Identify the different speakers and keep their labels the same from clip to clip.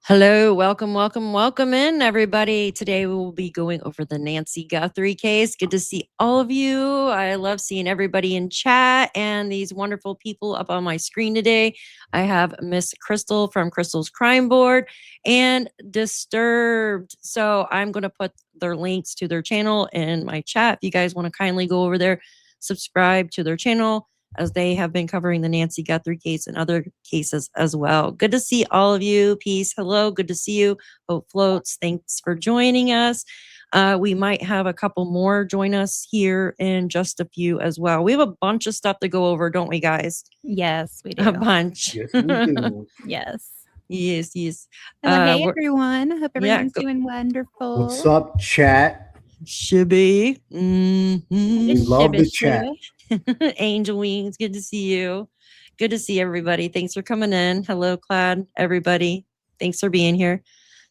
Speaker 1: Hello, welcome in, everybody. Today we will be going over the Nancy Guthrie case. Good to see all of you. I love seeing everybody in chat and these wonderful people up on my screen today. I have Miss Crystal from Crystal's Crime Board and Disturbed. So I'm going to put their links to their channel in my chat. If you guys want to kindly go over there, subscribe to their channel, as they have been covering the Nancy Guthrie case and other cases as well. Good to see all of you. Peace. Hello. Good to see you. Hope Floats. Thanks for joining us. We might have a couple more join us here in just a few as well. We have a bunch of stuff to go over, don't we, guys?
Speaker 2: Yes, we do.
Speaker 1: A bunch.
Speaker 3: Yes, we do.
Speaker 2: Yes.
Speaker 1: Yes.
Speaker 2: Hey, everyone. Hope everyone's doing wonderful.
Speaker 3: What's up, chat?
Speaker 1: Shibby.
Speaker 3: We love the chat.
Speaker 1: Angel Wings, good to see you. Good to see everybody. Thanks for coming in. Hello, Clad, everybody. Thanks for being here.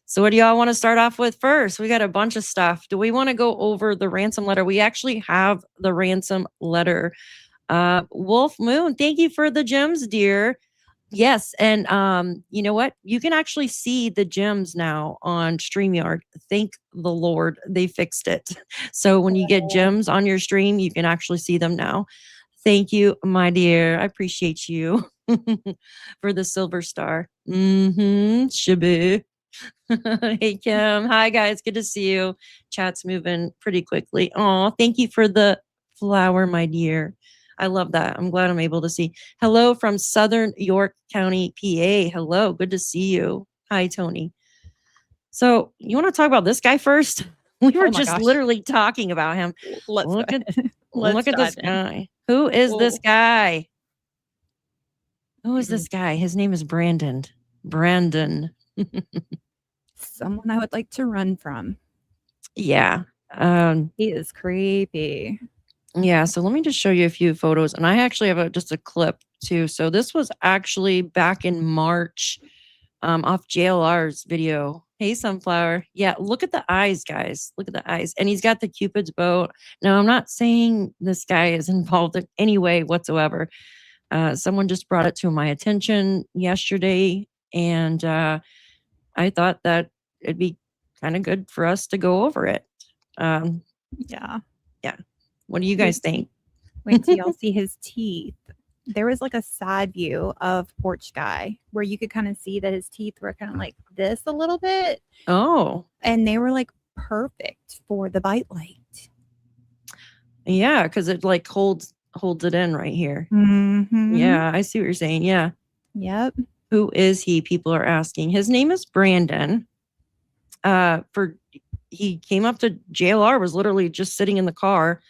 Speaker 1: So what do y'all want to start off with first? We got a bunch of stuff. Do we want to go over the ransom letter? We actually have the ransom letter. Wolf Moon, thank you for the gems, dear. Yes, and you know what? You can actually see the gems now on StreamYard. Thank the Lord they fixed it. So when you get gems on your stream, you can actually see them now. Thank you, my dear. I appreciate you for the silver star. Shabu. Hey, Kim. Hi, guys. Good to see you. Chat's moving pretty quickly. Oh, thank you for the flower, my dear. I love that. I'm glad I'm able to see. Hello from Southern York County, PA. Hello. Good to see you. Hi, Tony. So you want to talk about this guy first? We were literally talking about him. Look at this guy. Who is this guy? Who is this guy? His name is Brandon.
Speaker 2: Someone I would like to run from.
Speaker 1: Yeah.
Speaker 2: He is creepy.
Speaker 1: Yeah, so let me just show you a few photos. And I actually have just a clip too. So this was actually back in March off JLR's video. Hey, Sunflower. Yeah, look at the eyes, guys. Look at the eyes. And he's got the Cupid's bow. Now, I'm not saying this guy is involved in any way whatsoever. Someone just brought it to my attention yesterday. And I thought that it'd be kind of good for us to go over it.
Speaker 2: Yeah.
Speaker 1: What do you guys think?
Speaker 2: Wait till y'all see his teeth. There was like a side view of Porch Guy where you could kind of see that his teeth were kind of like this a little bit.
Speaker 1: Oh.
Speaker 2: And they were like perfect for the bite light.
Speaker 1: Yeah, because it like holds it in right here.
Speaker 2: Mm-hmm.
Speaker 1: Yeah, I see what you're saying. Yeah.
Speaker 2: Yep.
Speaker 1: Who is he? People are asking. His name is Brandon. He came up to JLR, was literally just sitting in the car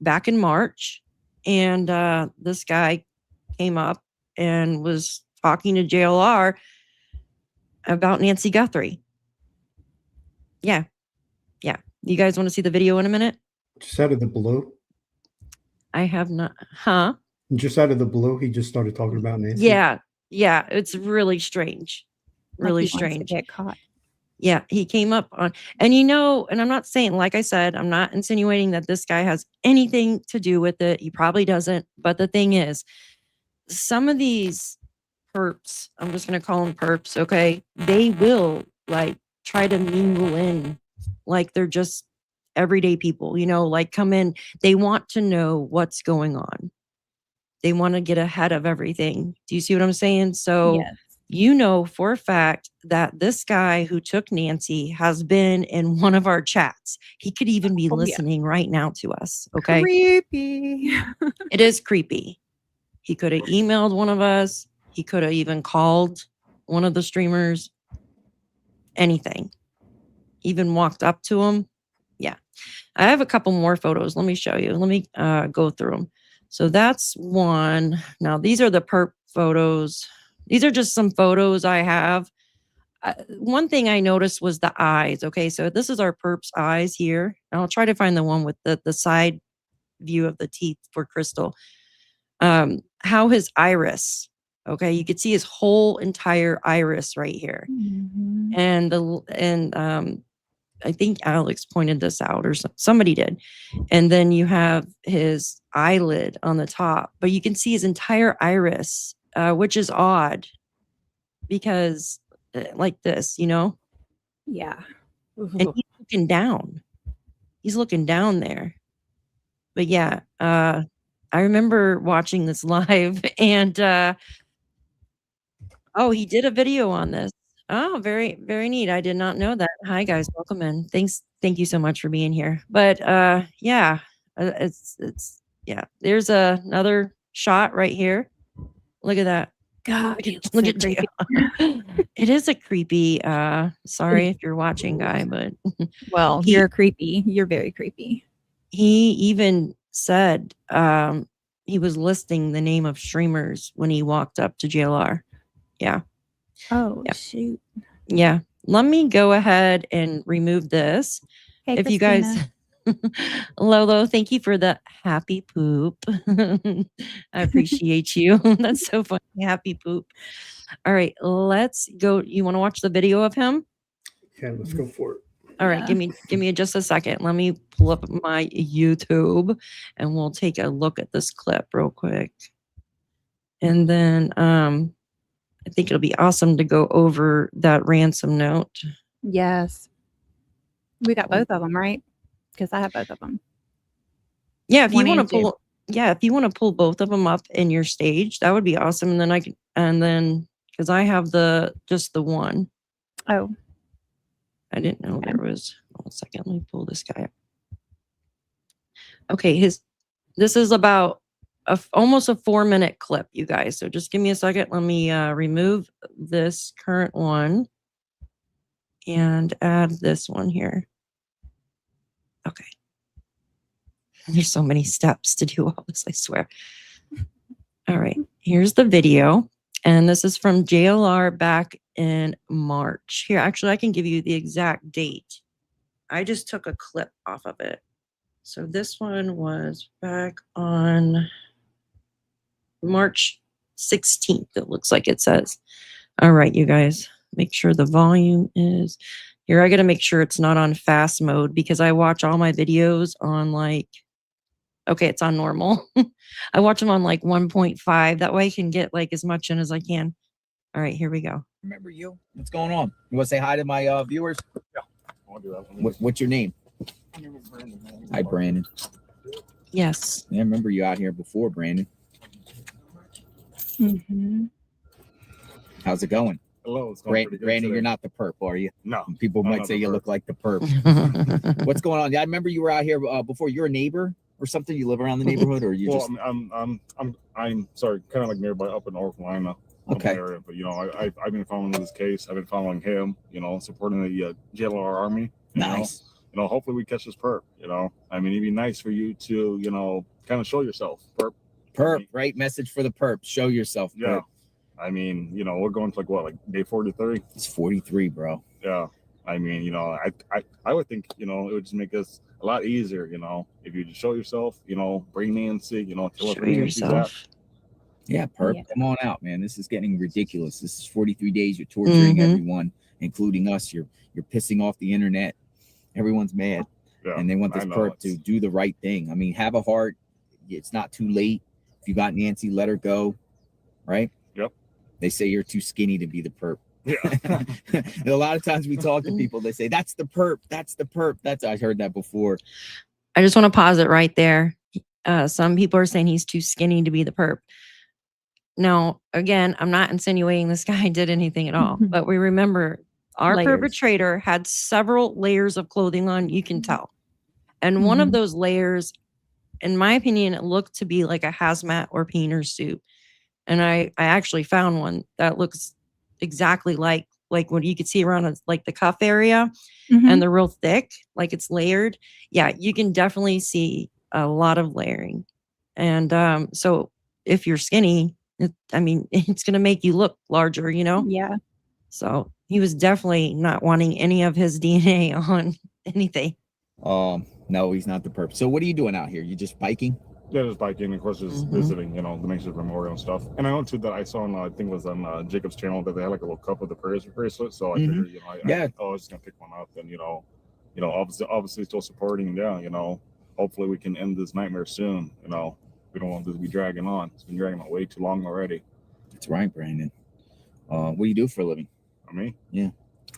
Speaker 1: back in March. And this guy came up and was talking to JLR about Nancy Guthrie. Yeah. You guys want to see the video in a minute?
Speaker 3: Just out of the blue?
Speaker 1: I have not. Huh?
Speaker 3: Just out of the blue, he just started talking about Nancy?
Speaker 1: Yeah. It's really strange. Really strange.
Speaker 2: To get caught.
Speaker 1: Yeah, he came up on, and and I'm not saying, like I said, I'm not insinuating that this guy has anything to do with it. He probably doesn't. But the thing is, some of these perps, I'm just going to call them perps, okay? They will like try to mingle in like they're just everyday people, like come in. They want to know what's going on. They want to get ahead of everything. Do you see what I'm saying? So
Speaker 2: yes.
Speaker 1: You know for a fact that this guy who took Nancy has been in one of our chats. He could even be listening right now to us. Okay.
Speaker 2: Creepy.
Speaker 1: It is creepy. He could have emailed one of us. He could have even called one of the streamers. Anything. Even walked up to him. Yeah. I have a couple more photos. Let me show you. Let me go through them. So that's one. Now, these are the perp photos. These are just some photos I have. One thing I noticed was the eyes. Okay, so this is our perp's eyes here. And I'll try to find the one with the side view of the teeth for Crystal. How his iris. Okay, you could see his whole entire iris right here.
Speaker 2: Mm-hmm.
Speaker 1: And I think Alex pointed this out, or somebody did. And then you have his eyelid on the top, but you can see his entire iris. Which is odd because like this, you know,
Speaker 2: Yeah.
Speaker 1: and he's looking down. He's looking down there. But yeah, I remember watching this live, and oh, he did a video on this. Oh, very, very neat. I did not know that. Hi guys, welcome in. Thank you so much for being here. But yeah, it's yeah. There's another shot right here. Look at that.
Speaker 2: God,
Speaker 1: Look at Jill. It is a creepy. Sorry if you're watching, guy, but
Speaker 2: Well, you're creepy. You're very creepy.
Speaker 1: he even said he was listing the name of streamers when he walked up to JLR. Yeah.
Speaker 2: Oh,
Speaker 1: Yeah.
Speaker 2: shoot.
Speaker 1: Yeah. Let me go ahead and remove this.
Speaker 2: Hey,
Speaker 1: If you guys, Lolo, thank you for the happy poop. I appreciate you. That's so funny. Happy poop. All right, let's go. You want to watch the video of him?
Speaker 3: Yeah, let's go for it.
Speaker 1: All right, give me just a second. Let me pull up my YouTube and we'll take a look at this clip real quick. And then I think it'll be awesome to go over that ransom note.
Speaker 2: Yes. We got both of them, right? Because I have both of them.
Speaker 1: Yeah, if you
Speaker 2: One
Speaker 1: want
Speaker 2: and
Speaker 1: to pull, yeah, if you want to pull both of them up in your stage, that would be awesome. And then I can, and then because I have just the one.
Speaker 2: Oh,
Speaker 1: I didn't know
Speaker 2: Okay.
Speaker 1: there was. 1 second, let me pull this guy up. Okay, this is about almost a 4-minute clip, you guys. So just give me a second. Let me remove this current one and add this one here. Okay. There's so many steps to do all this, I swear. All right, here's the video. And this is from JLR back in March. Here, actually, I can give you the exact date. I just took a clip off of it. So this one was back on March 16th, it looks like it says. All right, you guys, make sure the volume is here. I got to make sure it's not on fast mode because I watch all my videos on like, okay, it's on normal. I watch them on like 1.5. That way I can get like as much in as I can. All right, here we go.
Speaker 4: Remember you? What's going on? You want to say hi to my viewers?
Speaker 5: Yeah, I'll do that.
Speaker 4: What's your name?
Speaker 5: My name is Brandon.
Speaker 4: Hi, Brandon.
Speaker 1: Yes.
Speaker 4: Yeah, I remember you out here before, Brandon.
Speaker 2: mm-hmm.
Speaker 4: How's it going?
Speaker 5: Hello, it's going pretty good
Speaker 4: Brandon,
Speaker 5: today.
Speaker 4: you're not the perp, are you?
Speaker 5: No.
Speaker 4: People
Speaker 5: I'm
Speaker 4: might
Speaker 5: not
Speaker 4: say
Speaker 5: the
Speaker 4: you
Speaker 5: perp.
Speaker 4: look like the perp. What's going on? Yeah, I remember you were out here before. You're a neighbor or something. You live around the neighborhood, or you
Speaker 5: Well,
Speaker 4: just
Speaker 5: I'm sorry, kind of like nearby up in North Carolina.
Speaker 4: okay?
Speaker 5: Area, but you know, I've been following this case. I've been following him. You know, supporting the JLR Army.
Speaker 4: Nice.
Speaker 5: You know, hopefully we catch this perp. You know, I mean, it'd be nice for you to, you know, kind of show yourself, perp.
Speaker 4: Perp, right? Message for the perp. Show yourself.
Speaker 5: Yeah.
Speaker 4: Perp.
Speaker 5: I mean, you know, we're going to like day 43.
Speaker 4: It's 43, bro.
Speaker 5: Yeah. I mean, you know, I would think, you know, it would just make us a lot easier, you know, if you just show yourself, you know, bring Nancy, you know, tell us
Speaker 1: Show
Speaker 5: where Nancy's at.
Speaker 1: yourself.
Speaker 4: Yeah, perp.
Speaker 2: Yeah.
Speaker 4: Come on out, man. This is getting ridiculous. This is 43 days. You're torturing
Speaker 1: Mhm.
Speaker 4: everyone, including us. You're pissing off the internet. Everyone's mad.
Speaker 5: Yeah,
Speaker 4: And they want this
Speaker 5: I know,
Speaker 4: perp
Speaker 5: it's-
Speaker 4: to do the right thing. I mean, have a heart. It's not too late. If you got Nancy, let her go. Right?
Speaker 5: Yep.
Speaker 4: They say you're too skinny to be the perp.
Speaker 5: Yeah.
Speaker 4: And a lot of times we talk to people, they say, that's the perp. That's the perp. I heard that before.
Speaker 1: I just want to pause it right there. Some people are saying he's too skinny to be the perp. Now, again, I'm not insinuating this guy did anything at all, but we remember our
Speaker 2: Layers.
Speaker 1: perpetrator had several layers of clothing on, you can tell. And one of
Speaker 2: Mhm.
Speaker 1: those layers, in my opinion, it looked to be like a hazmat or painter suit. And I actually found one that looks exactly like what you could see around like the cuff area.
Speaker 2: Mhm.
Speaker 1: And they're real thick, like it's layered. Yeah, you can definitely see a lot of layering. And so if you're skinny, I mean, it's going to make you look larger, you know?
Speaker 2: Yeah.
Speaker 1: So he was definitely not wanting any of his DNA on anything.
Speaker 4: No, he's not the perp. So what are you doing out here? You just biking?
Speaker 5: Yeah, just biking, of course, just
Speaker 1: Mhm.
Speaker 5: visiting, you know, the Macy's Memorial and stuff. And I know too that I saw on, I think it was on Jacob's channel that they had like a little cup of the bracelet. So I
Speaker 4: Mhm.
Speaker 5: figured, you know,
Speaker 4: Yeah.
Speaker 5: I was just gonna pick one up, and you know, obviously still supporting. Yeah, you know, hopefully we can end this nightmare soon. You know, we don't want this to be dragging on. It's been dragging on way too long already.
Speaker 4: That's right, Brandon. What do you do for a living?
Speaker 5: Me?
Speaker 4: Yeah.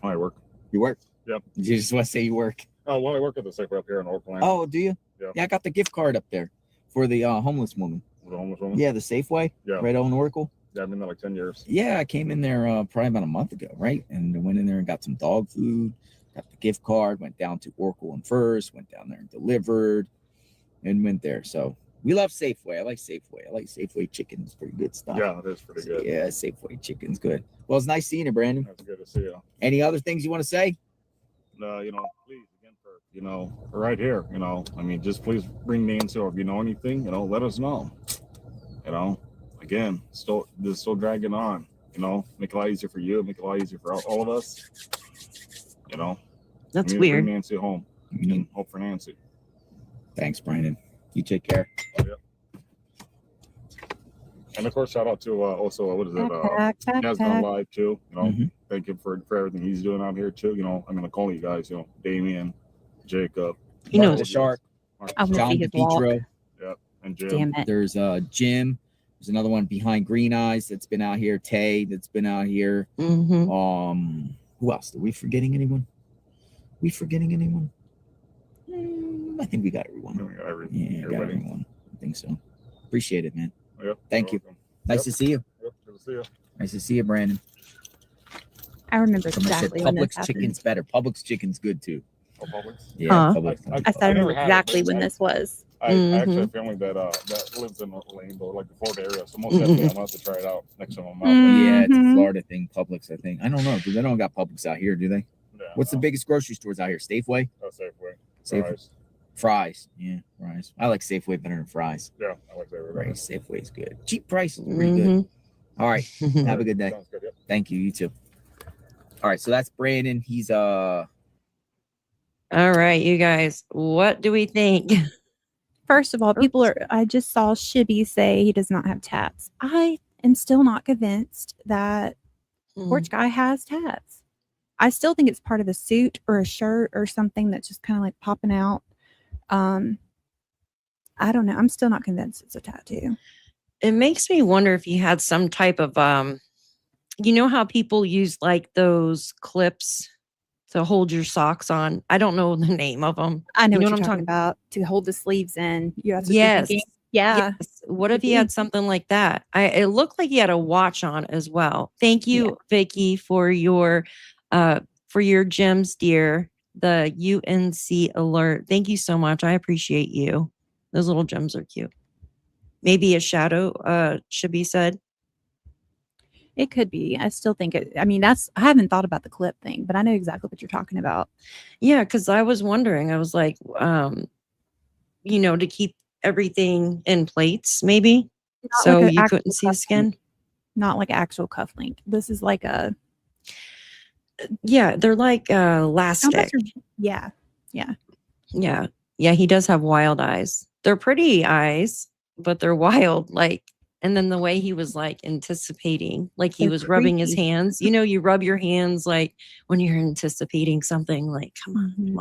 Speaker 5: I work.
Speaker 4: You work?
Speaker 5: Yep.
Speaker 4: You just want to say you work.
Speaker 5: Oh, well, I work at the Safeway up here in Oakland.
Speaker 4: Oh, do you?
Speaker 5: Yeah.
Speaker 4: Yeah, I got the gift card up there for the homeless woman.
Speaker 5: The homeless woman?
Speaker 4: Yeah, the Safeway.
Speaker 5: Yeah.
Speaker 4: Right on Oracle.
Speaker 5: Yeah, I've been there like 10 years.
Speaker 4: Yeah, I came in there probably about a month ago, right? And I went in there and got some dog food, got the gift card, went down to Oracle and First, went down there and delivered, and went there. So we love Safeway. I like Safeway. I like Safeway chicken. It's pretty good stuff.
Speaker 5: Yeah, it is pretty good.
Speaker 4: Yeah, Safeway chicken's good. Well, it's nice seeing you, Brandon.
Speaker 5: That's good to see you.
Speaker 4: Any other things you want to say?
Speaker 5: You know, please, again, for right here, I mean, just please bring Nancy, or if you know anything, let us know. Again, this is still dragging on, make it a lot easier for you, make it a lot easier for all of us,
Speaker 1: That's
Speaker 5: bring
Speaker 1: weird.
Speaker 5: Nancy home, and hope for Nancy.
Speaker 4: Thanks, Brandon. You take care.
Speaker 5: Oh, yeah. And of course, shout out to also, what is it? Jasmine Live too. Thank him for everything he's doing out here too. I'm gonna call you guys. Damien, Jacob,
Speaker 1: He knows.
Speaker 4: The Shark,
Speaker 2: I want to
Speaker 4: John
Speaker 2: see his walk.
Speaker 4: DePietro.
Speaker 5: and Jim.
Speaker 2: Damn it.
Speaker 4: There's Jim. There's another one behind Green Eyes that's been out here. Tay that's been out here.
Speaker 1: Mm-hmm.
Speaker 4: Who else? Are we forgetting anyone? I think we got everyone.
Speaker 5: We got everything.
Speaker 4: Yeah, got
Speaker 5: Everybody.
Speaker 4: everyone. I think so. Appreciate it, man.
Speaker 5: Yep,
Speaker 4: Thank
Speaker 5: you're
Speaker 4: you.
Speaker 5: welcome.
Speaker 4: Nice
Speaker 5: Yep.
Speaker 4: to see you.
Speaker 5: Yep, good to see you.
Speaker 4: Nice to see you, Brandon.
Speaker 2: I remember
Speaker 4: Somebody
Speaker 2: exactly
Speaker 4: said
Speaker 2: when this
Speaker 4: Publix
Speaker 2: happened.
Speaker 4: chicken's better. Publix chicken's good too.
Speaker 5: Oh, Publix?
Speaker 4: Yeah,
Speaker 1: Huh.
Speaker 4: Publix.
Speaker 5: I-
Speaker 2: I said I
Speaker 5: never
Speaker 2: remember
Speaker 5: had it,
Speaker 2: exactly
Speaker 5: but
Speaker 2: when
Speaker 5: I-
Speaker 2: this was.
Speaker 5: I actually
Speaker 1: Mhm.
Speaker 5: have family that lives in Orlando, like the Florida area. So most
Speaker 1: Mhm.
Speaker 5: definitely I'm gonna have to try it out next time I'm out
Speaker 4: Yeah, it's a
Speaker 2: Mhm.
Speaker 4: Florida thing. Publix, I think. I don't know. They don't got Publix out here, do they?
Speaker 5: there.
Speaker 4: What's the biggest grocery stores out here? Safeway?
Speaker 5: Safeway?
Speaker 4: Safeway.
Speaker 5: Fries.
Speaker 4: Fries. Yeah, fries. I like Safeway better than fries.
Speaker 5: Yeah, I like that.
Speaker 4: Right. Safeway's good. Cheap prices, pretty good. All right. Have a good day.
Speaker 5: Sounds good. Yep.
Speaker 4: Thank you. You too. All right. So that's Brandon. He's
Speaker 1: All right, you guys, what do we think?
Speaker 2: First of all, I just saw Shibby say he does not have tats. I am still not convinced that Porch Guy has tats. I still think it's part of a suit or a shirt or something that's just kind of like popping out. I don't know. I'm still not convinced it's a tattoo.
Speaker 1: It makes me wonder if he had some type of you know how people use like those clips to hold your socks on? I don't know the name of them.
Speaker 2: I know
Speaker 1: You
Speaker 2: what
Speaker 1: know
Speaker 2: you're
Speaker 1: what I'm
Speaker 2: talking about, to hold the sleeves in. That's what
Speaker 1: Yes.
Speaker 2: you're thinking? Yeah.
Speaker 1: Yes. What if he had something like that? It looked like he had a watch on as well. Thank you, Vicky, for your gems, dear. The UNC alert. Thank you so much. I appreciate you. Those little gems are cute. Maybe a shadow, should be said.
Speaker 2: It could be. I still think it. I mean, I haven't thought about the clip thing, but I know exactly what you're talking about.
Speaker 1: Yeah, because I was wondering. I was like, to keep everything in plates, maybe.
Speaker 2: Not
Speaker 1: So
Speaker 2: like an
Speaker 1: you
Speaker 2: actual
Speaker 1: couldn't see the
Speaker 2: cuff
Speaker 1: skin.
Speaker 2: link. Not like actual cuff link. This is like a.
Speaker 1: Yeah, they're like
Speaker 2: How
Speaker 1: elastic.
Speaker 2: much are- yeah.
Speaker 1: Yeah. Yeah, he does have wild eyes. They're pretty eyes, but they're wild. And then the way he was like anticipating, like he
Speaker 2: They're
Speaker 1: was rubbing his
Speaker 2: creepy.
Speaker 1: hands. You rub your hands like when you're anticipating something, like, come on,
Speaker 2: Mhm.
Speaker 1: come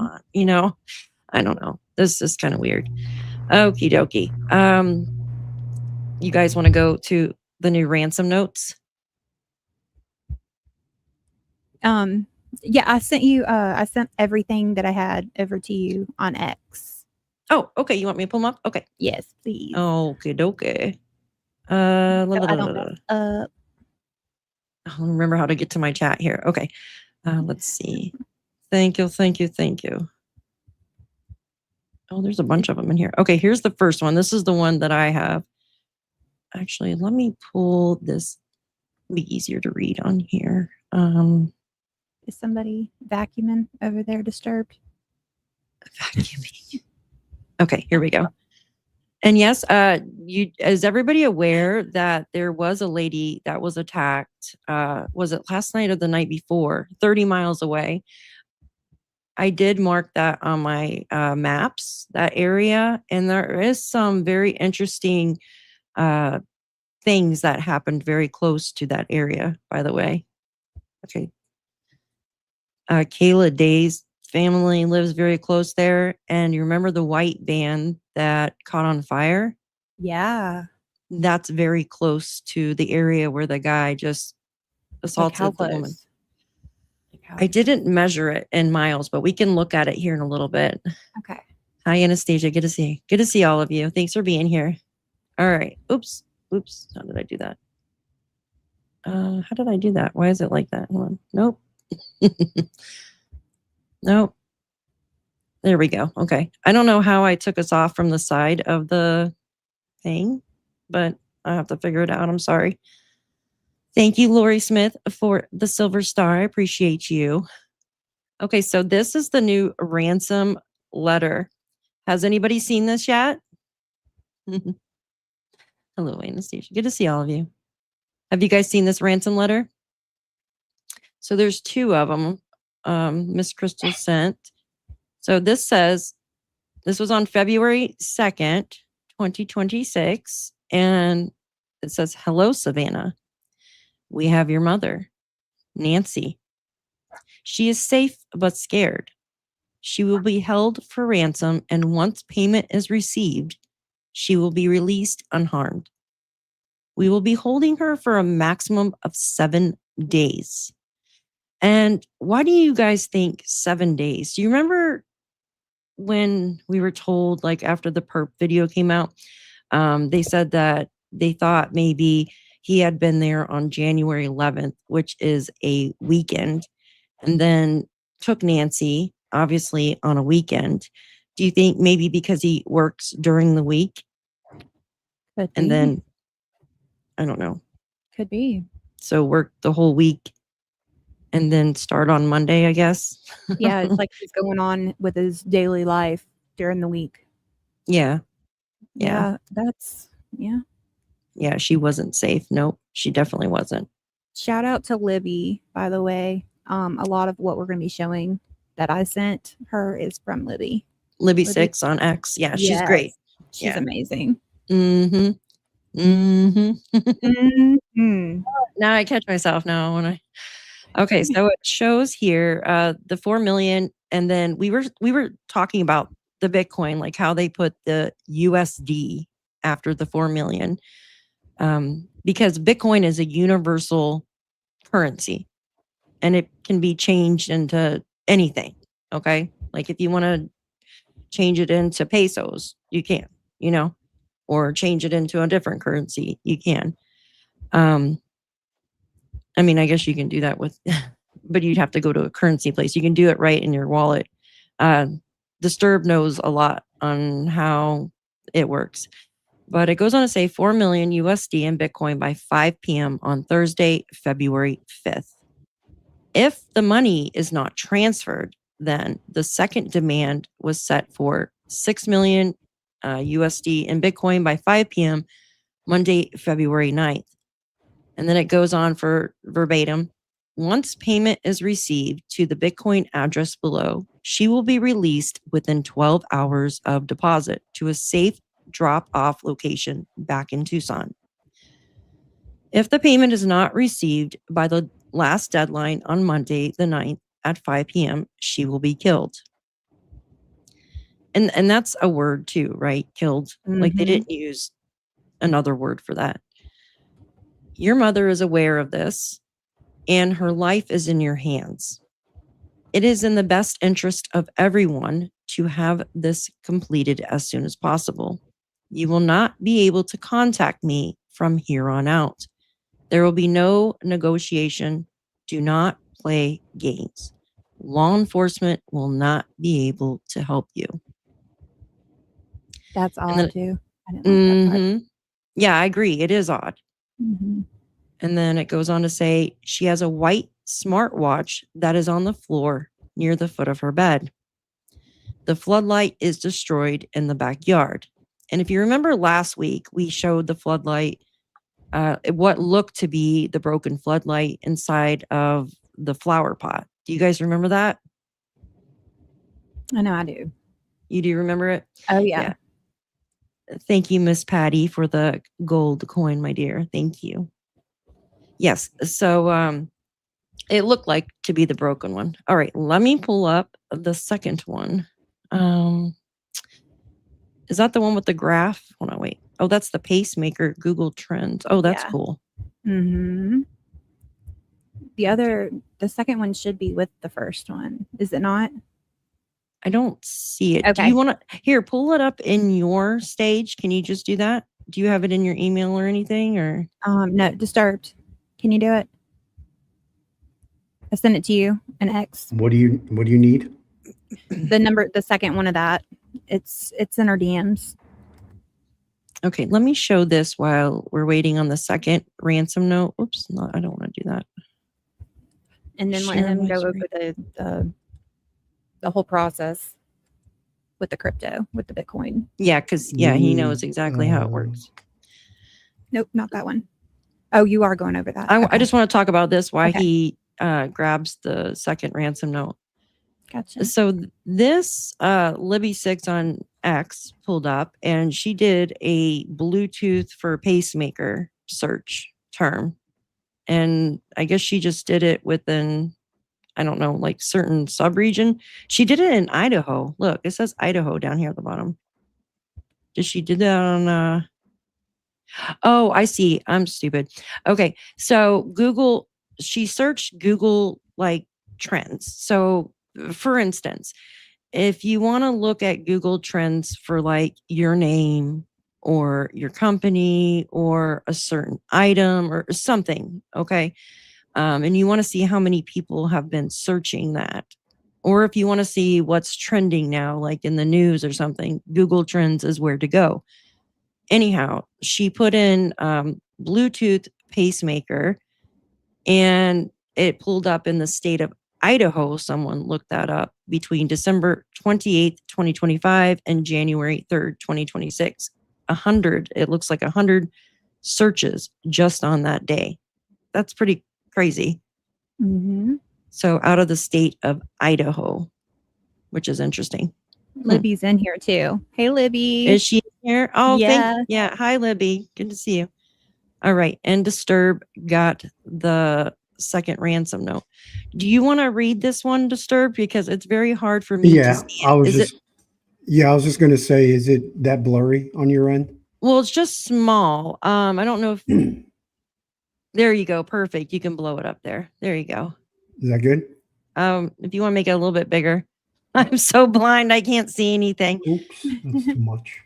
Speaker 1: on. I don't know. This is kind of weird. Okie dokie. You guys want to go to the new ransom notes?
Speaker 2: Yeah, I sent everything that I had over to you on X.
Speaker 1: Oh, okay. You want me to pull them up? Okay.
Speaker 2: Yes, please.
Speaker 1: Okay, dokie.
Speaker 2: I don't know.
Speaker 1: I'll remember how to get to my chat here. Okay. Let's see. Thank you. Oh, there's a bunch of them in here. Okay, here's the first one. This is the one that I have. Actually, let me pull this. It'll be easier to read on here.
Speaker 2: Is somebody vacuuming over there disturbed?
Speaker 1: Vacuuming. Okay, here we go. And yes, is everybody aware that there was a lady that was attacked? Was it last night or the night before? 30 miles away. I did mark that on my maps, that area, and there is some very interesting things that happened very close to that area, by the way. Okay. Kayla Day's family lives very close there. And you remember the white van that caught on fire?
Speaker 2: Yeah.
Speaker 1: That's very close to the area where the guy just
Speaker 2: Like how
Speaker 1: assaulted the woman.
Speaker 2: close?
Speaker 1: I didn't measure it in miles, but we can look at it here in a little bit.
Speaker 2: Okay.
Speaker 1: Hi, Anastasia. Good to see all of you. Thanks for being here. All right. Oops. How did I do that? How did I do that? Why is it like that? Hold on. Nope. Nope. There we go. Okay. I don't know how I took us off from the side of the thing, but I have to figure it out. I'm sorry. Thank you, Lori Smith, for the silver star. I appreciate you. Okay, so this is the new ransom letter. Has anybody seen this yet? Hello, Anastasia. Good to see all of you. Have you guys seen this ransom letter? So there's two of them. Miss Crystal sent. So this says, this was on February 2nd, 2026. And it says, hello, Savannah. We have your mother, Nancy. She is safe but scared. She will be held for ransom, and once payment is received, she will be released unharmed. We will be holding her for a maximum of 7 days. And why do you guys think 7 days? Do you remember when we were told, like after the perp video came out, they said that they thought maybe he had been there on January 11th, which is a weekend, and then took Nancy, obviously, on a weekend. Do you think maybe because he works during the week? And then, I don't know.
Speaker 2: Could be.
Speaker 1: So work the whole week and then start on Monday, I guess.
Speaker 2: Yeah, it's like he's going on with his daily life during the week.
Speaker 1: Yeah.
Speaker 2: Yeah.
Speaker 1: Yeah, she wasn't safe. Nope, she definitely wasn't.
Speaker 2: Shout out to Libby, by the way. A lot of what we're going to be showing that I sent her is from Libby.
Speaker 1: Libby 6 on X. Yeah, she's great.
Speaker 2: She's amazing.
Speaker 1: Mm-hmm.
Speaker 2: Mm-hmm.
Speaker 1: Now I catch myself now when I. Okay, so it shows here the 4 million, and then we were talking about the Bitcoin, like how they put the USD after the 4 million, because Bitcoin is a universal currency, and it can be changed into anything. Okay, like if you want to change it into pesos, you can, or change it into a different currency, you can. I mean, I guess you can do that with, but you'd have to go to a currency place. You can do it right in your wallet. Disturb knows a lot on how it works, but it goes on to say 4 million USD in Bitcoin by 5 p.m. on Thursday, February 5th. If the money is not transferred, then the second demand was set for 6 million USD in Bitcoin by 5 p.m. Monday, February 9th. And then it goes on for verbatim. Once payment is received to the Bitcoin address below, she will be released within 12 hours of deposit to a safe drop-off location back in Tucson. If the payment is not received by the last deadline on Monday, the 9th at 5 p.m., she will be killed. And that's a word too, right? Killed. Like they didn't use another word for that. Your mother is aware of this, and her life is in your hands. It is in the best interest of everyone to have this completed as soon as possible. You will not be able to contact me from here on out. There will be no negotiation. Do not play games. Law enforcement will not be able to help you.
Speaker 2: That's odd too. I didn't like that part.
Speaker 1: Yeah, I agree. It is odd.
Speaker 2: Mm-hmm.
Speaker 1: And then it goes on to say she has a white smartwatch that is on the floor near the foot of her bed. The floodlight is destroyed in the backyard. And if you remember last week, we showed the floodlight, what looked to be the broken floodlight inside of the flower pot. Do you guys remember that?
Speaker 2: I know I do.
Speaker 1: You do remember it?
Speaker 2: Oh, yeah.
Speaker 1: Thank you, Miss Patty, for the gold coin, my dear. Thank you. Yes. So it looked like to be the broken one. All right. Let me pull up the second one. Is that the one with the graph? Hold on, wait. Oh, that's the pacemaker Google Trends. Oh, that's cool.
Speaker 2: Mm-hmm. The second one should be with the first one. Is it not?
Speaker 1: I don't see it. Do
Speaker 2: Okay.
Speaker 1: you want to here pull it up in your stage? Can you just do that? Do you have it in your email or anything or
Speaker 2: No, Disturbed. Can you do it? I sent it to you, an X.
Speaker 3: What do you need?
Speaker 2: The second one of that. It's in our DMs.
Speaker 1: Okay, let me show this while we're waiting on the second ransom note. Oops, no, I don't want to do that.
Speaker 2: And then let
Speaker 1: Share
Speaker 2: him
Speaker 1: my
Speaker 2: go over
Speaker 1: screen.
Speaker 2: the whole process with the crypto, with the Bitcoin.
Speaker 1: Yeah, because he knows exactly how it works.
Speaker 2: Nope, not that one. Oh, you are going over that.
Speaker 1: I
Speaker 2: Okay.
Speaker 1: just want to talk about this, why
Speaker 2: Okay.
Speaker 1: he grabs the second ransom note.
Speaker 2: Gotcha.
Speaker 1: So this Libby6 on X pulled up and she did a Bluetooth for pacemaker search term. And I guess she just did it within, I don't know, like certain subregion. She did it in Idaho. Look, it says Idaho down here at the bottom. Did she do that on oh, I see. I'm stupid. Okay. So Google, she searched Google like trends. So for instance, if you want to look at Google trends for like your name or your company or a certain item or something, okay, and you want to see how many people have been searching that, or if you want to see what's trending now, like in the news or something, Google Trends is where to go. Anyhow, she put in Bluetooth pacemaker and it pulled up in the state of Idaho. Someone looked that up between December 28th, 2025 and January 3rd, 2026. It looks like 100 searches just on that day. That's pretty crazy.
Speaker 2: Mm-hmm.
Speaker 1: So out of the state of Idaho, which is interesting.
Speaker 2: Libby's in here too. Hey, Libby.
Speaker 1: Is she here? Oh,
Speaker 2: Yeah.
Speaker 1: yeah. Hi, Libby. Good to see you. All right. And Disturb got the second ransom note. Do you want to read this one, Disturb? Because it's very hard for me to
Speaker 3: Yeah,
Speaker 1: see.
Speaker 3: I was just going to say, is it that blurry on your end?
Speaker 1: Well, it's just small. I don't know if there you go. Perfect. You can blow it up there. There you go.
Speaker 3: Is that good?
Speaker 1: If you want to make it a little bit bigger. I'm so blind I can't see anything.
Speaker 3: Oops, that's too much.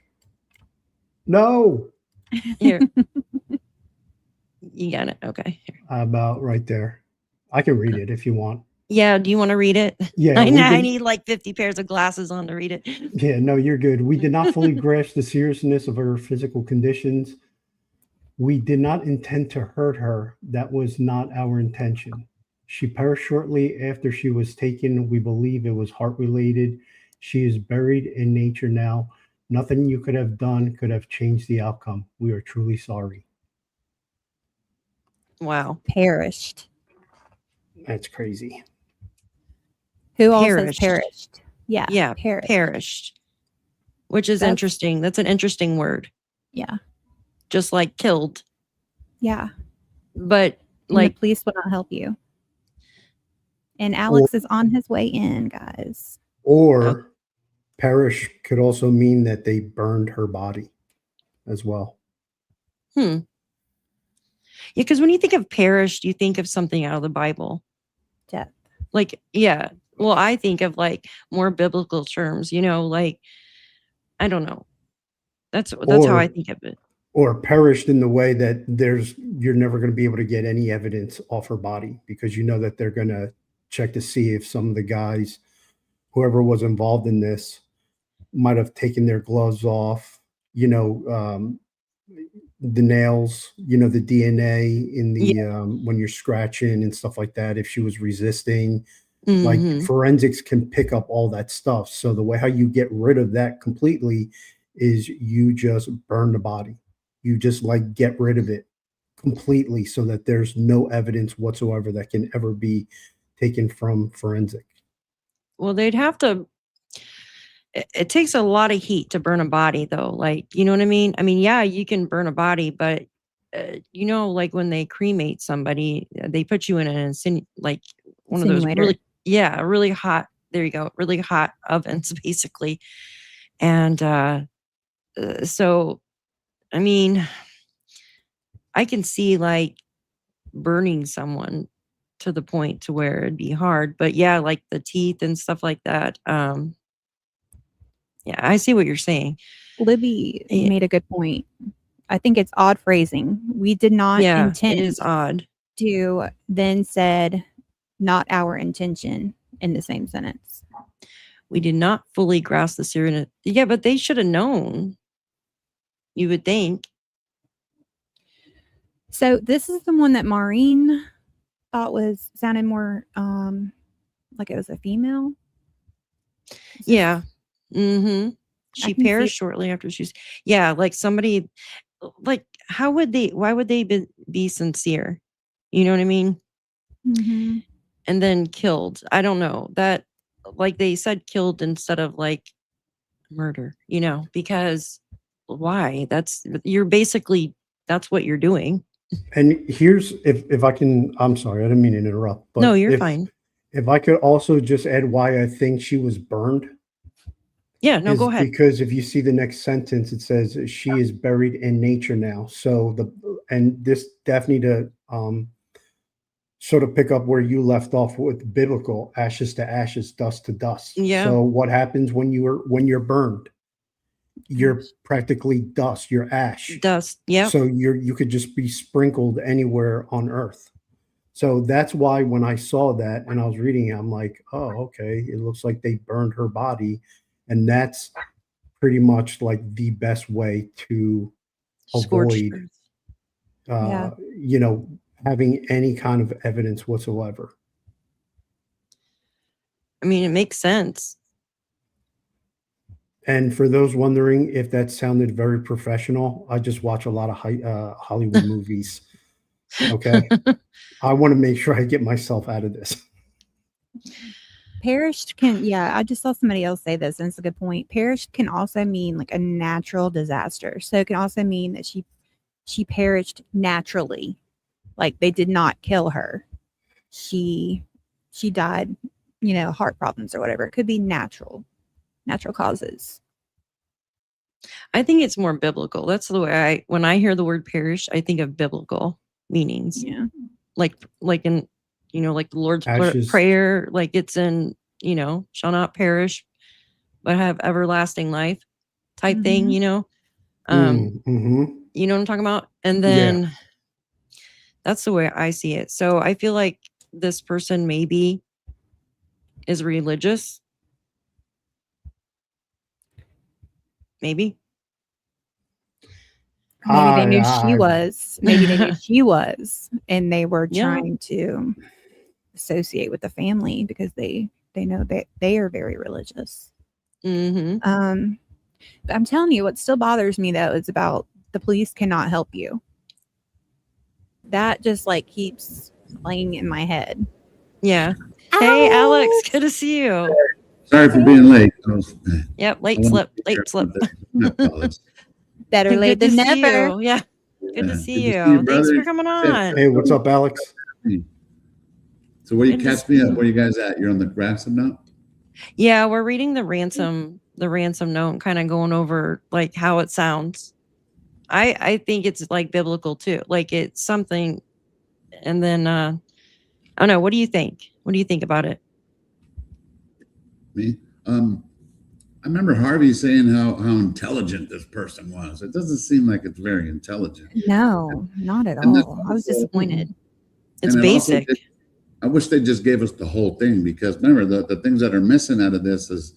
Speaker 3: No.
Speaker 1: Here. You got it. Okay. Here.
Speaker 3: About right there. I can read it if you want.
Speaker 1: Yeah. Do you want to read it?
Speaker 3: Yeah.
Speaker 1: I need like 50 pairs of glasses on to read it.
Speaker 3: Yeah, no, you're good. We did not fully grasp the seriousness of her physical conditions. We did not intend to hurt her. That was not our intention. She perished shortly after she was taken. We believe it was heart-related. She is buried in nature now. Nothing you could have done could have changed the outcome. We are truly sorry.
Speaker 1: Wow.
Speaker 2: Perished.
Speaker 3: That's crazy.
Speaker 2: Who all says perished? Yeah.
Speaker 1: Yeah. Perished. Which is interesting. That's an interesting word.
Speaker 2: Yeah.
Speaker 1: Just like killed.
Speaker 2: Yeah.
Speaker 1: But
Speaker 2: and
Speaker 1: like
Speaker 2: the police will not help you. And Alex is on his way in, guys.
Speaker 3: Or perish could also mean that they burned her body as well.
Speaker 1: Yeah, because when you think of perished, you think of something out of the Bible.
Speaker 2: Death.
Speaker 1: Like, yeah. Well, I think of like more biblical terms, like, I don't know. That's how I think of it.
Speaker 3: Or perished in the way that you're never going to be able to get any evidence off her body because you know that they're going to check to see if some of the guys, whoever was involved in this, might have taken their gloves off, the nails, the DNA in the when you're scratching and stuff like that, if she was resisting. Like forensics can pick up all that stuff. So the way how you get rid of that completely is you just burn the body. You just like get rid of it completely so that there's no evidence whatsoever that can ever be taken from forensic.
Speaker 1: Well, they'd have to, it takes a lot of heat to burn a body though. Like, you know what I mean? I mean, yeah, you can burn a body, but like when they cremate somebody, they put you in like one of those really hot, there you go, really hot ovens basically. And so, I mean, I can see like burning someone to the point to where it'd be hard. But yeah, like the teeth and stuff like that. Yeah, I see what you're saying.
Speaker 2: Libby
Speaker 1: Yeah.
Speaker 2: made a good point. I think it's odd phrasing. We did not
Speaker 1: Yeah,
Speaker 2: intend
Speaker 1: it is odd.
Speaker 2: to, then said not our intention in the same sentence.
Speaker 1: We did not fully grasp the seriousness. Yeah, but they should have known. You would think.
Speaker 2: So this is the one that Maureen thought sounded more like it was a female.
Speaker 1: Yeah. Mm-hmm. She
Speaker 2: can see
Speaker 1: perished
Speaker 2: it.
Speaker 1: shortly after she's. Yeah, like somebody. Like, how would they? Why would they be sincere? You know what I mean?
Speaker 2: Mm-hmm.
Speaker 1: And then killed. I don't know that. Like they said, killed instead of like murder. You know, because why? That's what you're doing.
Speaker 3: And here's if I can, I'm sorry, I didn't mean to interrupt. But
Speaker 1: No, you're fine.
Speaker 3: If I could also just add why I think she was burned.
Speaker 1: Yeah, no, go ahead.
Speaker 3: Because if you see the next sentence, it says she is buried in nature now. So this definitely to sort of pick up where you left off with biblical, ashes to ashes, dust to dust.
Speaker 1: Yeah.
Speaker 3: So what happens when you're burned? You're practically dust, you're ash.
Speaker 1: Dust. Yeah.
Speaker 3: So you could just be sprinkled anywhere on earth. So that's why when I saw that and I was reading it, I'm like, oh, okay. It looks like they burned her body. And that's pretty much like the best way to avoid, having any kind of evidence whatsoever.
Speaker 1: I mean, it makes sense.
Speaker 3: And for those wondering if that sounded very professional, I just watch a lot of Hollywood movies. Okay. I want to make sure I get myself out of this.
Speaker 2: Perished I just saw somebody else say this, and it's a good point. Perished can also mean like a natural disaster. So it can also mean that she perished naturally. Like they did not kill her. She died, heart problems or whatever. It could be natural causes.
Speaker 1: I think it's more biblical. That's the way when I hear the word perish, I think of biblical meanings.
Speaker 2: Yeah.
Speaker 1: Like in, like the Lord's
Speaker 3: Ashes.
Speaker 1: Prayer, like it's in, shall not perish, but have everlasting life type thing, You know what I'm talking about? And then that's the way I see it. So I feel like this person maybe is religious. Maybe.
Speaker 2: Maybe they knew she was. Maybe they knew she was, and they were trying to associate with the family because they know that they are very religious.
Speaker 1: Mm-hmm.
Speaker 2: But I'm telling you, what still bothers me though is about the police cannot help you. That just like keeps playing in my head.
Speaker 1: Yeah. Hey, Alex, good to see you.
Speaker 6: Sorry for being late.
Speaker 1: Yep, late slip.
Speaker 2: Better late than never.
Speaker 1: Yeah. Good to see you.
Speaker 6: Thanks
Speaker 1: for coming on.
Speaker 3: Hey, what's up, Alex?
Speaker 6: So where you catch me up? Where you guys at? You're on the ransom note?
Speaker 1: Yeah, we're reading the ransom note and kind of going over like how it sounds. I think it's like biblical too. Like it's something. And then I don't know. What do you think? What do you think about it?
Speaker 6: Me? I remember Harvey saying how intelligent this person was. It doesn't seem like it's very intelligent.
Speaker 2: No, not at all. I was disappointed.
Speaker 1: It's basic.
Speaker 6: I wish they just gave us the whole thing, because remember the things that are missing out of this is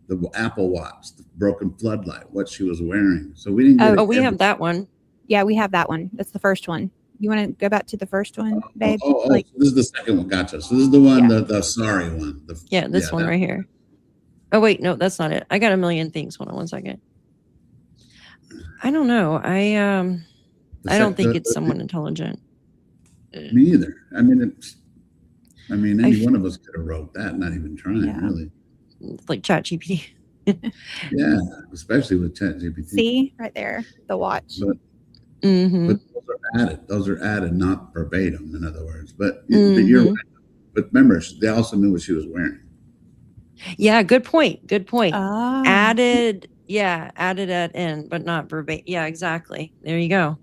Speaker 6: the Apple Watch, the broken floodlight, what she was wearing. So we didn't get
Speaker 1: we have that one.
Speaker 2: Yeah, we have that one. That's the first one. You want to go back to the first one, babe?
Speaker 6: So this is the second one. Gotcha. So this is the one, the sorry one.
Speaker 1: This one right here. Oh, wait, no, that's not it. I got a million things. Hold on 1 second. I don't know. I don't think it's someone intelligent.
Speaker 6: Me either. I mean, any one of us could have wrote that, not even trying, really.
Speaker 1: Like ChatGPT.
Speaker 6: Yeah, especially with ChatGPT.
Speaker 2: See, right there, the watch.
Speaker 6: But those are added, not verbatim, in other words. But you're right. But remember, they also knew what she was wearing.
Speaker 1: Yeah, good point.
Speaker 2: Oh.
Speaker 1: Added at end, but not verbatim. Yeah, exactly. There you go.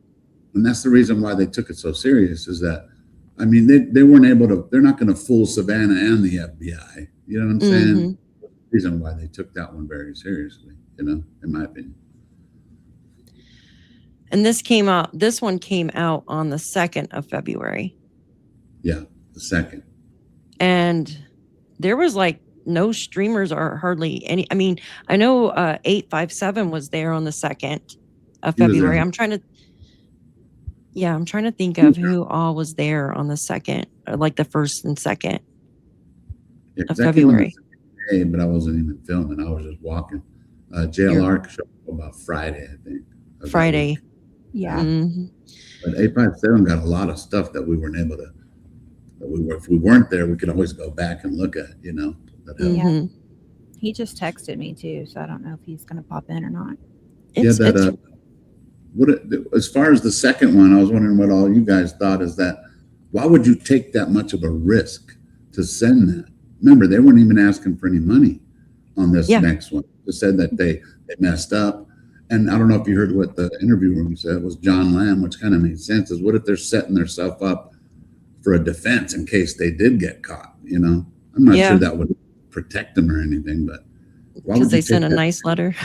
Speaker 6: And that's the reason why they took it so serious, is that I mean, they weren't able to, they're not going to fool Savannah and the FBI. You know what I'm saying? Reason why they took that one very seriously, you know, in my opinion.
Speaker 1: And this one came out on the 2nd of February.
Speaker 6: Yeah, the 2nd.
Speaker 1: And there was like no streamers or hardly any. I mean, I know 857 was there on the 2nd of February. I'm trying to think of who all was there on the 2nd, like the 1st and 2nd of February.
Speaker 6: But I wasn't even filming. I was just walking. JLR showed up about Friday, I think.
Speaker 1: Friday.
Speaker 2: Yeah.
Speaker 6: But 857 got a lot of stuff that we weren't able to, if we weren't there, we could always go back and look at, you know.
Speaker 2: Yeah. He just texted me too, so I don't know if he's going to pop in or not.
Speaker 6: As far as the second one, I was wondering what all you guys thought is that, why would you take that much of a risk to send that? Remember, they weren't even asking for any money on this next one. They said that they messed up. And I don't know if you heard what the interviewer said, was John Lamb, which kind of made sense, is what if they're setting themselves up for a defense in case they did get caught, you know? I'm not sure that would protect them or anything, but why would
Speaker 1: they sent a nice letter.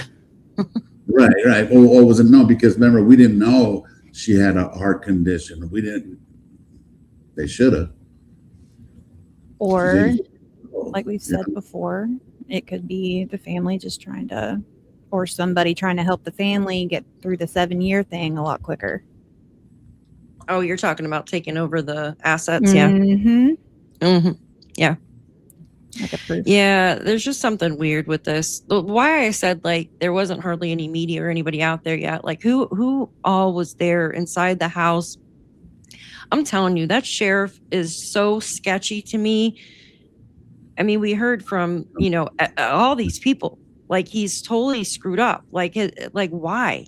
Speaker 6: Right. Or was it no? Because remember, we didn't know she had a heart condition. They should have.
Speaker 2: Or, like we've said before, it could be the family just trying to, or somebody trying to help the family get through the 7-year thing a lot quicker.
Speaker 1: Oh, you're talking about taking over the assets? Yeah.
Speaker 2: Like a proof.
Speaker 1: Yeah, there's just something weird with this. Why I said like there wasn't hardly any media or anybody out there yet. Like who all was there inside the house? I'm telling you, that sheriff is so sketchy to me. I mean, we heard from, you know, all these people. Like he's totally screwed up. Like why?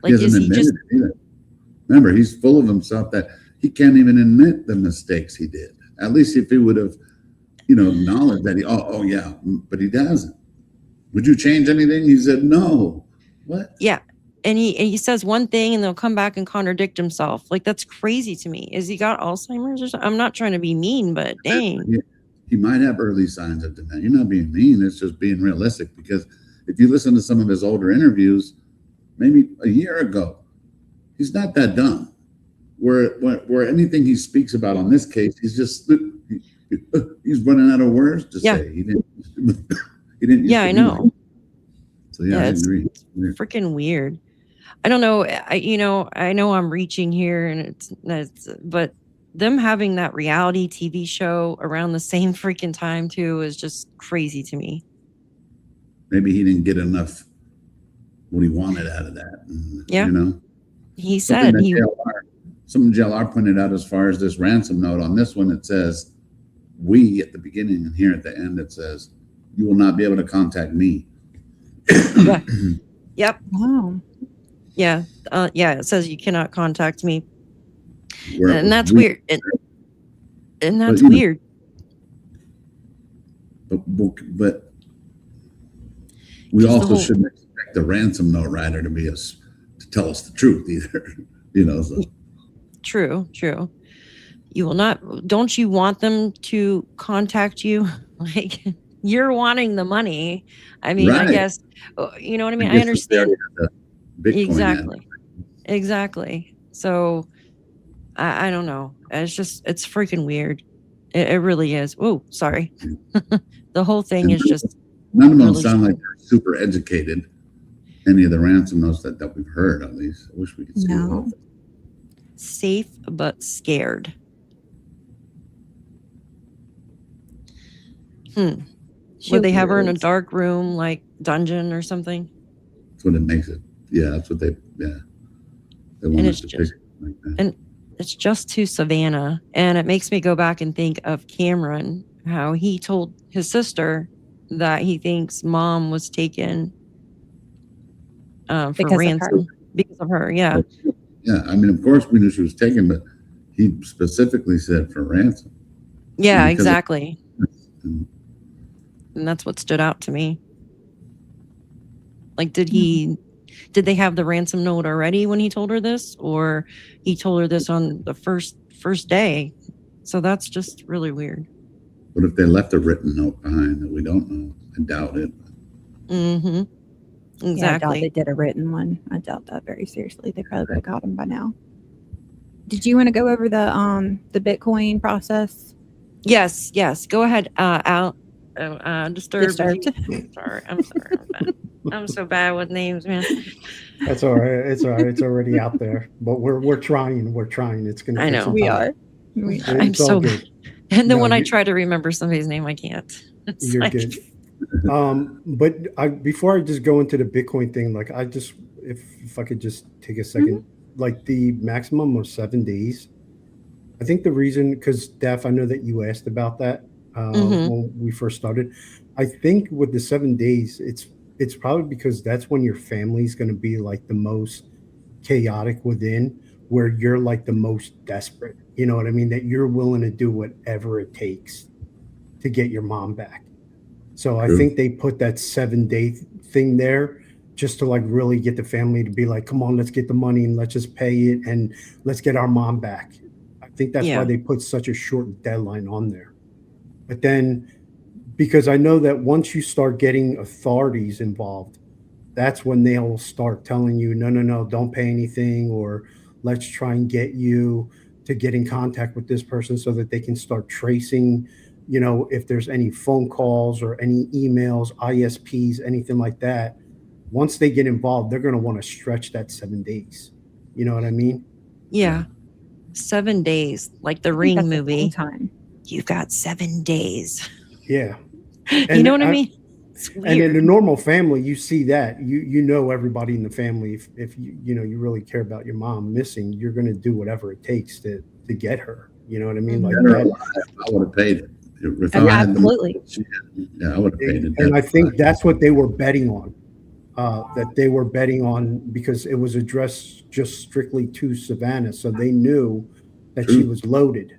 Speaker 1: Like is he just?
Speaker 6: Remember, he's full of himself that he can't even admit the mistakes he did. At least if he would have, you know, acknowledged that but he doesn't. Would you change anything? He said no. What? Yeah.
Speaker 1: And he says one thing and they'll come back and contradict himself. Like, that's crazy to me. Is he got Alzheimer's or something? I'm not trying to be mean, but dang.
Speaker 6: He might have early signs of dementia. You're not being mean. It's just being realistic, because if you listen to some of his older interviews, maybe a year ago, he's not that dumb. Where anything he speaks about on this case, he's running out of words to say. He didn't.
Speaker 1: Yeah, I know.
Speaker 6: So I agree.
Speaker 1: It's freaking weird. I don't know. I know I'm reaching here, and but them having that reality TV show around the same freaking time too is just crazy to me.
Speaker 6: Maybe he didn't get enough what he wanted out of that.
Speaker 1: Yeah.
Speaker 6: You know,
Speaker 1: he said
Speaker 6: something JLR pointed out as far as this ransom note on this one. It says "we" at the beginning, and here at the end it says "you will not be able to contact me."
Speaker 1: Yeah. Yep.
Speaker 2: Wow.
Speaker 1: Yeah. It says you cannot contact me. And that's weird. And that's weird.
Speaker 6: But we also shouldn't expect the ransom note writer to tell us the truth either. You know. So. True.
Speaker 1: You will not. Don't you want them to contact you? Like, you're wanting the money. I mean, right. I guess, you know what I mean? I understand. Exactly. So I don't know. It's freaking weird. It really is. Oh, sorry. The whole thing is just.
Speaker 6: None of them sound like they're super educated. Any of the ransom notes that we've heard, at least. I wish we could see them.
Speaker 1: Safe but scared. Would they have her in a dark room, like dungeon or something?
Speaker 6: That's what it makes it. Yeah, that's what they want us to pick like that.
Speaker 1: And it's just to Savannah. And it makes me go back and think of Cameron, how he told his sister that he thinks mom was taken for ransom because of her. Yeah.
Speaker 6: Yeah. I mean, of course we knew she was taken, but he specifically said for ransom.
Speaker 1: Yeah, exactly. And that's what stood out to me. Like, did they have the ransom note already when he told her this, or he told her this on the first day? So that's just really weird.
Speaker 6: What if they left a written note behind that we don't know? I doubt it.
Speaker 1: Mm-hmm.
Speaker 2: Yeah, I doubt
Speaker 1: Exactly.
Speaker 2: they did a written one. I doubt that very seriously. They probably would have got him by now. Did you want to go over the Bitcoin process?
Speaker 1: Yes. Go ahead, Al. Disturbed.
Speaker 2: Disturbed.
Speaker 1: I'm sorry. I'm so bad with names, man.
Speaker 3: That's all right. It's all right. It's already out there. But we're trying. We're trying. It's gonna.
Speaker 1: I
Speaker 3: take
Speaker 1: know.
Speaker 3: some
Speaker 2: We
Speaker 3: time.
Speaker 2: are. We are.
Speaker 1: I'm
Speaker 3: It's all
Speaker 1: so
Speaker 3: good.
Speaker 1: And then
Speaker 3: No,
Speaker 1: when I
Speaker 3: you-
Speaker 1: try to remember somebody's name, I can't. It's
Speaker 3: You're
Speaker 1: like,
Speaker 3: good. But before I just go into the Bitcoin thing, like if I could just take a 2nd like the maximum of 7 days. I think the reason, because Daph, I know that you asked about that when we first started. I think with the 7 days, it's probably because that's when your family's going to be like the most chaotic within, where you're like the most desperate. You know what I mean? That you're willing to do whatever it takes to get your mom back. So I
Speaker 6: True.
Speaker 3: think they put that 7 day thing there just to like really get the family to be like, come on, let's get the money and let's just pay it and let's get our mom back. I think that's
Speaker 1: Yeah.
Speaker 3: why they put such a short deadline on there. But then, because I know that once you start getting authorities involved, that's when they'll start telling you, no, don't pay anything, or let's try and get you to get in contact with this person so that they can start tracing, if there's any phone calls or any emails, ISPs, anything like that. Once they get involved, they're going to want to stretch that 7 days. You know what I mean?
Speaker 1: yeah. 7 days, like the
Speaker 2: I think
Speaker 1: Ring
Speaker 2: that's a long
Speaker 1: movie.
Speaker 2: time.
Speaker 1: You've got 7 days.
Speaker 3: Yeah.
Speaker 1: You know what I mean? It's
Speaker 3: And in a
Speaker 1: weird.
Speaker 3: normal family, you see that you know everybody in the family. If you really care about your mom missing, you're going to do whatever it takes to get her. You know what I mean? Like
Speaker 6: Dead or
Speaker 3: that.
Speaker 6: alive, I would have paid it. If I had the money,
Speaker 2: Absolutely.
Speaker 6: yeah, I would have paid it.
Speaker 3: And I think that's what they were betting on. That they were betting on, because it was addressed just strictly to Savannah, so they knew that she
Speaker 6: True.
Speaker 3: was loaded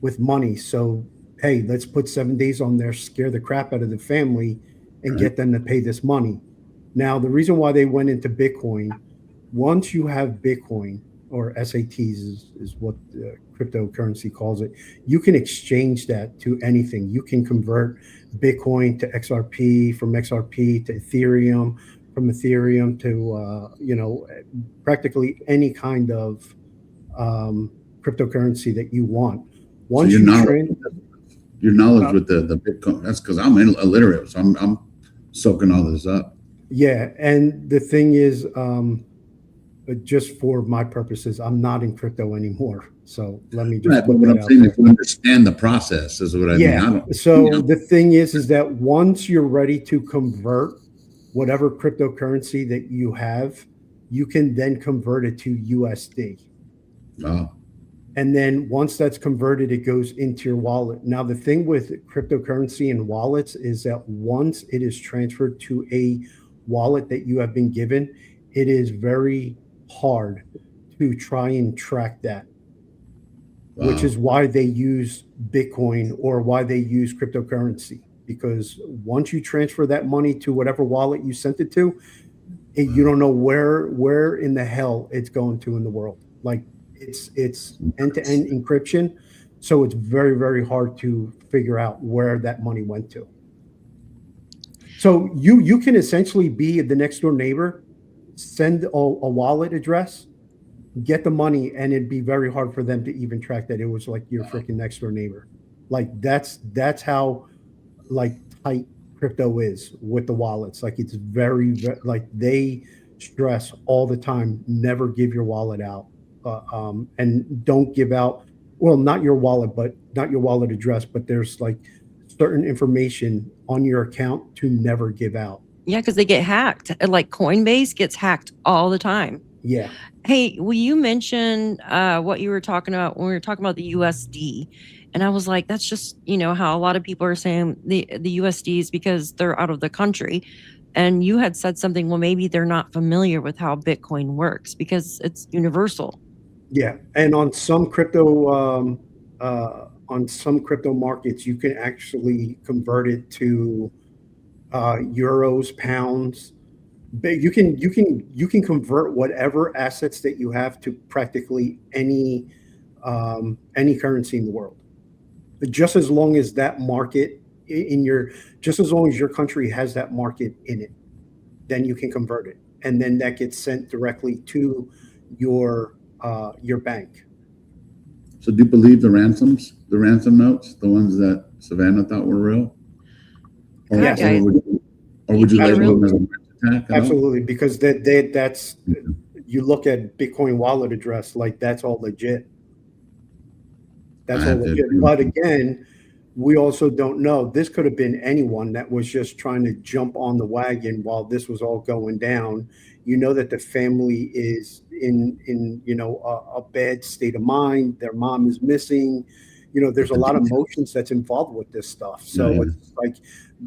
Speaker 3: with money. So hey, let's put 7 days on there, scare the crap out of the family, and
Speaker 6: Right.
Speaker 3: get them to pay this money. Now, the reason why they went into Bitcoin, once you have Bitcoin, or SATs is what the cryptocurrency calls it, you can exchange that to anything. You can convert Bitcoin to XRP, from XRP to Ethereum, from Ethereum to practically any kind of cryptocurrency that you want. Once
Speaker 6: your
Speaker 3: you
Speaker 6: knowledge, your knowledge with the Bitcoin, that's because I'm illiterate, so I'm soaking all this up.
Speaker 3: Yeah, and the thing is, just for my purposes, I'm not in crypto anymore. So let me just
Speaker 6: Right, but
Speaker 3: put
Speaker 6: what
Speaker 3: that
Speaker 6: I'm
Speaker 3: out
Speaker 6: saying
Speaker 3: there.
Speaker 6: is, you understand the process is what I mean. I
Speaker 3: Yeah.
Speaker 6: don't,
Speaker 3: So the thing is that once you're ready to convert whatever cryptocurrency that you have, you can then convert it to USD.
Speaker 6: oh,
Speaker 3: And then once that's converted, it goes into your wallet. Now, the thing with cryptocurrency and wallets is that once it is transferred to a wallet that you have been given, it is very hard to try and track that, which
Speaker 6: wow.
Speaker 3: is why they use Bitcoin or why they use cryptocurrency. Because once you transfer that money to whatever wallet you sent it to, you don't know where in the hell it's going to in the world. Like, it's end-to-end encryption, so it's very, very hard to figure out where that money went to. So you can essentially be the next door neighbor, send a wallet address, get the money, and it'd be very hard for them to even track that it was like your freaking next door neighbor. Like that's how like tight crypto is with the wallets. Like it's very, very like they stress all the time, never give your wallet out. And don't give out, well, not your wallet address, but there's like certain information on your account to never give out.
Speaker 1: Yeah, because they get hacked. Like Coinbase gets hacked all the time.
Speaker 3: Yeah.
Speaker 1: Hey, will you mention what you were talking about when we were talking about the USD? And I was like, that's just, how a lot of people are saying the USDs because they're out of the country. And you had said something, well, maybe they're not familiar with how Bitcoin works because it's universal.
Speaker 3: Yeah. And on some crypto markets, you can actually convert it to euros, pounds. But you can convert whatever assets that you have to practically any currency in the world. just as long as that market just as long as your country has that market in it, then you can convert it, and then that gets sent directly to your bank.
Speaker 6: So do you believe the ransom notes, the ones that Savannah thought were real? Or,
Speaker 1: Yeah, guys.
Speaker 6: or would you label them as a attack?
Speaker 3: Absolutely, because that's you look at Bitcoin wallet address, like that's all legit. That's all legit. But again, we also don't know. This could have been anyone that was just trying to jump on the wagon while this was all going down. You know that the family is in a bad state of mind. Their mom is missing. There's a lot of emotions that's involved with this stuff. So it's like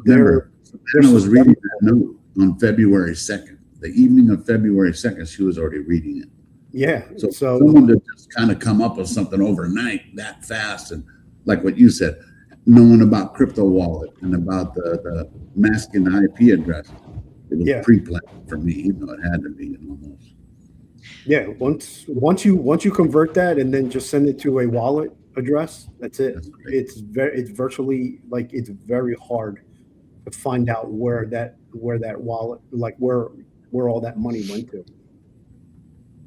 Speaker 6: Savannah was reading that note on February 2nd. The evening of February 2nd, she was already reading it.
Speaker 3: Yeah.
Speaker 6: So someone to just kind of come up with something overnight that fast, and like what you said, knowing about crypto wallet and about the masking the IP address, it was pre-planned for me. It had to be almost.
Speaker 3: Yeah. Once you convert that and then just send it to a wallet address, that's it. It's virtually like it's very hard to find out where that wallet, like where all that money went to.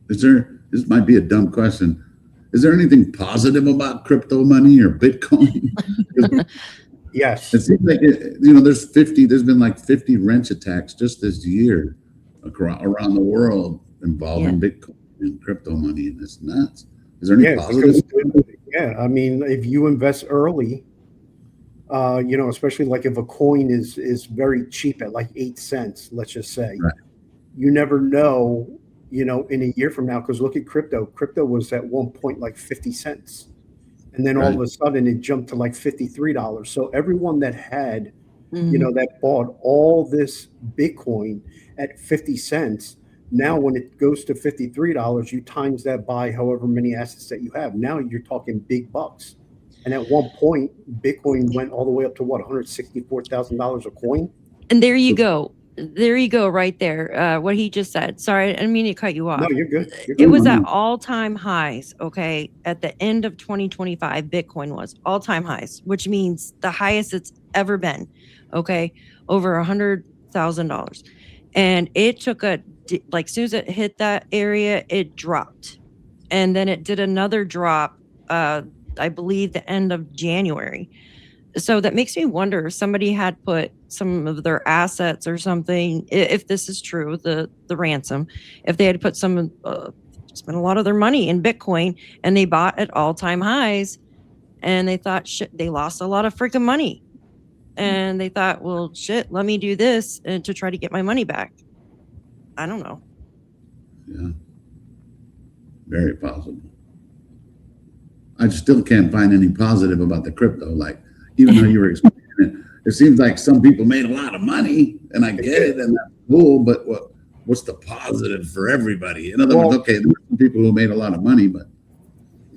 Speaker 6: This might be a dumb question. Is there anything positive about crypto money or Bitcoin?
Speaker 3: Yes.
Speaker 6: It seems like there's been like 50 wrench attacks just this year around the world involving Bitcoin and crypto money, and it's nuts. Is there any positive?
Speaker 3: I mean, if you invest early, especially like if a coin is very cheap at like 8 cents, let's just say, you never know, in a year from now, because look at crypto. Crypto was at one point like 50 cents. And then all of a sudden it jumped to like $53. So everyone that had, that bought all this Bitcoin at 50 cents, now when it goes to $53, you times that by however many assets that you have. Now you're talking big bucks. And at one point, Bitcoin went all the way up to what, $164,000 a coin?
Speaker 1: And there you go. There you go, right there. What he just said. Sorry, I didn't mean to cut you off.
Speaker 3: No, you're good.
Speaker 1: It was at all-time highs, okay? At the end of 2025, Bitcoin was all-time highs, which means the highest it's ever been, okay? Over $100,000. And it took as soon as it hit that area, it dropped. And then it did another drop, I believe the end of January. So that makes me wonder if somebody had put some of their assets or something, if this is true, the ransom, if they had put spent a lot of their money in Bitcoin and they bought at all-time highs and they thought, shit, they lost a lot of freaking money. And they thought, well, shit, let me do this and to try to get my money back. I don't know.
Speaker 6: Yeah. Very possible. I still can't find any positive about the crypto. Like, even though you were explaining it seems like some people made a lot of money, and I get it, and that's cool, but what's the positive for everybody? In other words, okay, there were some people who made a lot of money, but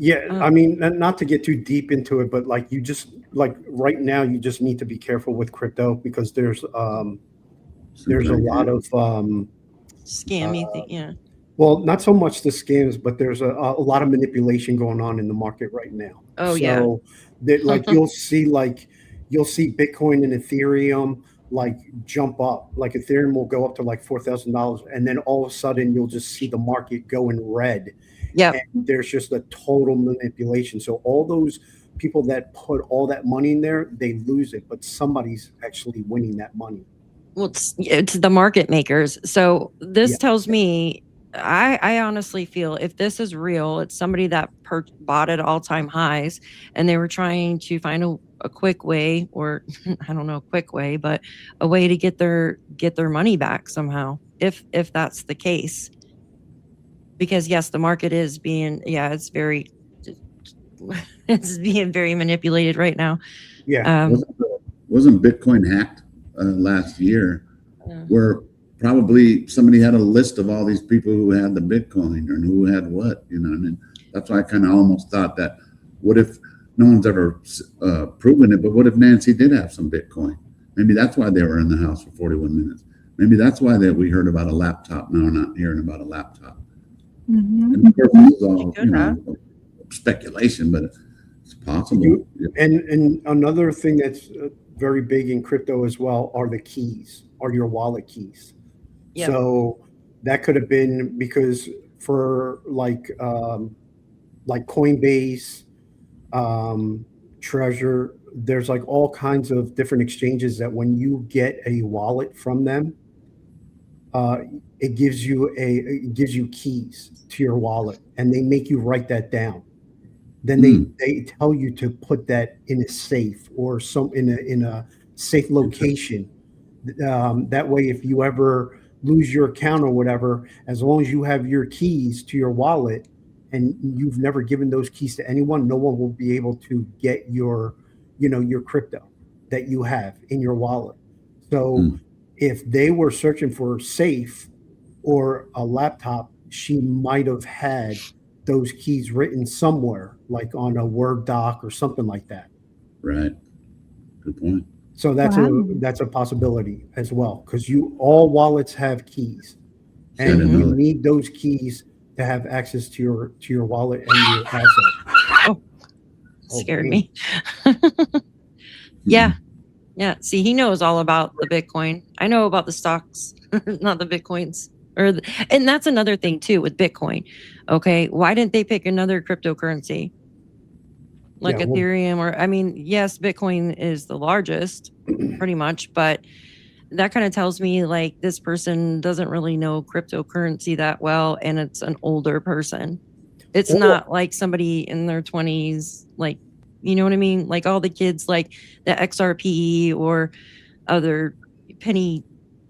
Speaker 3: I mean, not to get too deep into it, but like you just right now, you just need to be careful with crypto because there's a lot of
Speaker 1: scammy thing, yeah.
Speaker 3: Well, not so much the scams, but there's a lot of manipulation going on in the market right now.
Speaker 1: Oh,
Speaker 3: so that you'll see Bitcoin and Ethereum like jump up. Like Ethereum will go up to like $4,000, and then all of a sudden you'll just see the market go in red.
Speaker 1: Yeah,
Speaker 3: there's just a total manipulation. So all those people that put all that money in there, they lose it, but somebody's actually winning that money.
Speaker 1: Well, it's the market makers. So this tells me. I honestly feel if this is real, it's somebody that bought at all-time highs and they were trying to find a quick way, or I don't know, quick way, but a way to get their money back somehow, if that's the case. Because yes, the market is being, it's being very manipulated right now.
Speaker 3: Yeah.
Speaker 6: Wasn't Bitcoin hacked last year where probably somebody had a list of all these people who had the Bitcoin or who had what, I mean, that's why I kind of almost thought that, what if no one's ever proven it, but what if Nancy did have some Bitcoin? Maybe that's why they were in the house for 41 minutes. Maybe that's why we heard about a laptop. Now we're not hearing about a laptop. And of course, this is all, speculation, but It's possible.
Speaker 3: And another thing that's very big in crypto as well are the keys, are your wallet keys.
Speaker 1: Yep.
Speaker 3: So that could have been because for like Coinbase, Treasure, there's like all kinds of different exchanges that when you get a wallet from them, it gives you keys to your wallet, and they make you write that down. Then they tell you to put that in a safe or in a safe location. That way, if you ever lose your account or whatever, as long as you have your keys to your wallet and you've never given those keys to anyone, no one will be able to get your crypto that you have in your wallet. So if they were searching for a safe or a laptop, she might have had those keys written somewhere, like on a Word doc or something like that.
Speaker 6: Right. Good point.
Speaker 3: So that's a possibility as well, because all wallets have keys, and you need those keys to have access to your wallet and your asset.
Speaker 1: Scared me. Yeah. See, he knows all about the Bitcoin. I know about the stocks, not the Bitcoins. And that's another thing too with Bitcoin. Okay, why didn't they pick another cryptocurrency like Ethereum? Or I mean, yes, Bitcoin is the largest, pretty much, but that kind of tells me like this person doesn't really know cryptocurrency that well, and it's an older person. It's not like somebody in their 20s, like, you know what I mean? Like all the kids, like the XRP or other penny.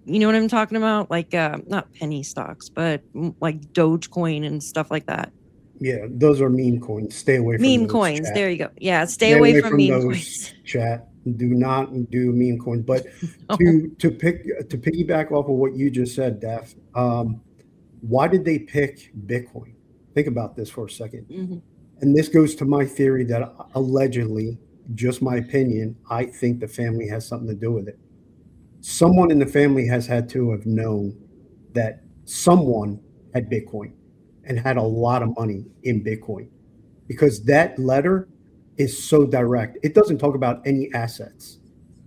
Speaker 1: You know what I'm talking about? Like, not penny stocks, but like Dogecoin and stuff like that.
Speaker 3: Yeah, those are meme coins. Stay away from
Speaker 1: meme
Speaker 3: those,
Speaker 1: coins.
Speaker 3: chat.
Speaker 1: There you go. Yeah, stay away from meme
Speaker 3: those,
Speaker 1: coins.
Speaker 3: Chat. Do not do meme coins. But to piggyback off of what you just said, Daph, why did they pick Bitcoin? Think about this for a second. And this goes to my theory that allegedly, just my opinion, I think the family has something to do with it. Someone in the family has had to have known that someone had Bitcoin and had a lot of money in Bitcoin, because that letter is so direct. It doesn't talk about any assets.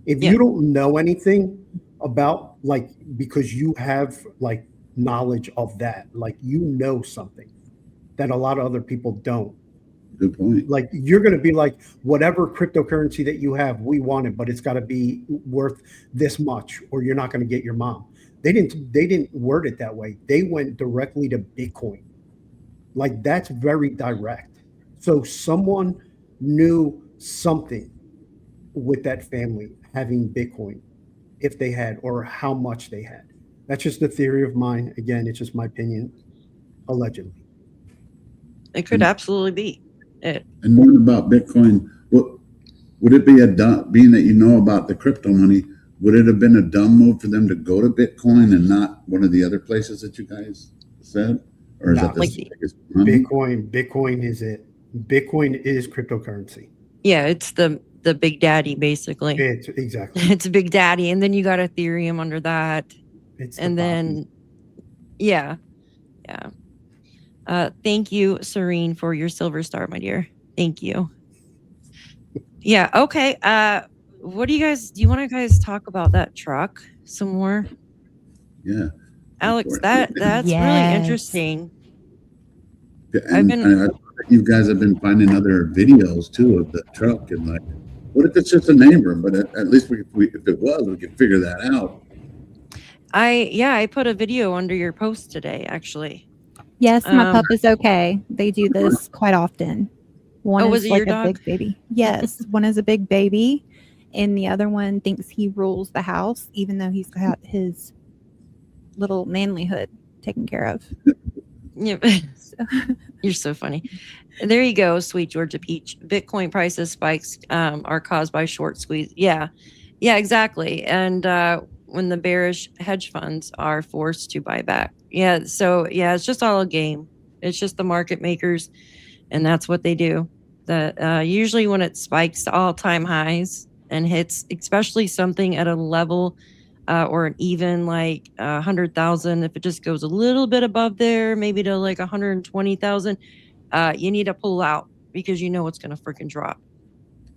Speaker 3: If you don't know anything about, like, because you have like knowledge of that, like, you know something that a lot of other people don't.
Speaker 6: Good point.
Speaker 3: Like, you're going to be like, whatever cryptocurrency that you have, we want it, but it's got to be worth this much, or you're not going to get your mom. They didn't word it that way. They went directly to Bitcoin. Like, that's very direct. So someone knew something with that family having Bitcoin, if they had, or how much they had. That's just a theory of mine. Again, it's just my opinion, allegedly.
Speaker 1: It could absolutely be it.
Speaker 6: And knowing about Bitcoin, would it be being that you know about the crypto money, would it have been a dumb move for them to go to Bitcoin and not one of the other places that you guys said? Or is that the biggest money?
Speaker 3: Bitcoin is it. Bitcoin is cryptocurrency.
Speaker 1: Yeah, it's the big daddy, basically.
Speaker 3: It's exactly.
Speaker 1: It's a big daddy, and then you got Ethereum under that. And then thank you, Serene, for your silver star, my dear. Thank you. Yeah. Okay. What do you want to guys talk about that truck some more?
Speaker 6: Yeah.
Speaker 1: Alex, that's really interesting.
Speaker 6: And you guys have been finding other videos too of the truck, and like, what if it's just a neighbor? But at least if it was, we could figure that out.
Speaker 1: I put a video under your post today, actually.
Speaker 2: Yes, my pup is okay. They do this quite often. One
Speaker 1: was
Speaker 2: is
Speaker 1: it
Speaker 2: like
Speaker 1: your
Speaker 2: a
Speaker 1: dog?
Speaker 2: big baby. Yes, one is a big baby, and the other one thinks he rules the house, even though he's got his little manlyhood taken care of.
Speaker 1: Yeah. You're so funny. There you go, sweet Georgia Peach. Bitcoin prices spikes are caused by short squeeze. Yeah, exactly. And when the bearish hedge funds are forced to buy back. Yeah, so it's just all a game. It's just the market makers, and that's what they do. Usually when it spikes to all-time highs and hits, especially something at a level or an even like 100,000, if it just goes a little bit above there, maybe to like 120,000, you need to pull out because you know it's going to freaking drop,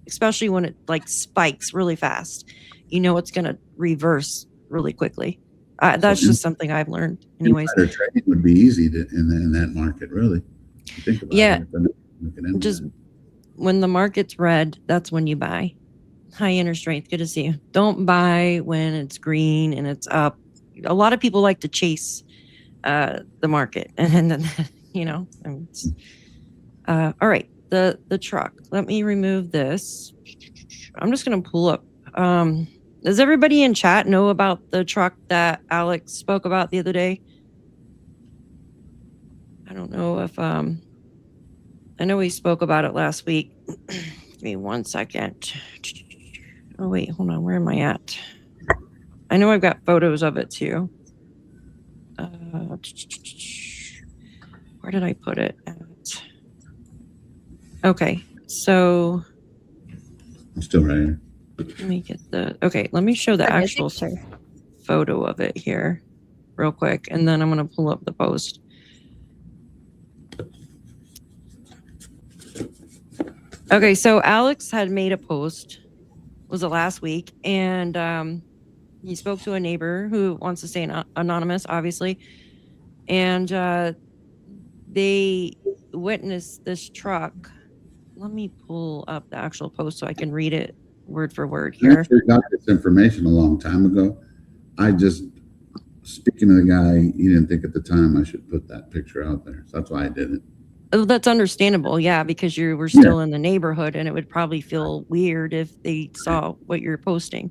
Speaker 1: especially when it like spikes really fast. You know it's going to reverse really quickly. That's just something I've learned. Anyways,
Speaker 6: insider trading would be easy in that market, really. Think about it.
Speaker 1: Just when the market's red, that's when you buy. High inner strength. Good to see you. Don't buy when it's green and it's up. A lot of people like to chase the market, and then all right. The truck. Let me remove this. I'm just gonna pull up. Does everybody in chat know about the truck that Alex spoke about the other day? I don't know if I know we spoke about it last week. Give me 1 second. Oh wait, hold on. Where am I at? I know I've got photos of it too. Where did I put it at? Okay, so
Speaker 6: I'm still right here.
Speaker 1: let me get let me show the actual photo of it here real quick, and then I'm gonna pull up the post. Okay, so Alex had made a post, was it last week, and he spoke to a neighbor who wants to stay anonymous, obviously, and they witnessed this truck. Let me pull up the actual post so I can read it word for word here.
Speaker 6: I actually got this information a long time ago. Speaking to the guy, he didn't think at the time I should put that picture out there. So that's why I did it.
Speaker 1: Oh, that's understandable, yeah, because you were still in the neighborhood, and it would probably feel weird if they saw what you're posting.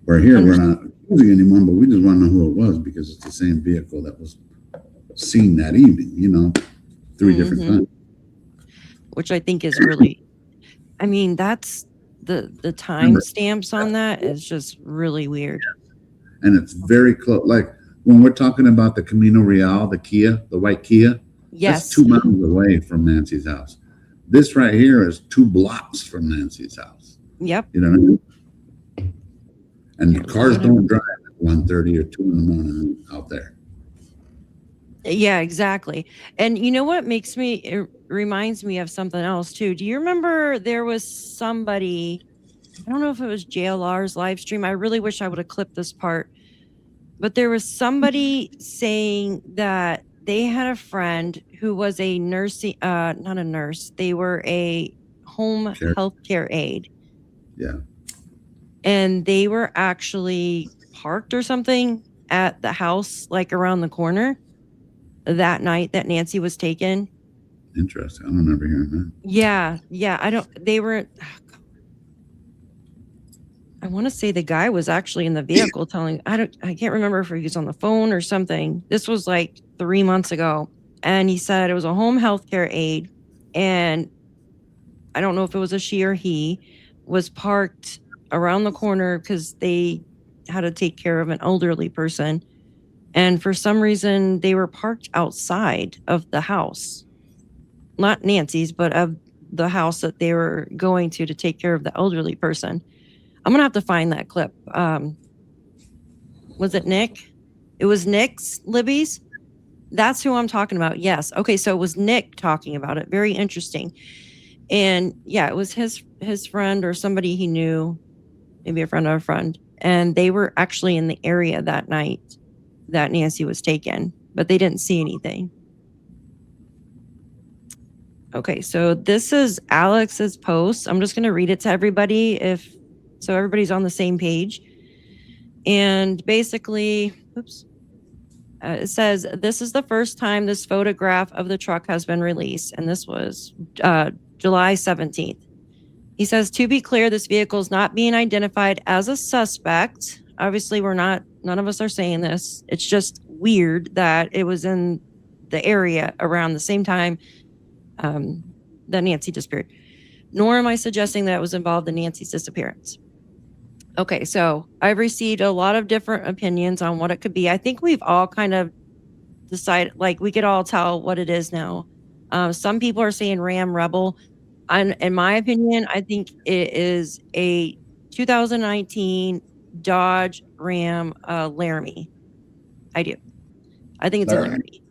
Speaker 6: We're here, we're not accusing anyone, but we just want to know who it was because it's the same vehicle that was seen that evening, 3 different times.
Speaker 1: Which I think is really, I mean, that's the time stamps on that is just really weird.
Speaker 6: And it's very close. Like when we're talking about the Camino Real, the Kia, the white Kia,
Speaker 1: yes,
Speaker 6: that's 2 miles away from Nancy's house. This right here is 2 blocks from Nancy's house.
Speaker 1: Yep.
Speaker 6: You know what I mean? And cars don't drive at 1:30 or 2 in the morning out there.
Speaker 1: Yeah, exactly. And you know what it reminds me of something else too. Do you remember there was somebody, I don't know if it was JLR's live stream. I really wish I would have clipped this part, but there was somebody saying that they had a friend who was a nursing, not a nurse. They were a home healthcare aide.
Speaker 6: Yeah.
Speaker 1: And they were actually parked or something at the house, like around the corner that night that Nancy was taken.
Speaker 6: Interesting. I don't remember hearing that.
Speaker 1: Yeah. I want to say the guy was actually in the vehicle I can't remember if he was on the phone or something. This was like 3 months ago. And he said it was a home healthcare aide. And I don't know if it was a she or he, was parked around the corner because they had to take care of an elderly person. And for some reason, they were parked outside of the house. Not Nancy's, but of the house that they were going to take care of the elderly person. I'm going to have to find that clip. Was it Nick? It was Nick's Libby's? That's who I'm talking about. Yes. Okay, so it was Nick talking about it. Very interesting. And yeah, it was his friend or somebody he knew, maybe a friend of a friend. And they were actually in the area that night that Nancy was taken, but they didn't see anything. Okay, so this is Alex's post. I'm just going to read it to everybody so everybody's on the same page. And basically, it says, this is the first time this photograph of the truck has been released. And this was July 17th. He says, to be clear, this vehicle is not being identified as a suspect. Obviously, none of us are saying this. It's just weird that it was in the area around the same time that Nancy disappeared. Nor am I suggesting that it was involved in Nancy's disappearance. Okay, so I've received a lot of different opinions on what it could be. I think we've all kind of decided, like we could all tell what it is now. Some people are saying Ram Rebel. In my opinion, I think it is a 2019 Dodge Ram Laramie. I do. I think it's a Laramie.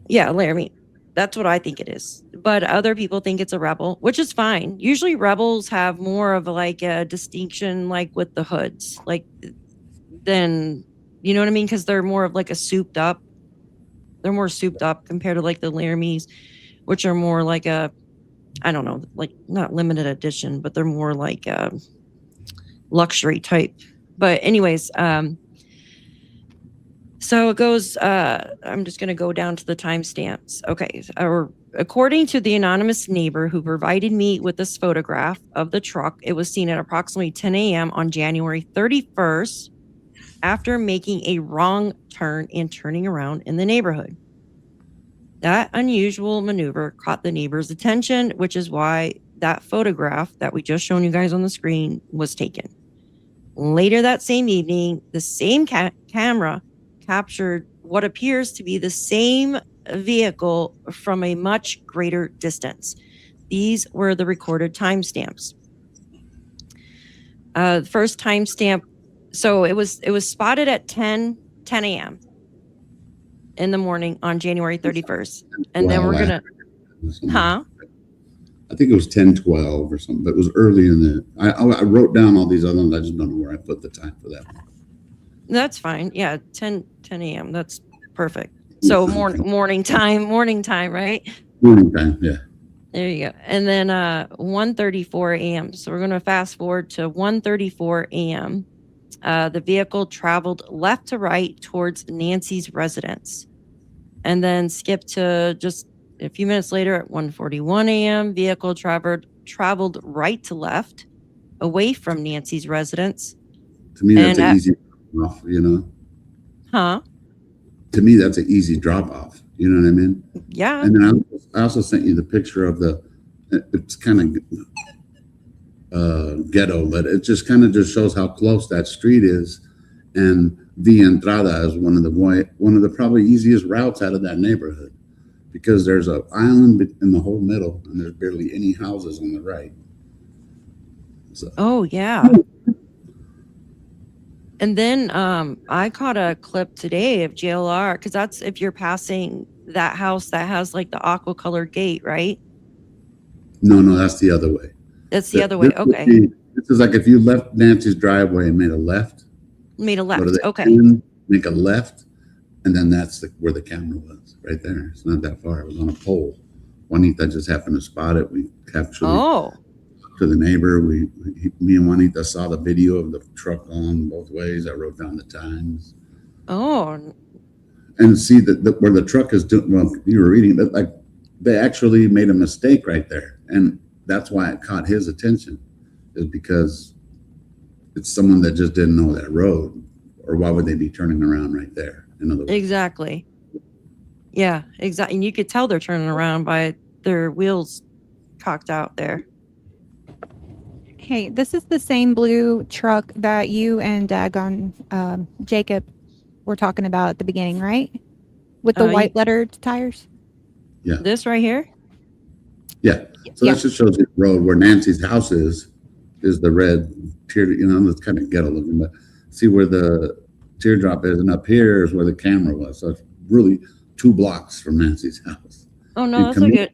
Speaker 1: Yeah, Laramie. That's what I think it is. But other people think it's a rebel, which is fine. Usually rebels have more of like a distinction, like with the hoods, like than, you know what I mean? Because they're more of like a souped up. They're more souped up compared to like the Laramies, which are more like a, I don't know, like not limited edition, but they're more like a luxury type. But anyways, so it goes, I'm just going to go down to the timestamps. Okay. According to the anonymous neighbor who provided me with this photograph of the truck, it was seen at approximately 10 a.m. on January 31st after making a wrong turn and turning around in the neighborhood. That unusual maneuver caught the neighbor's attention, which is why that photograph that we just shown you guys on the screen was taken. Later that same evening, the same camera captured what appears to be the same vehicle from a much greater distance. These were the recorded timestamps. The first timestamp, so it was spotted at 10 a.m. in the morning on January 31st. And then we're gonna, huh?
Speaker 6: I think it was 10:12 or something, but it was early in the. I wrote down all these other ones. I just don't know where I put the time for that one.
Speaker 1: That's fine. Yeah, 10 a.m. That's perfect. So morning time, right?
Speaker 6: Morning time, yeah.
Speaker 1: There you go. And then 1:34 a.m. So we're going to fast forward to 1:34 a.m. The vehicle traveled left to right towards Nancy's residence, and then skip to just a few minutes later at 1:41 a.m. Vehicle traveled right to left away from Nancy's residence.
Speaker 6: To me, that's an easy drop off, you know?
Speaker 1: Huh?
Speaker 6: To me, that's an easy drop off. You know what I mean?
Speaker 1: Yeah.
Speaker 6: And then I also sent you the picture of it's kind of ghetto, but it just kind of just shows how close that street is. And Via Entrada is one of the probably easiest routes out of that neighborhood, because there's an island in the whole middle and there's barely any houses on the right. So.
Speaker 1: Oh, yeah. And then I caught a clip today of JLR, because that's if you're passing that house that has like the aqua colored gate, right?
Speaker 6: No, that's the other way.
Speaker 1: That's the other way. Okay.
Speaker 6: This is like if you left Nancy's driveway and made a left.
Speaker 1: Made a left. Okay.
Speaker 6: Make a left. And then that's where the camera was, right there. It's not that far. It was on a pole. Juanita just happened to spot it. We captured it to the neighbor. Me and Juanita saw the video of the truck on both ways. I wrote down the times.
Speaker 1: Oh.
Speaker 6: And see that where the truck is doing, well, you were reading that, like they actually made a mistake right there. And that's why it caught his attention, is because it's someone that just didn't know that road, or why would they be turning around right there? In other words.
Speaker 1: Exactly. Yeah, exactly. And you could tell they're turning around by their wheels cocked out there.
Speaker 2: Hey, this is the same blue truck that you and Jacob were talking about at the beginning, right? With the white lettered tires?
Speaker 6: Yeah.
Speaker 1: This right here?
Speaker 6: Yeah. So that just shows you the road where Nancy's house is the red tear, you know, it's kind of ghetto looking, but see where the teardrop is, and up here is where the camera was. So it's really 2 blocks from Nancy's house.
Speaker 1: Oh, no, that's good.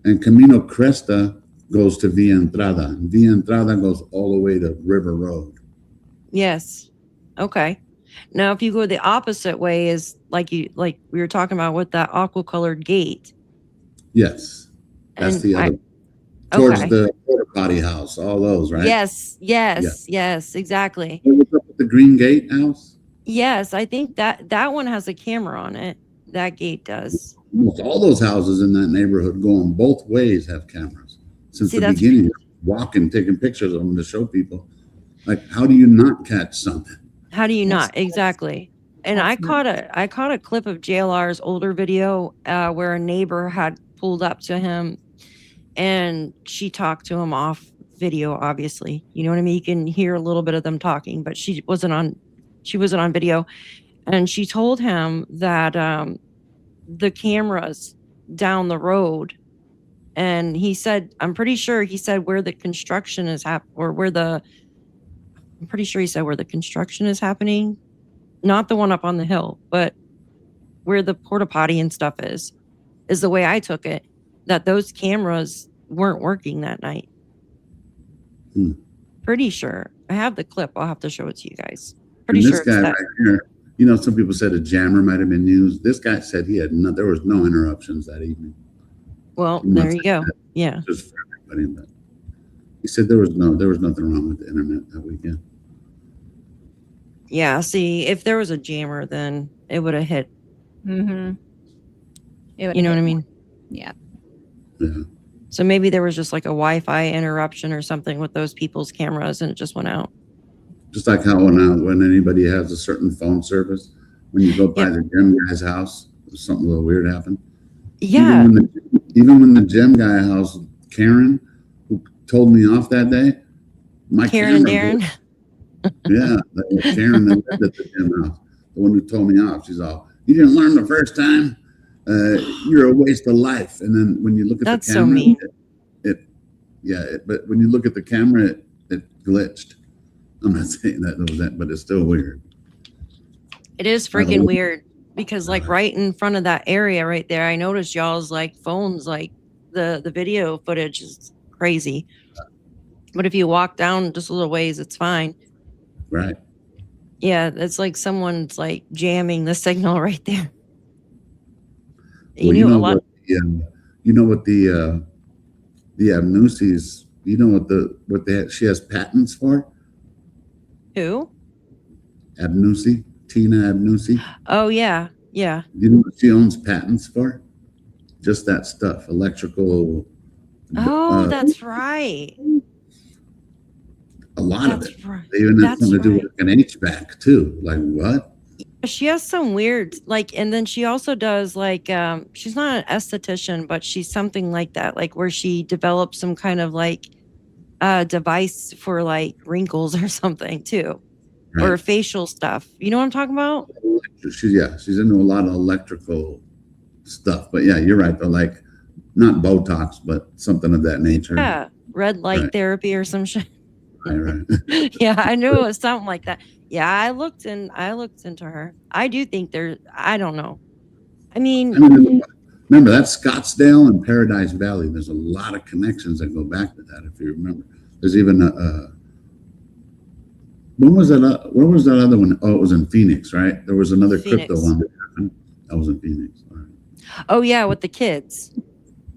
Speaker 6: And Camino Cresta goes to Via Entrada. And Via Entrada goes all the way to River Road.
Speaker 1: Yes. Okay. Now, if you go the opposite way, is like we were talking about with that aqua colored gate.
Speaker 6: Yes. That's
Speaker 1: And
Speaker 6: the other. Towards the porta potty house, all those, right?
Speaker 1: Yes, exactly.
Speaker 6: What's up with the green gate house?
Speaker 1: Yes, I think that one has a camera on it. That gate does.
Speaker 6: Almost all those houses in that neighborhood going both ways have cameras. Since the beginning, walking, taking pictures of them to show people. Like, how do you not catch something?
Speaker 1: How do you not? Exactly. And I caught a clip of JLR's older video where a neighbor had pulled up to him, and she talked to him off video, obviously. You know what I mean? You can hear a little bit of them talking, but she wasn't on video. And she told him that the cameras down the road, and he said, I'm pretty sure he said where the construction is I'm pretty sure he said where the construction is happening. Not the one up on the hill, but where the porta potty and stuff is. is the way I took it, that those cameras weren't working that night. Pretty sure. I have the clip. I'll have to show it to you guys. Pretty
Speaker 6: And
Speaker 1: sure
Speaker 6: this
Speaker 1: it's
Speaker 6: guy
Speaker 1: that.
Speaker 6: right here, you know, some people said a jammer might have been used. This guy said there was no interruptions that evening.
Speaker 1: Well,
Speaker 6: I'm not
Speaker 1: there you
Speaker 6: saying
Speaker 1: go.
Speaker 6: that
Speaker 1: Yeah.
Speaker 6: just for everybody, but he said there was nothing wrong with the internet that weekend.
Speaker 1: Yeah. See, if there was a jammer, then it would have hit.
Speaker 2: Mm-hmm.
Speaker 1: You know what I mean?
Speaker 2: Yeah.
Speaker 6: Yeah.
Speaker 1: So maybe there was just like a Wi-Fi interruption or something with those people's cameras and it just went out.
Speaker 6: Just like how when anybody has a certain phone service, when you go by the gym guy's house, something a little weird happened.
Speaker 1: Yeah.
Speaker 6: Even when the gym guy house, Karen, who told me off that day, my
Speaker 1: Karen and
Speaker 6: camera
Speaker 1: Darren.
Speaker 6: Yeah, that was Karen that lived at the gym house, the one who told me off. She's all, "You didn't learn the first time. You're a waste of life." And then when you look at
Speaker 1: That's
Speaker 6: the
Speaker 1: so
Speaker 6: camera,
Speaker 1: mean.
Speaker 6: but when you look at the camera, it glitched. I'm not saying that it was that, but it's still weird.
Speaker 1: It is freaking weird because like right in front of that area right there, I noticed y'all's like phones, like the video footage is crazy. But if you walk down just a little ways, it's fine.
Speaker 6: Right.
Speaker 1: Yeah, it's like someone's like jamming the signal right there.
Speaker 6: Well, you know what the Abnusis, you know what she has patents for?
Speaker 1: Who?
Speaker 6: Abnusi, Tina Abnusi.
Speaker 1: Oh yeah, yeah.
Speaker 6: You know what she owns patents for? Just that stuff, electrical.
Speaker 1: Oh, that's right.
Speaker 6: A lot of
Speaker 1: That's
Speaker 6: it.
Speaker 1: right.
Speaker 6: They even have
Speaker 1: That's
Speaker 6: something to do
Speaker 1: right.
Speaker 6: with an HVAC too. Like what?
Speaker 1: She has some weird, like, and then she also does like, she's not an esthetician, but she's something like that, like where she develops some kind of like device for like wrinkles or something too, or
Speaker 6: Right.
Speaker 1: facial stuff. You know what I'm talking about?
Speaker 6: She's into a lot of electrical stuff. But yeah, you're right though. Like not Botox, but something of that nature.
Speaker 1: Yeah, red light
Speaker 6: Right.
Speaker 1: therapy or some shit.
Speaker 6: Right.
Speaker 1: Yeah, I knew it was something like that. Yeah, I looked into her. I do think I don't know. I mean,
Speaker 6: Remember that's Scottsdale and Paradise Valley. There's a lot of connections that go back to that. If you remember, there's even when was that? Where was that other one? Oh, it was in Phoenix, right? There was another
Speaker 1: Phoenix.
Speaker 6: crypto one that happened. That was in Phoenix. All right.
Speaker 1: oh yeah, with the kids.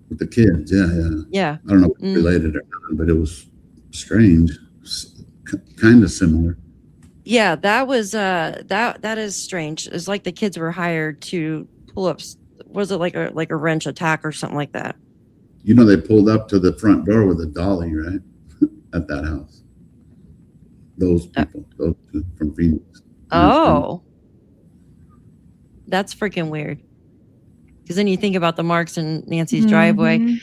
Speaker 6: With the kids, yeah.
Speaker 1: Yeah.
Speaker 6: I don't know if it's related or not, but it was strange, kind of similar.
Speaker 1: Yeah, that was that is strange. It's like the kids were hired to pull up. Was it like a wrench attack or something like that?
Speaker 6: You know, they pulled up to the front door with a dolly, right? At that house. Those people, those two from Phoenix.
Speaker 1: Oh, that's freaking weird. Because then you think about the marks in Nancy's driveway.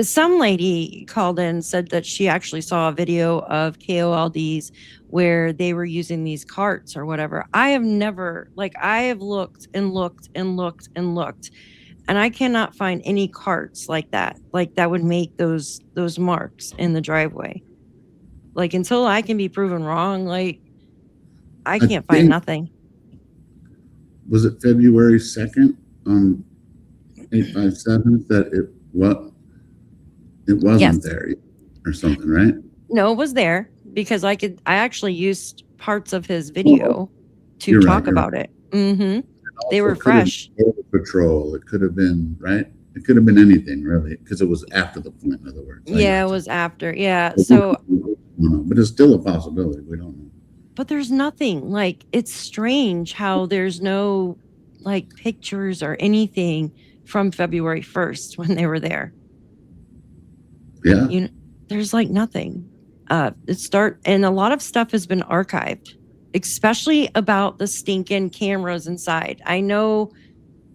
Speaker 1: Some lady called in and said that she actually saw a video of KOLDs where they were using these carts or whatever. I have never, like, I have looked and looked and looked and looked, and I cannot find any carts like that would make those marks in the driveway. Like, until I can be proven wrong, like, I can't find nothing.
Speaker 6: Was it February 2nd on 857 that it wasn't there or something, right?
Speaker 1: No, it was there because I actually used parts of his video to
Speaker 6: You're
Speaker 1: talk
Speaker 6: right,
Speaker 1: about it. Mm-hmm. They were fresh.
Speaker 6: Patrol. It could have been, right? It could have been anything really, because it was after the point, in other words.
Speaker 1: Yeah, it was after. Yeah. So,
Speaker 6: but it's still a possibility. We don't know.
Speaker 1: but there's nothing, like, it's strange how there's no like pictures or anything from February 1st when they were there.
Speaker 6: Yeah.
Speaker 1: You know, there's like nothing. And a lot of stuff has been archived, especially about the stinking cameras inside. I know,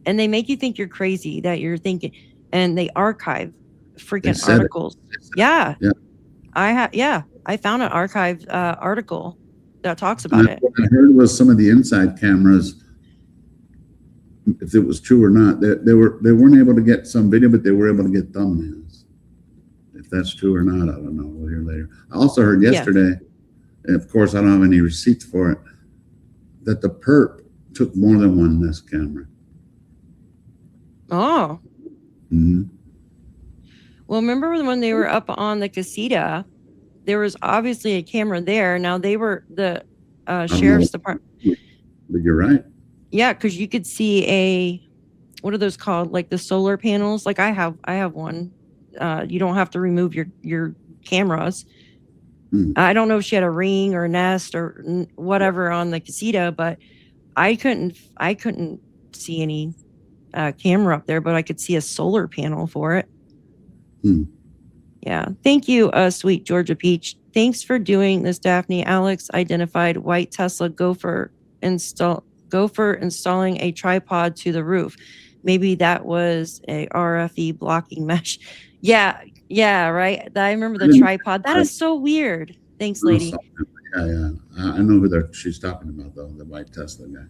Speaker 1: and they make you think you're crazy that you're thinking, and they archive freaking articles. Yeah. I found an archived article that talks about it.
Speaker 6: What I heard was some of the inside cameras, if it was true or not, they weren't able to get some video, but they were able to get thumbnails. If that's true or not, I don't know. We'll hear later. I also heard yesterday, and of course I don't have any receipts for it, that the perp took more than one Nest camera.
Speaker 1: Oh.
Speaker 6: Mhm.
Speaker 1: Well, remember when they were up on the casita, there was obviously a camera there. Now they were the
Speaker 6: know.
Speaker 1: sheriff's department.
Speaker 6: But you're right.
Speaker 1: Yeah, because you could see what are those called? Like the solar panels. Like I have one. You don't have to remove your cameras. I don't know if she had a ring or a Nest or whatever on the casita, but I couldn't see any camera up there, but I could see a solar panel for it. Yeah. Thank you, sweet Georgia Peach. Thanks for doing this, Daphne. Alex identified white Tesla gopher installing a tripod to the roof. Maybe that was a RFE blocking mesh. Yeah, right. I remember the tripod. That is so weird. Thanks, lady.
Speaker 6: Yeah. I know who she's talking about, though, the white Tesla guy.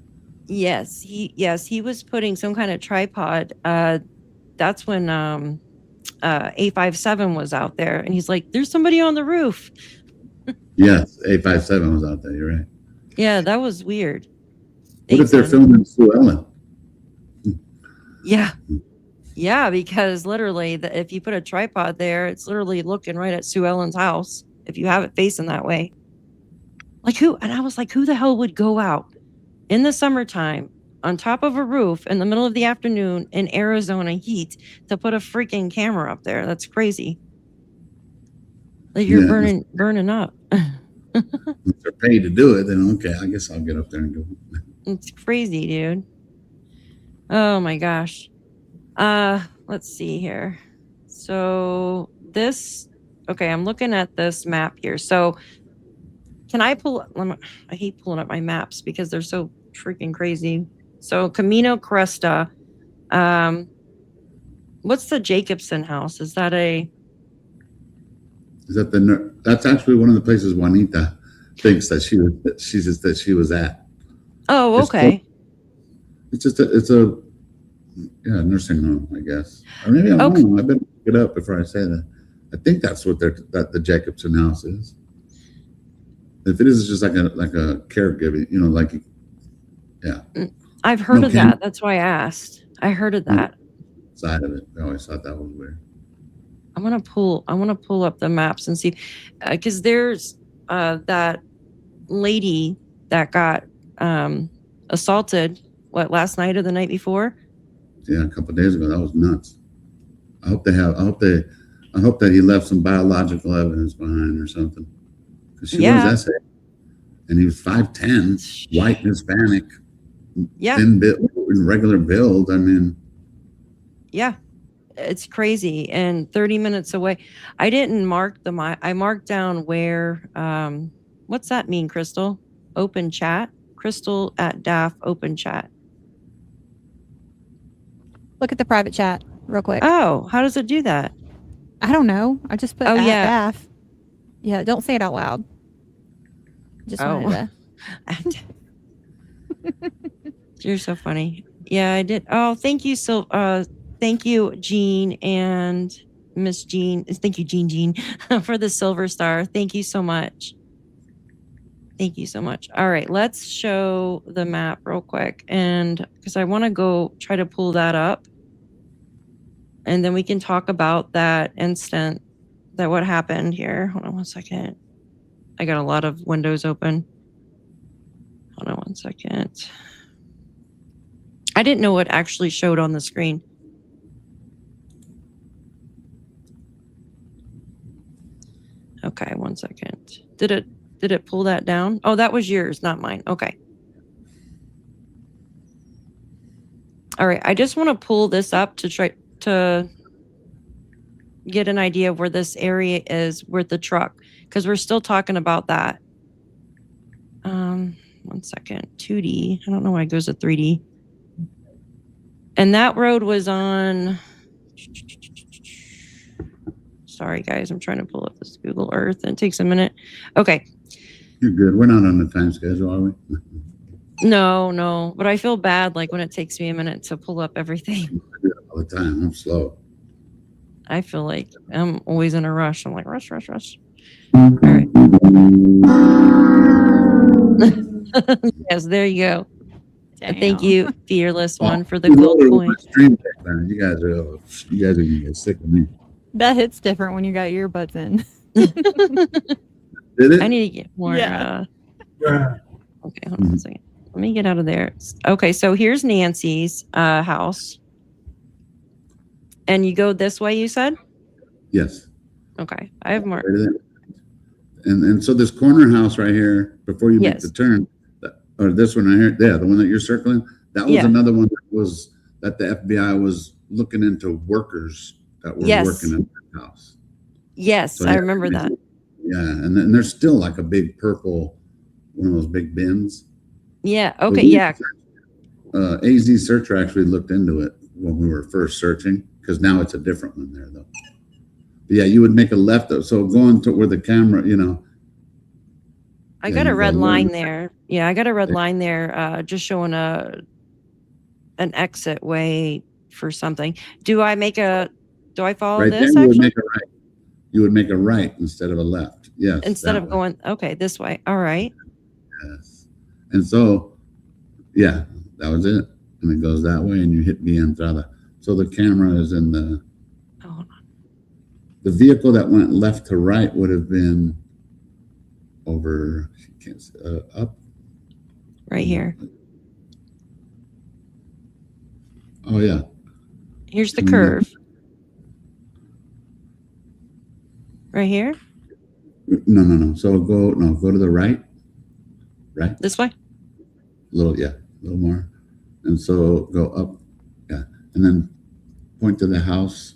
Speaker 1: Yes, he was putting some kind of tripod. That's when A57 was out there, and he's like, "There's somebody on the roof."
Speaker 6: Yes, A57 was out there. You're right.
Speaker 1: Yeah, that was weird.
Speaker 6: What if they're filming Sue Ellen?
Speaker 1: Yeah, because literally, if you put a tripod there, it's literally looking right at Sue Ellen's house. If you have it facing that way, like who? And I was like, who the hell would go out in the summertime on top of a roof in the middle of the afternoon in Arizona heat to put a freaking camera up there? That's crazy. Like you're burning up.
Speaker 6: If they're paid to do it, then okay, I guess I'll get up there and do it.
Speaker 1: It's crazy, dude. Oh my gosh. Let's see here. So I'm looking at this map here. So can I I hate pulling up my maps because they're so freaking crazy. So Camino Cresta. What's the Jacobson house? Is that
Speaker 6: that's actually one of the places Juanita thinks that she was at.
Speaker 1: Oh, okay.
Speaker 6: It's a nursing home, I guess. Or maybe I'm wrong. I better look it up before I say that. I think that's what the Jacobson house is. If it is, it's just like a caregiving,
Speaker 1: I've heard of that. That's why I asked. I heard of that.
Speaker 6: Side of it. I always thought that was weird.
Speaker 1: I want to pull up the maps and see, because there's that lady that got assaulted last night or the night before.
Speaker 6: Yeah, a couple of days ago. That was nuts. I hope that he left some biological evidence behind or something. Because she was essay, and he was 5'10", white, Hispanic, thin build, regular build. I mean, yeah,
Speaker 1: it's crazy. And 30 minutes away. I didn't mark I marked down where. What's that mean, Crystal? Open chat. Crystal at DAF open chat.
Speaker 2: Look at the private chat real quick.
Speaker 1: Oh, how does it do that?
Speaker 2: I don't know. I just put DAF. Yeah, don't say it out loud. Just wanted to. You're so funny. Yeah, I did. Oh, thank you. Thank you, Jean and Miss Jean. Thank you, Jean, for the silver star. Thank you so much. Thank you so much. All right, let's show the map real quick. And because I want to go try to pull that up. And then we can talk about that instant, what happened here. Hold on one second. I got a lot of windows open. Hold on one second. I didn't know what actually showed on the screen. Okay, one second. Did it pull that down? Oh, that was yours, not mine. Okay. All right, I just want to pull this up to try to get an idea of where this area is with the truck, because we're still talking about that. One second. 2D. I don't know why it goes to 3D. And that road was on. Sorry, guys. I'm trying to pull up this Google Earth, and it takes a minute. Okay.
Speaker 6: You're good. We're not on the time schedule, are we?
Speaker 1: No. But I feel bad, like when it takes me a minute to pull up everything.
Speaker 6: I do it all the time. I'm slow.
Speaker 1: I feel like I'm always in a rush. I'm like, rush. All right. Yes, there you go. Damn. Thank you, Fearless One, for the gold coin.
Speaker 6: Man, you guys are gonna get sick of me.
Speaker 2: That hits different when you got earbuds in.
Speaker 6: Did it?
Speaker 1: I need to get more.
Speaker 2: Yeah.
Speaker 1: Okay, hold on a second. Let me get out of there. Okay, so here's Nancy's house. And you go this way, you said?
Speaker 6: Yes.
Speaker 1: Okay, I have more.
Speaker 6: Right there. And so this corner house right here, before you make
Speaker 1: Yes.
Speaker 6: the turn, or this one right here, yeah, the one that you're circling, that was
Speaker 1: Yeah.
Speaker 6: another one that the FBI was looking into workers that were
Speaker 1: Yes.
Speaker 6: working in that house.
Speaker 1: Yes,
Speaker 6: So,
Speaker 1: I
Speaker 6: yeah,
Speaker 1: remember that.
Speaker 6: Yeah, and then there's still like a big purple, one of those big bins.
Speaker 1: Yeah,
Speaker 6: But
Speaker 1: okay, yeah.
Speaker 6: AZ Searcher actually looked into it when we were first searching, because now it's a different one there though. But yeah, you would make a left. So going to where the camera,
Speaker 1: I
Speaker 6: Yeah,
Speaker 1: got a
Speaker 6: you
Speaker 1: red
Speaker 6: go
Speaker 1: line
Speaker 6: left.
Speaker 1: there. Yeah, I got a red
Speaker 6: Yeah.
Speaker 1: line there, just showing an exit way for something. Do I follow
Speaker 6: right there,
Speaker 1: this
Speaker 6: you would
Speaker 1: actually?
Speaker 6: make a right. You would make a right instead of a left. Yes.
Speaker 1: Instead
Speaker 6: that
Speaker 1: of
Speaker 6: way.
Speaker 1: going, okay, this way. All right.
Speaker 6: Yes. And so, yeah, that was it. And it goes that way, and you hit the entrada. So the camera is in
Speaker 1: Oh, hold on.
Speaker 6: the vehicle that went left to right would have been over, up.
Speaker 1: Right here.
Speaker 6: Oh, yeah.
Speaker 1: Here's the
Speaker 6: Mm.
Speaker 1: curve. Right here?
Speaker 6: No. So go to the right. Right?
Speaker 1: This way?
Speaker 6: A little more. And so go up. Yeah. And then point to the house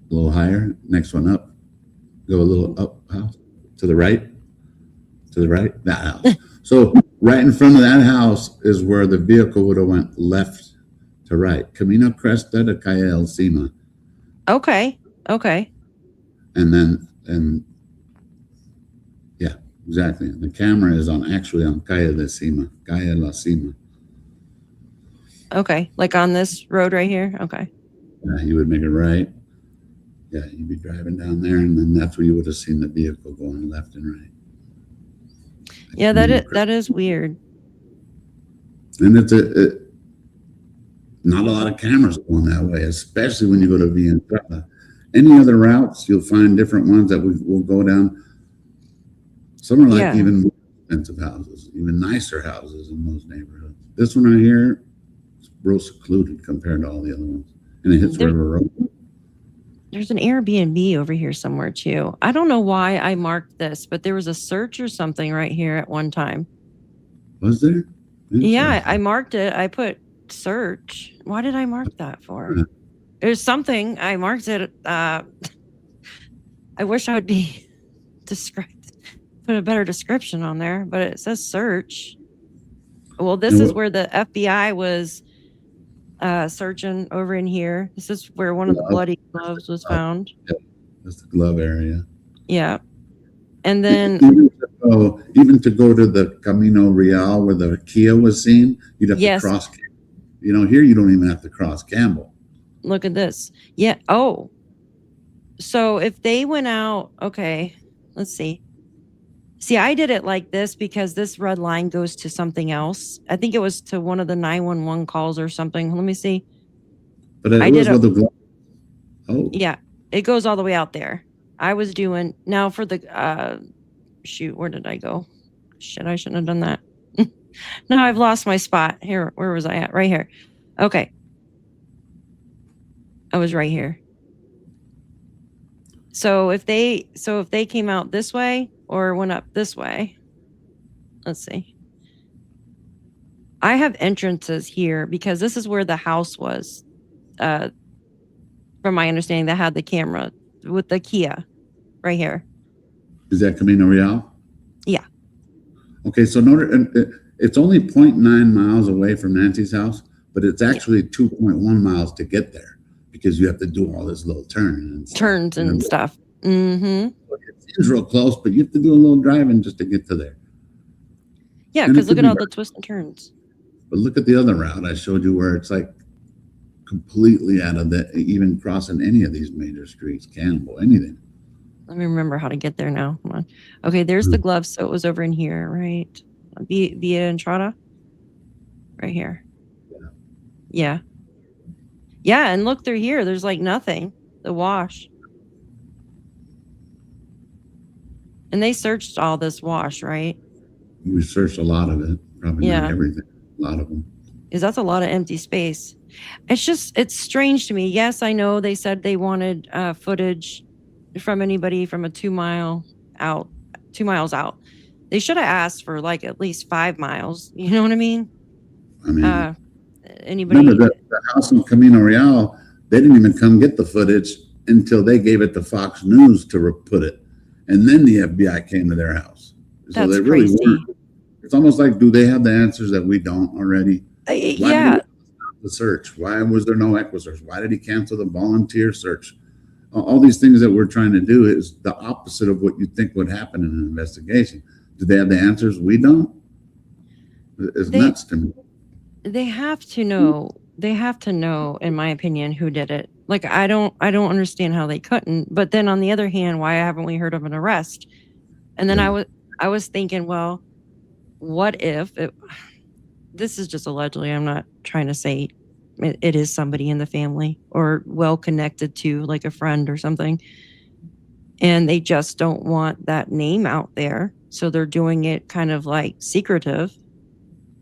Speaker 6: a little higher. Next one up. Go a little up house. To the right. That house. So right in front of that house is where the vehicle would have went left to right. Camino Cresta de Calle El Cima.
Speaker 1: Okay.
Speaker 6: And yeah, exactly. The camera is actually on Calle La Cima.
Speaker 1: Okay. Like on this road right here? Okay.
Speaker 6: You would make it right. Yeah, you'd be driving down there, and then that's where you would have seen the vehicle going left and right.
Speaker 1: Yeah, that is weird.
Speaker 6: And it's not a lot of cameras going that way, especially when you go to Vienna. Any other routes, you'll find different ones that will go down. Some are like
Speaker 1: Yeah.
Speaker 6: even more expensive houses, even nicer houses in those neighborhoods. This one right here is real secluded compared to all the other ones, and it hits
Speaker 1: There-
Speaker 6: River Road.
Speaker 1: There's an Airbnb over here somewhere too. I don't know why I marked this, but there was a search or something right here at one time.
Speaker 6: Was there?
Speaker 1: Yeah, I
Speaker 6: Interesting.
Speaker 1: marked it. I put search. Why did I mark that for?
Speaker 6: Yeah.
Speaker 1: There's something. I marked it. I wish I would be put a better description on there, but it says search. Well, this
Speaker 6: And
Speaker 1: is
Speaker 6: what-
Speaker 1: where the FBI was searching over in here. This is where one of the
Speaker 6: Yeah.
Speaker 1: bloody gloves was found.
Speaker 6: That's the glove area.
Speaker 1: Yeah. And then,
Speaker 6: Even to go to the Camino Real where the Kia was seen, you'd have
Speaker 1: Yes.
Speaker 6: to cross. Here you don't even have to cross Campbell.
Speaker 1: look at this. Yeah. Oh. So if they went out, okay, let's see. See, I did it like this because this red line goes to something else. I think it was to one of the 911 calls or something. Let me see.
Speaker 6: But it
Speaker 1: I
Speaker 6: was
Speaker 1: did
Speaker 6: with the glove. Oh,
Speaker 1: Yeah, it goes all the way out there. I was doing now for the shoot, where did I go? Shit, I shouldn't have done that. Now I've lost my spot. Here, where was I at? Right here. Okay. I was right here. So if they came out this way or went up this way, let's see. I have entrances here because this is where the house was. From my understanding, that had the camera with the Kia right here.
Speaker 6: is that Camino Real?
Speaker 1: Yeah.
Speaker 6: Okay, so it's only 0.9 miles away from Nancy's house, but it's actually 2.1 miles to get there because you have to do all this little
Speaker 1: Turns and stuff. Mm-hmm.
Speaker 6: It seems real close, but you have to do a little driving just to get to there.
Speaker 1: Yeah,
Speaker 6: And it
Speaker 1: because look
Speaker 6: could
Speaker 1: at
Speaker 6: be
Speaker 1: all the twists and turns.
Speaker 6: But look at the other route I showed you where it's like completely out of even crossing any of these major streets, Campbell, anything.
Speaker 1: Let me remember how to get there now. Hold on. Okay, there's the glove. So it was over in here, right? Via Entrada. Right here. Yeah. Yeah, and look through here. There's like nothing. The wash. And they searched all this wash, right?
Speaker 6: We searched a lot of it, probably
Speaker 1: Yeah.
Speaker 6: not everything, a lot of them.
Speaker 1: Because that's a lot of empty space. It's strange to me. Yes, I know they said they wanted footage from anybody from a 2 miles out. They should have asked for like at least 5 miles. You know what I mean?
Speaker 6: I mean,
Speaker 1: Anybody?
Speaker 6: remember the house in Camino Real, they didn't even come get the footage until they gave it to Fox News to put it. And then the FBI came to their house. So
Speaker 1: That's
Speaker 6: they really
Speaker 1: crazy.
Speaker 6: weren't. It's almost like, do they have the answers that we don't already?
Speaker 1: Yeah.
Speaker 6: The search. Why was there no equi search? Why did he cancel the volunteer search? All these things that we're trying to do is the opposite of what you think would happen in an investigation. Do they have the answers? We don't. It's nuts to me.
Speaker 1: They have to know. They have to know, in my opinion, who did it. Like I don't understand how they couldn't. But then on the other hand, why haven't we heard of an arrest? And then I was thinking, well, what if this is just allegedly, I'm not trying to say it is somebody in the family or well connected to like a friend or something. And they just don't want that name out there. So they're doing it kind of like secretive,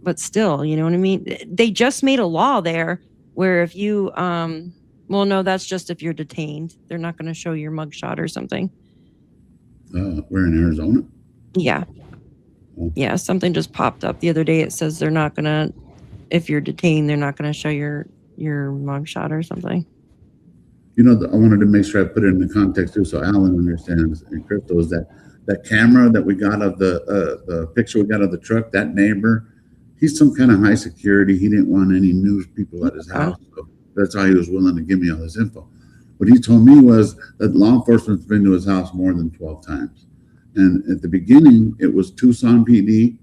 Speaker 1: but still, you know what I mean? They just made a law there where if you, well, no, that's just if you're detained. They're not going to show your mugshot or something.
Speaker 6: We're in Arizona.
Speaker 1: Yeah. Yeah, something just popped up the other day. It says they're not gonna, if you're detained, they're not gonna show your mugshot or something.
Speaker 6: You know, I wanted to make sure I put it in the context too, so Alan understands. And Crypto is that camera that we got of the picture we got of the truck. That neighbor, he's some kind of high security. He didn't want any news people at his house, so that's why he was willing to give me all this info. What he told me was that law enforcement's been to his house more than 12 times. And at the beginning, it was Tucson PD,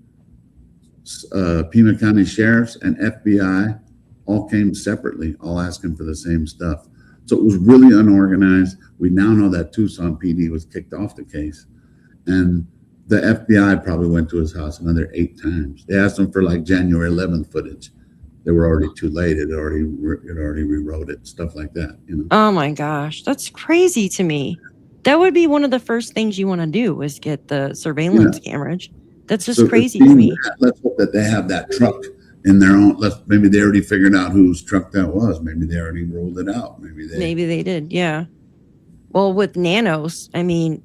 Speaker 6: Pima County Sheriffs, and FBI all came separately, all asking for the same stuff. So it was really unorganized. We now know that Tucson PD was kicked off the case. And the FBI probably went to his house another 8 times. They asked him for like January 11th footage. They were already too late. It already rewrote it, stuff like that. You know?
Speaker 1: Oh my gosh, that's crazy to me. That would be one of the first things you want to do is get the surveillance cameras. That's just crazy to me.
Speaker 6: Let's hope that they have that truck in their own. Maybe they already figured out whose truck that was. Maybe they already ruled it out. Maybe they did. Yeah. Well, with nanos, I mean,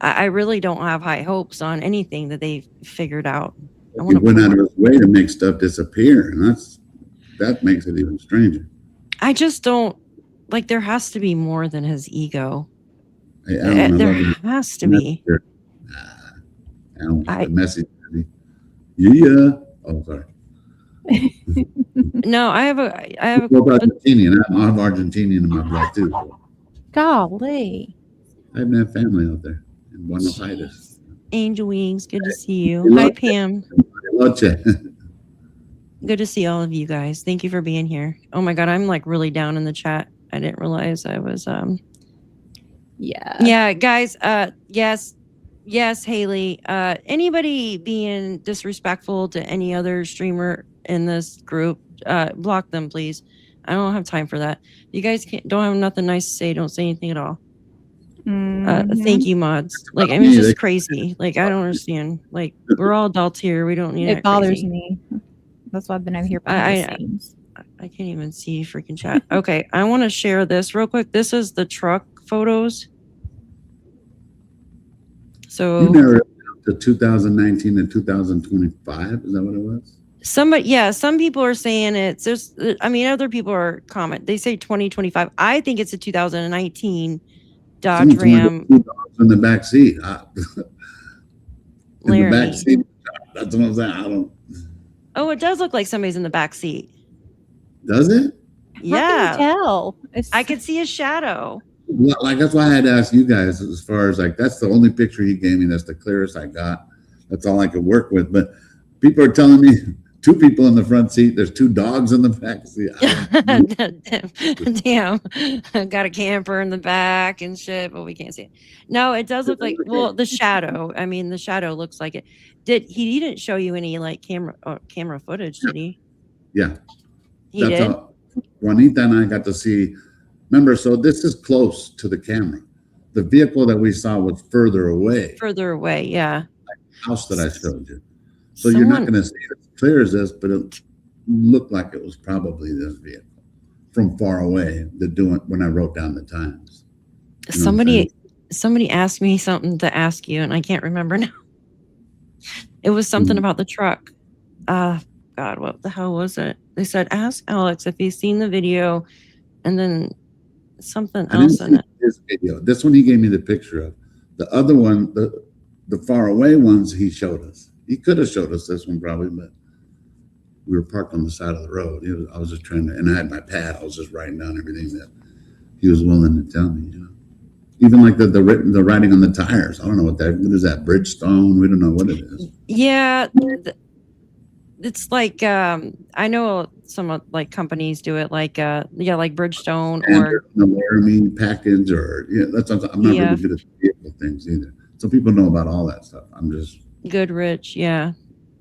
Speaker 6: I really don't have high hopes on anything that they've figured out. He went out of his way to make stuff disappear, and that makes it even stranger. I
Speaker 1: just don't like. There has to be more than his ego.
Speaker 6: Hey, Alan,
Speaker 1: there has to be.
Speaker 6: Alan, the message. Yeah. Oh, sorry.
Speaker 1: No, I have a.
Speaker 6: Argentinian. I have Argentinian in my blood too.
Speaker 2: Golly.
Speaker 6: I even have family out there in Buenos Aires.
Speaker 1: Angel Wings, good to see you. Hi, Pam. Good to see all of you guys. Thank you for being here. Oh my God, I'm like really down in the chat. I didn't realize I was. Yeah, guys. Yes, Haley. Anybody being disrespectful to any other streamer in this group, block them, please. I don't have time for that. You guys don't have nothing nice to say. Don't say anything at all. Thank you, mods. Like, I mean, it's just crazy. Like, I don't understand. Like, we're all adults here. We don't need it.
Speaker 2: It bothers me. That's why I've been over here.
Speaker 1: I can't even see freaking chat. Okay, I want to share this real quick. This is the truck photos. So
Speaker 6: you narrowed it down to 2019 and 2025. Is that what it was?
Speaker 1: Some people are saying other people are they say 2025. I think it's a 2019 Dodge Ram.
Speaker 6: In the back seat.
Speaker 1: Larry.
Speaker 6: The back seat. That's what I'm saying. I don't.
Speaker 1: Oh, it does look like somebody's in the back seat.
Speaker 6: Does it?
Speaker 1: Yeah.
Speaker 2: How can you tell?
Speaker 1: I could see a shadow.
Speaker 6: Well, like that's why I had to ask you guys as far as like that's the only picture he gave me. That's the clearest I got. That's all I could work with. But people are telling me 2 people in the front seat. There's 2 dogs in the back seat.
Speaker 1: Damn. Got a camper in the back and shit, but we can't see it. No, it does look like the shadow. I mean, the shadow looks like it. He didn't show you any like camera footage, did he?
Speaker 6: Yeah.
Speaker 1: He did.
Speaker 6: Juanita and I got to see. Remember, so this is close to the camera. The vehicle that we saw was further away.
Speaker 1: Further away, yeah.
Speaker 6: House that I showed you. So you're not going to see it as clear as this, but it looked like it was probably this vehicle from far away. When I wrote down the times. You know
Speaker 1: somebody asked me something to ask you, and I can't remember now. It was something about the truck. God, what the hell was it? They said, ask Alex if he's seen the video, and then something else in it.
Speaker 6: This video. This one he gave me the picture of. The other one, the far away ones, he showed us. He could have showed us this one probably, but we were parked on the side of the road. I was just trying to, and I had my pad. I was just writing down everything that he was willing to tell me. Even like the writing on the tires. I don't know what is that? Bridgestone? We don't know what it is.
Speaker 1: Yeah, it's like I know some like companies do it, like like Bridgestone or
Speaker 6: the Laramie package, or that's I'm not really good at vehicle things either. So people know about all that stuff. I'm just
Speaker 1: Goodrich, yeah.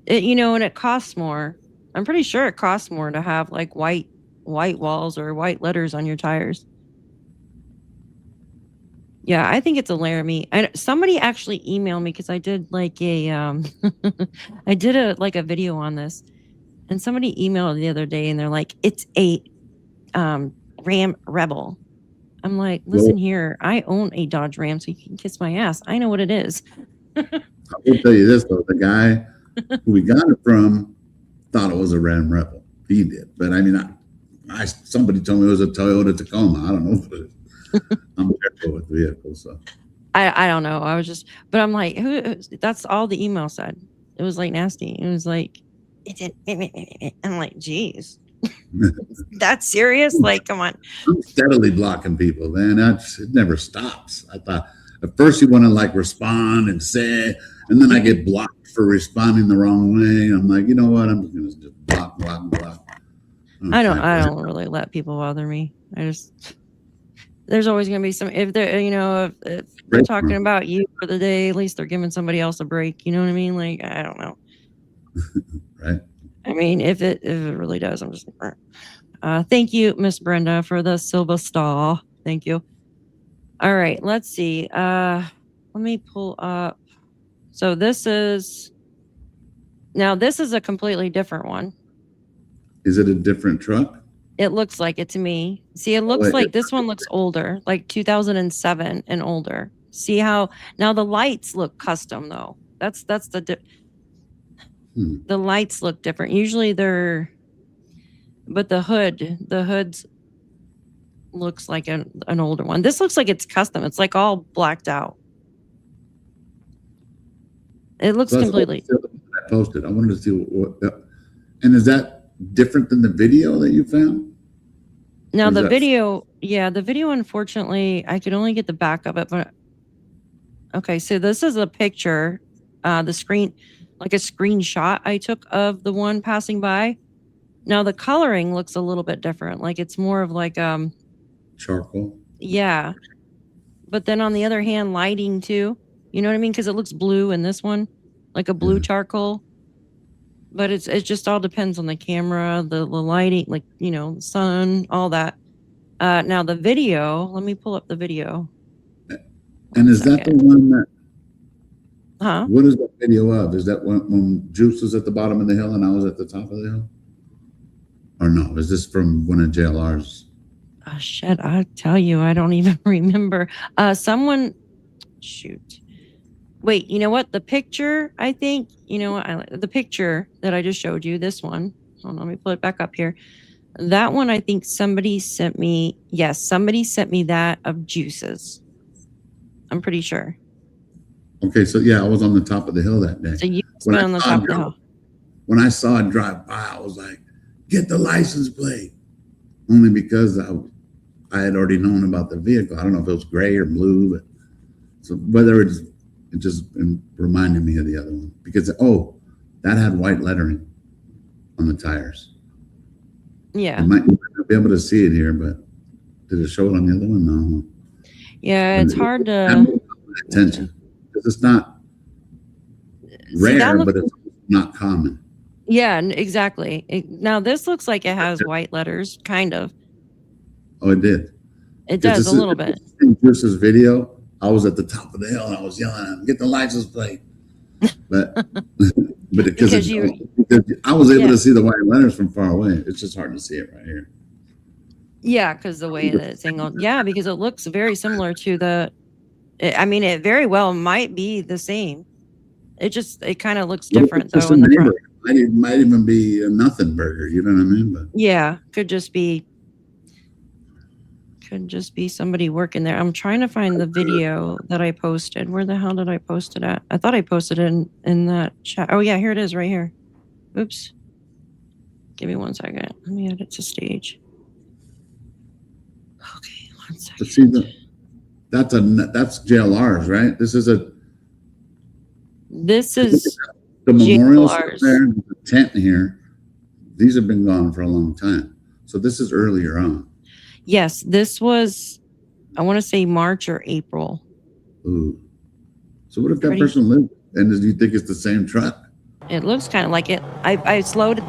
Speaker 1: And it costs more. I'm pretty sure it costs more to have like white walls or white letters on your tires. Yeah, I think it's a Laramie. And somebody actually emailed me because I did like a I did a video on this, and somebody emailed the other day and they're like, it's a Ram Rebel. I'm like, listen here, I own a Dodge Ram, so you can kiss my ass. I know what it is.
Speaker 6: I will tell you this though, the guy who we got it from thought it was a Ram Rebel. He did, but I mean, somebody told me it was a Toyota Tacoma. I don't know what it is. I'm careful with vehicles, so
Speaker 1: I don't know. I was just, but I'm like, that's all the email said. It was like nasty. It was like, I'm like, geez, that's serious? Like, come on.
Speaker 6: I'm steadily blocking people, man. It never stops. I thought at first you want to like respond and say, and then I get blocked for responding the wrong way. I'm like, you know what? I'm just gonna just block.
Speaker 1: I don't really let people bother me. There's always going to be some, if they're, if they're talking about you for the day, at least they're giving somebody else a break. You know what I mean? Like, I don't know.
Speaker 6: Right.
Speaker 1: I mean, if it really does, I'm just, thank you, Miss Brenda, for the silver star. Thank you. All right, let's see. Let me pull up. So this is a completely different one.
Speaker 6: Is it a different truck?
Speaker 1: It looks like it to me. See, it looks like this one looks older, like 2007 and older. See how now the lights look custom though. That's the lights look different. Usually but the hood's looks like an older one. This looks like it's custom. It's like all blacked out. It looks completely.
Speaker 6: I posted. I wanted to see what. And is that different than the video that you found?
Speaker 1: Now the video, unfortunately, I could only get the back of it, but okay, so this is a picture, the screen, like a screenshot I took of the one passing by. Now the coloring looks a little bit different, like it's more of like
Speaker 6: charcoal.
Speaker 1: Yeah. But then on the other hand, lighting too. You know what I mean? Because it looks blue in this one, like a blue charcoal. But it just all depends on the camera, the lighting, like, the sun, all that. Now the video, let me pull up the video.
Speaker 6: And is that the one that,
Speaker 1: huh?
Speaker 6: What is that video of? Is that when Juice was at the bottom of the hill and I was at the top of the hill? Or no, is this from one of JLR's?
Speaker 1: Oh, shit, I tell you, I don't even remember. Shoot. Wait, you know what? The picture, I think, the picture that I just showed you, this one. Hold on, let me pull it back up here. That one, I think somebody sent me that of Juice's. I'm pretty sure.
Speaker 6: Okay, so yeah, I was on the top of the hill that day.
Speaker 1: So you were on the top of the hill.
Speaker 6: When I saw it drive by, I was like, get the license plate. Only because I had already known about the vehicle. I don't know if it was gray or blue, but so whether it just reminded me of the other one because that had white lettering on the tires.
Speaker 1: Yeah,
Speaker 6: you might not be able to see it here, but did it show it on the other one? No.
Speaker 1: Yeah, it's hard to
Speaker 6: attention because it's not rare, but it's not common.
Speaker 1: Yeah, exactly. Now this looks like it has white letters, kind of.
Speaker 6: Oh, it did.
Speaker 1: It does a little bit.
Speaker 6: In Bruce's video, I was at the top of the hill and I was yelling at him, "Get the license plate!" But because I was able to see the white letters from far away. It's just hard to see it right here.
Speaker 1: Yeah, because the way that it's angled. Yeah, because it looks very similar to the. I mean, it very well might be the same. It kind of looks different though in the front.
Speaker 6: It might even be a nothing burger. You know what I mean? But
Speaker 1: yeah, could just be somebody working there. I'm trying to find the video that I posted. Where the hell did I post it at? I thought I posted it in that chat. Oh yeah, here it is right here. Oops. Give me 1 second. Let me add it to stage. Okay, 1 second.
Speaker 6: But see, that's JLR's, right? This is
Speaker 1: the
Speaker 6: memorial
Speaker 1: JLR's.
Speaker 6: there, the tent here. These have been gone for a long time. So this is earlier on.
Speaker 1: Yes, this was, I want to say March or April.
Speaker 6: Ooh. So what if that person lived? And do you think it's the same truck?
Speaker 1: It looks kind of like it. I slowed.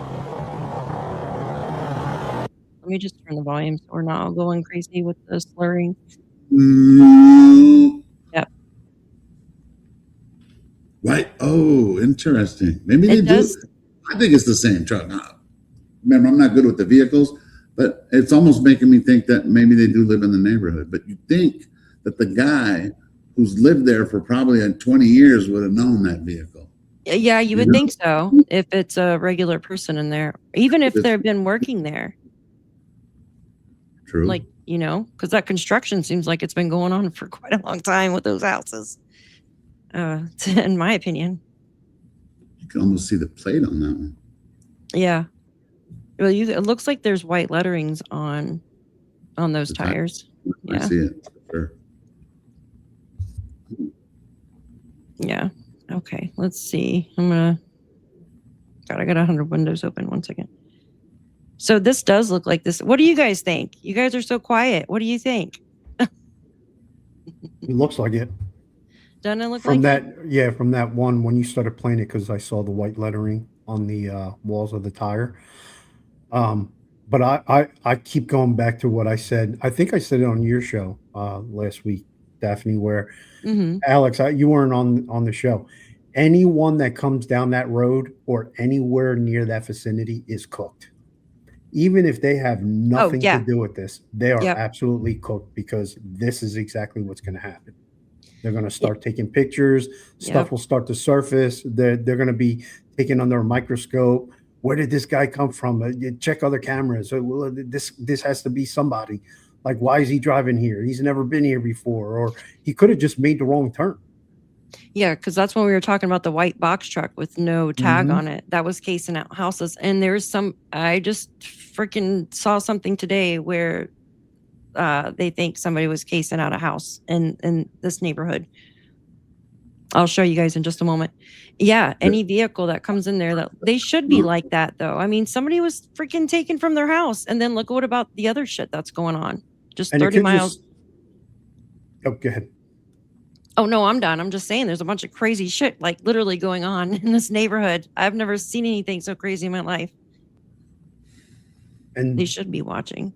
Speaker 1: Let me just turn the volume so we're not all going crazy with the slurring. Yep.
Speaker 6: Right. Oh, interesting. Maybe they do. I think it's the same truck. Remember, I'm not good with the vehicles, but it's almost making me think that maybe they do live in the neighborhood. But you think that the guy who's lived there for probably 20 years would have known that vehicle.
Speaker 1: Yeah, you would think so if it's a regular person in there, even if they've been working there.
Speaker 6: True.
Speaker 1: Like, because that construction seems like it's been going on for quite a long time with those houses, in my opinion.
Speaker 6: You can almost see the plate on that one.
Speaker 1: Yeah. Well, it looks like there's white letterings on those tires.
Speaker 6: I see it. Sure.
Speaker 1: Yeah. Okay. Let's see. I got 100 windows open. 1 second. So this does look like this. What do you guys think? You guys are so quiet. What do you think?
Speaker 3: It looks like it.
Speaker 1: Doesn't it look
Speaker 3: from
Speaker 1: like
Speaker 3: that?
Speaker 1: it?
Speaker 3: Yeah, from that one when you started playing it, because I saw the white lettering on the walls of the tire. But I keep going back to what I said. I think I said it on your show last week, Daphne, where Alex, you weren't on the show. Anyone that comes down that road or anywhere near that vicinity is cooked. Even if they have nothing to do with this, they are absolutely cooked, because this is exactly what's going to happen. They're going to start taking pictures. Stuff will start to surface. They're going to be taken under a microscope. Where did this guy come from? Check other cameras. This has to be somebody. Like, why is he driving here? He's never been here before. Or he could have just made the wrong turn.
Speaker 1: Yeah, because that's when we were talking about the white box truck with no tag on it. That was casing out houses. And there's I just freaking saw something today where they think somebody was casing out a house in this neighborhood. I'll show you guys in just a moment. Yeah, any vehicle that comes in there, that they should be like that, though. I mean, somebody was freaking taken from their house. And then look what about the other shit that's going on. Just 30 miles.
Speaker 3: Oh, go ahead.
Speaker 1: Oh, no, I'm done. I'm just saying there's a bunch of crazy shit like literally going on in this neighborhood. I've never seen anything so crazy in my life. And they should be watching.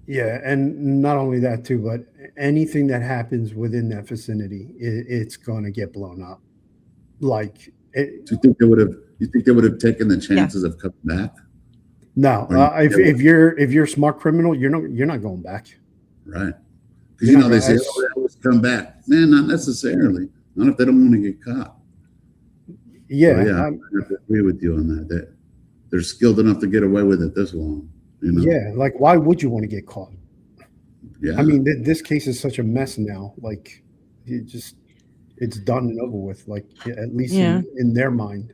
Speaker 3: Yeah, and not only that too, but anything that happens within that vicinity, it's going to get blown up. Like,
Speaker 6: do you think they would have? You think they would have taken the chances of coming back?
Speaker 3: No, if you're a smart criminal, you're not going back.
Speaker 6: Right. Because they say, "Oh, they always come back." Man, not necessarily. Not if they don't want to get caught.
Speaker 3: Yeah,
Speaker 6: I agree with you on that. They're skilled enough to get away with it this long.
Speaker 3: Yeah, like, why would you want to get caught?
Speaker 6: Yeah.
Speaker 3: I mean, this case is such a mess now. Like, it's done and over with. Like, at least in their mind.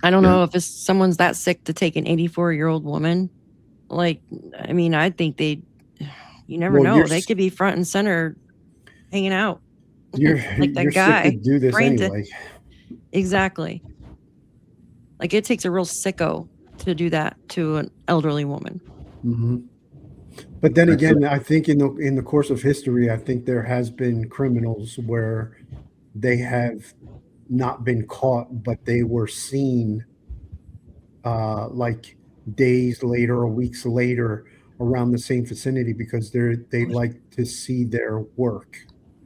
Speaker 1: I don't know if someone's that sick to take an 84-year-old woman. Like, I mean, I think you never know. They could be front and center hanging out. Like that guy.
Speaker 3: Sick to do this anyway.
Speaker 1: Exactly. Like, it takes a real sicko to do that to an elderly woman.
Speaker 3: Mm-hmm. But then again, I think in the course of history, I think there has been criminals where they have not been caught, but they were seen like days later or weeks later around the same vicinity because they like to see their work.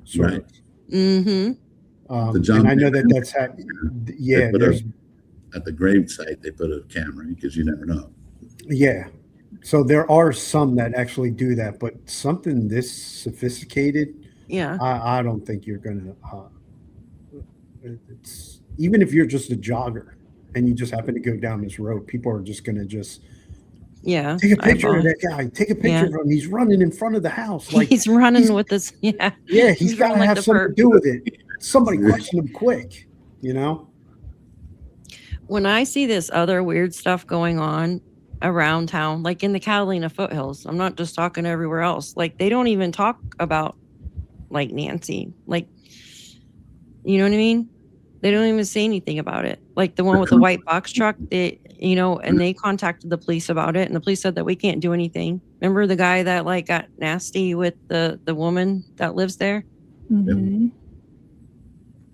Speaker 3: Sort
Speaker 6: Right.
Speaker 3: of.
Speaker 1: Mm-hmm.
Speaker 6: The John
Speaker 3: And I know that
Speaker 6: Mayer-
Speaker 3: that's
Speaker 6: They
Speaker 3: yeah.
Speaker 6: put
Speaker 3: There's
Speaker 6: at the grave site, they put a camera because you never know.
Speaker 3: yeah. So there are some that actually do that, but something this sophisticated,
Speaker 1: Yeah.
Speaker 3: I don't think you're gonna. It's even if you're just a jogger and you just happen to go down this road, people are just gonna just
Speaker 1: Yeah.
Speaker 3: take a picture
Speaker 1: eyeball.
Speaker 3: of that guy. Take a picture
Speaker 1: Yeah.
Speaker 3: of him. He's running in front of the house. Like
Speaker 1: He's running
Speaker 3: he's-
Speaker 1: with this. Yeah.
Speaker 3: yeah, he's got to
Speaker 1: running like
Speaker 3: have
Speaker 1: the
Speaker 3: something to
Speaker 1: perp.
Speaker 3: do with it. Somebody question him quick. You know.
Speaker 1: When I see this other weird stuff going on around town, like in the Catalina Foothills, I'm not just talking everywhere else. Like they don't even talk about like Nancy. Like, you know what I mean? They don't even say anything about it. Like the one with the white box truck, and they contacted the police about it, and the police said that we can't do anything. Remember the guy that like got nasty with the woman that lives there?
Speaker 2: Mhm.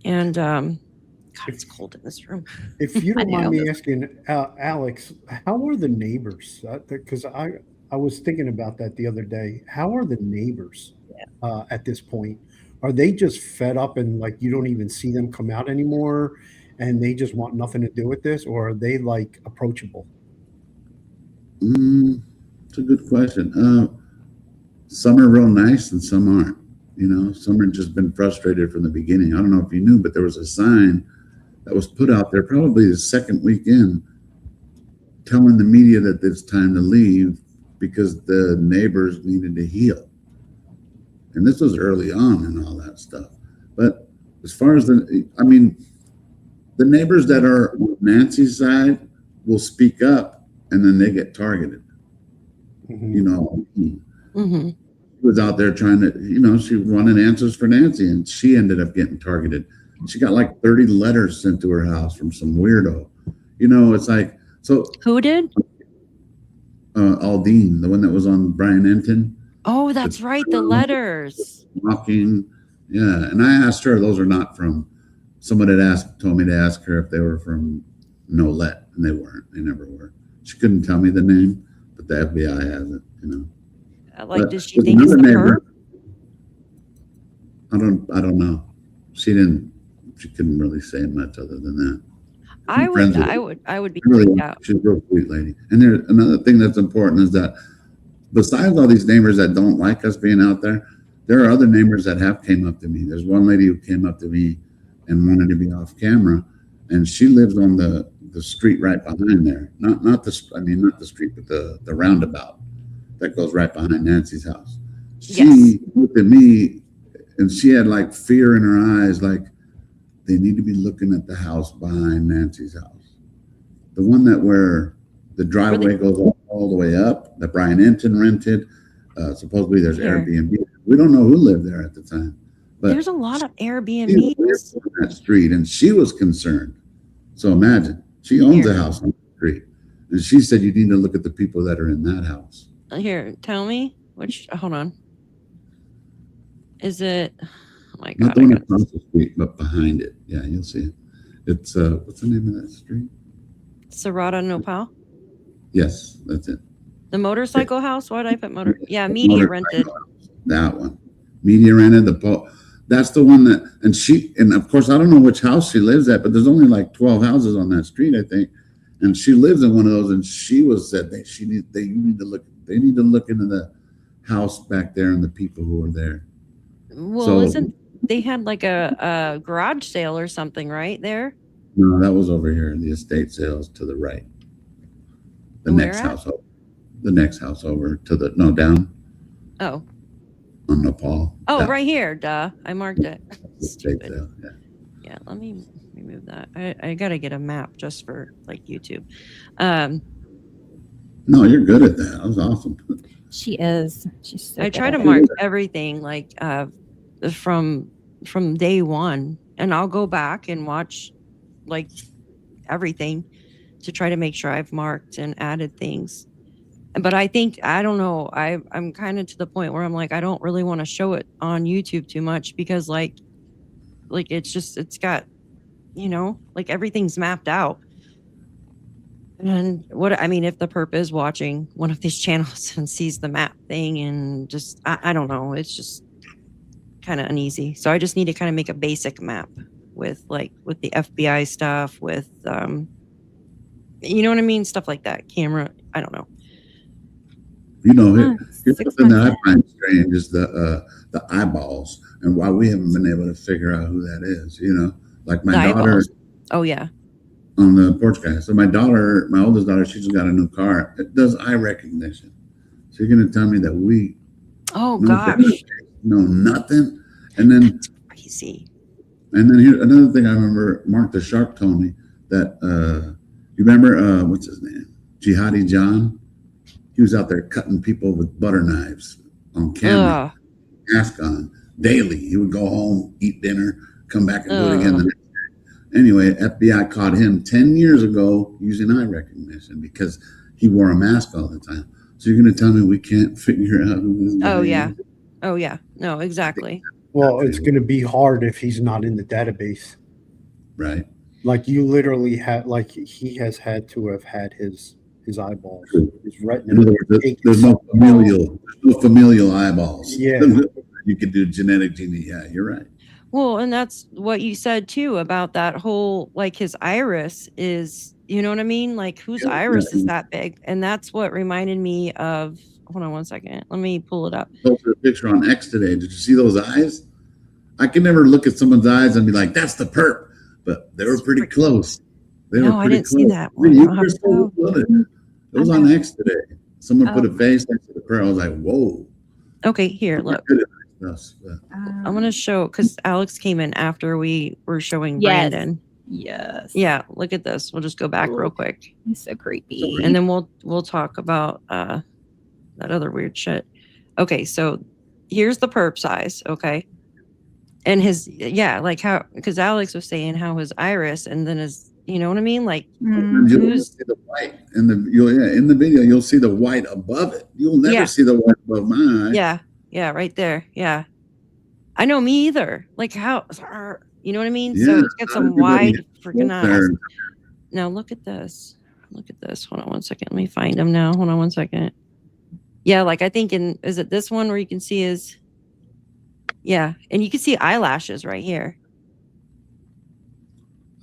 Speaker 1: And God, it's cold in this room.
Speaker 3: If you
Speaker 2: I
Speaker 3: don't mind
Speaker 2: know.
Speaker 3: me asking, Alex, how are the neighbors? Because I was thinking about that the other day. How are the neighbors at this point? Are they just fed up and like you don't even see them come out anymore, and they just want nothing to do with this, or are they like approachable?
Speaker 6: It's a good question. Some are real nice and some aren't. You know, some have just been frustrated from the beginning. I don't know if you knew, but there was a sign that was put out there probably the second weekend telling the media that it's time to leave because the neighbors needed to heal. And this was early on and all that stuff. But as far as the neighbors that are on Nancy's side will speak up and then they get targeted.
Speaker 3: Mhm.
Speaker 6: You know,
Speaker 1: Mm-hmm.
Speaker 6: she was out there trying to, she wanted answers for Nancy and she ended up getting targeted. She got like 30 letters sent to her house from some weirdo. It's like, so
Speaker 1: Who did?
Speaker 6: Aldine, the one that was on Brian Enton,
Speaker 1: Oh, that's right. The letters.
Speaker 6: walking. Yeah. And I asked her, those are not from, someone had told me to ask her if they were from Nolette, and they weren't. They never were. She couldn't tell me the name, but the FBI has it,
Speaker 1: Like,
Speaker 6: But
Speaker 1: does she think it's
Speaker 6: another
Speaker 1: the
Speaker 6: neighbor-
Speaker 1: perp?
Speaker 6: I don't know. She couldn't really say much other than that.
Speaker 1: I
Speaker 6: I'm friends
Speaker 1: would,
Speaker 6: with her.
Speaker 1: I would be
Speaker 6: Really,
Speaker 1: freaked out.
Speaker 6: she's a real sweet lady. And there's another thing that's important is that besides all these neighbors that don't like us being out there, there are other neighbors that have came up to me. There's one lady who came up to me and wanted to be off camera, and she lives on the street right behind there. Not the street, but the roundabout that goes right behind Nancy's house. She
Speaker 1: Yes.
Speaker 6: looked at me and she had like fear in her eyes, like they need to be looking at the house behind Nancy's house. The one where the driveway goes all the way up, that Brian Enton rented. Supposedly there's
Speaker 1: Here.
Speaker 6: Airbnb. We don't know who lived there at the time. But
Speaker 1: There's a lot of
Speaker 6: she lived
Speaker 1: Airbnbs.
Speaker 6: on that street and she was concerned. So imagine, she owns a
Speaker 1: Here.
Speaker 6: house on the street. And she said you need to look at the people that are in that house.
Speaker 1: Here, tell me hold on. Is it, oh my
Speaker 6: Not
Speaker 1: God.
Speaker 6: the one across the street, but behind it. Yeah, you'll see it. It's what's the name of that street?
Speaker 1: Serrata Nopal?
Speaker 6: Yes, that's it.
Speaker 1: The motorcycle house? Why did I put motor? Yeah, media rented.
Speaker 6: That one. Media rented that's the one and of course I don't know which house she lives at, but there's only like 12 houses on that street, I think. And she lives in one of those, and she said they need to look into the house back there and the people who are there.
Speaker 1: Well,
Speaker 6: So-
Speaker 1: they had like a garage sale or something right there?
Speaker 6: No, that was over here in the estate sales to the right. The
Speaker 1: Where
Speaker 6: next
Speaker 1: at?
Speaker 6: house over. The next house over down
Speaker 1: Oh.
Speaker 6: on Nepal.
Speaker 1: Oh,
Speaker 6: That
Speaker 1: right here. Duh. I marked it.
Speaker 6: estate
Speaker 1: Stupid.
Speaker 6: sale, yeah.
Speaker 1: Yeah, let me remove that. I gotta get a map just for like YouTube.
Speaker 6: No, you're good at that. That was awesome.
Speaker 2: She is. She's so
Speaker 1: I
Speaker 2: good
Speaker 1: try
Speaker 2: at
Speaker 1: to
Speaker 2: it.
Speaker 1: mark everything like from day one, and I'll go back and watch like everything to try to make sure I've marked and added things. But I don't know. I'm kind of to the point where I'm like, I don't really want to show it on YouTube too much because like it's got, like everything's mapped out. And if the perp is watching one of these channels and sees the map thing and just, I don't know, it's just kind of uneasy. So I just need to kind of make a basic map with the FBI stuff, with, you know what I mean? Stuff like that. Camera. I don't know.
Speaker 6: Here's something that I find strange is the eyeballs and why we haven't been able to figure out who that is. Like my daughter.
Speaker 1: Eyeballs. Oh yeah.
Speaker 6: On the porch guy. So my oldest daughter, she just got a new car. It does eye recognition. So you're going to tell me that we.
Speaker 1: Oh gosh.
Speaker 6: No, nothing. And then.
Speaker 1: That's crazy.
Speaker 6: And then here, another thing I remember, Mark the Shark told me that, you remember, what's his name? Jihadi John? He was out there cutting people with butter knives on camera, mask on, daily. He would go home, eat dinner, come back and do it again the next day. Anyway, FBI caught him 10 years ago using eye recognition because he wore a mask all the time. So you're going to tell me we can't figure out who this guy is?
Speaker 1: Oh, yeah. No, exactly.
Speaker 3: Well, it's going to be hard if he's not in the database.
Speaker 6: Right.
Speaker 3: Like you literally had, like he has had to have had his eyeballs, his retina.
Speaker 6: In other words, there's no familial eyeballs.
Speaker 3: Yeah.
Speaker 6: You could do genetic gene. Yeah, you're right.
Speaker 1: Well, and that's what you said too about that whole, like his iris is, you know what I mean? Like whose iris is that big? And that's what reminded me of, hold on one second. Let me pull it up.
Speaker 6: Posted a picture on X today. Did you see those eyes? I can never look at someone's eyes and be like, that's the perp. But they were pretty close.
Speaker 1: I didn't see that one.
Speaker 6: It was on X today. Someone put a face next to the perp. I was like, whoa.
Speaker 1: Okay, here, look. I'm going to show, because Alex came in after we were showing Brandon.
Speaker 2: Yes.
Speaker 1: Yeah, look at this. We'll just go back real quick.
Speaker 2: He's so creepy.
Speaker 1: And then we'll talk about that other weird shit. Okay, so here's the perp's eyes, okay? And his, like how, because Alex was saying how his iris and then his, you know what I mean? Like,
Speaker 6: you'll see the white in the video, you'll see the white above it. You'll never see the white above mine.
Speaker 1: Yeah, right there. Yeah. I know, me either. Like how, you know what I mean?
Speaker 6: Yeah,
Speaker 1: so it's got some wide freaking eyes. Now look at this. Hold on one second. Let me find him now. Hold on one second. Yeah, like I think is it this one where you can see his, and you can see eyelashes right here.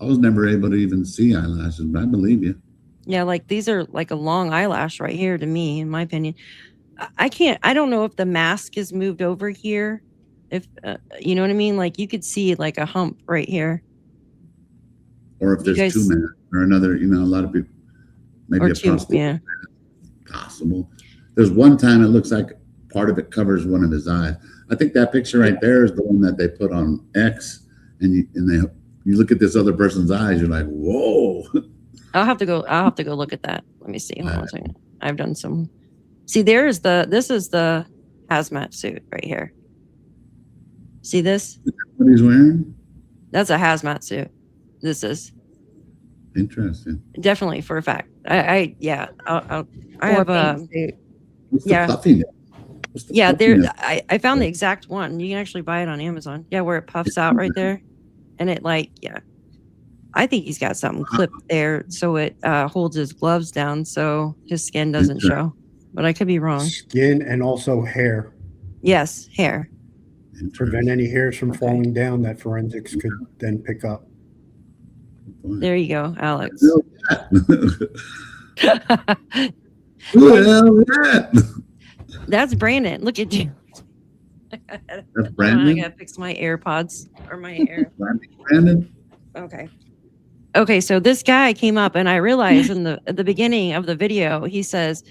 Speaker 6: I was never able to even see eyelashes, but I believe you.
Speaker 1: Yeah, like these are like a long eyelash right here to me, in my opinion. I don't know if the mask is moved over here. If, you know what I mean? Like you could see like a hump right here.
Speaker 6: Or if there's two masks or another, a lot of people, maybe possible. There's one time it looks like part of it covers one of his eyes. I think that picture right there is the one that they put on X, and you look at this other person's eyes, you're like, whoa.
Speaker 1: I'll have to go look at that. Let me see. Hold on a second. I've done some. See, this is the hazmat suit right here. See this?
Speaker 6: Is that what he's wearing?
Speaker 1: That's a hazmat suit. This is
Speaker 6: interesting.
Speaker 1: Definitely, for a fact. I have a I found the exact one. You can actually buy it on Amazon. Yeah, where it puffs out right there, and it I think he's got something clipped there so it holds his gloves down so his skin doesn't show. But I could be wrong.
Speaker 3: Skin and also hair.
Speaker 1: Yes, hair.
Speaker 3: Prevent any hairs from falling down that forensics could then pick up.
Speaker 1: There you go, Alex. That's Brandon. Look at you.
Speaker 6: That's Brandon.
Speaker 1: I gotta fix my AirPods or my air.
Speaker 6: Brandon.
Speaker 1: Okay. So this guy came up, and I realized at the beginning of the video, he says,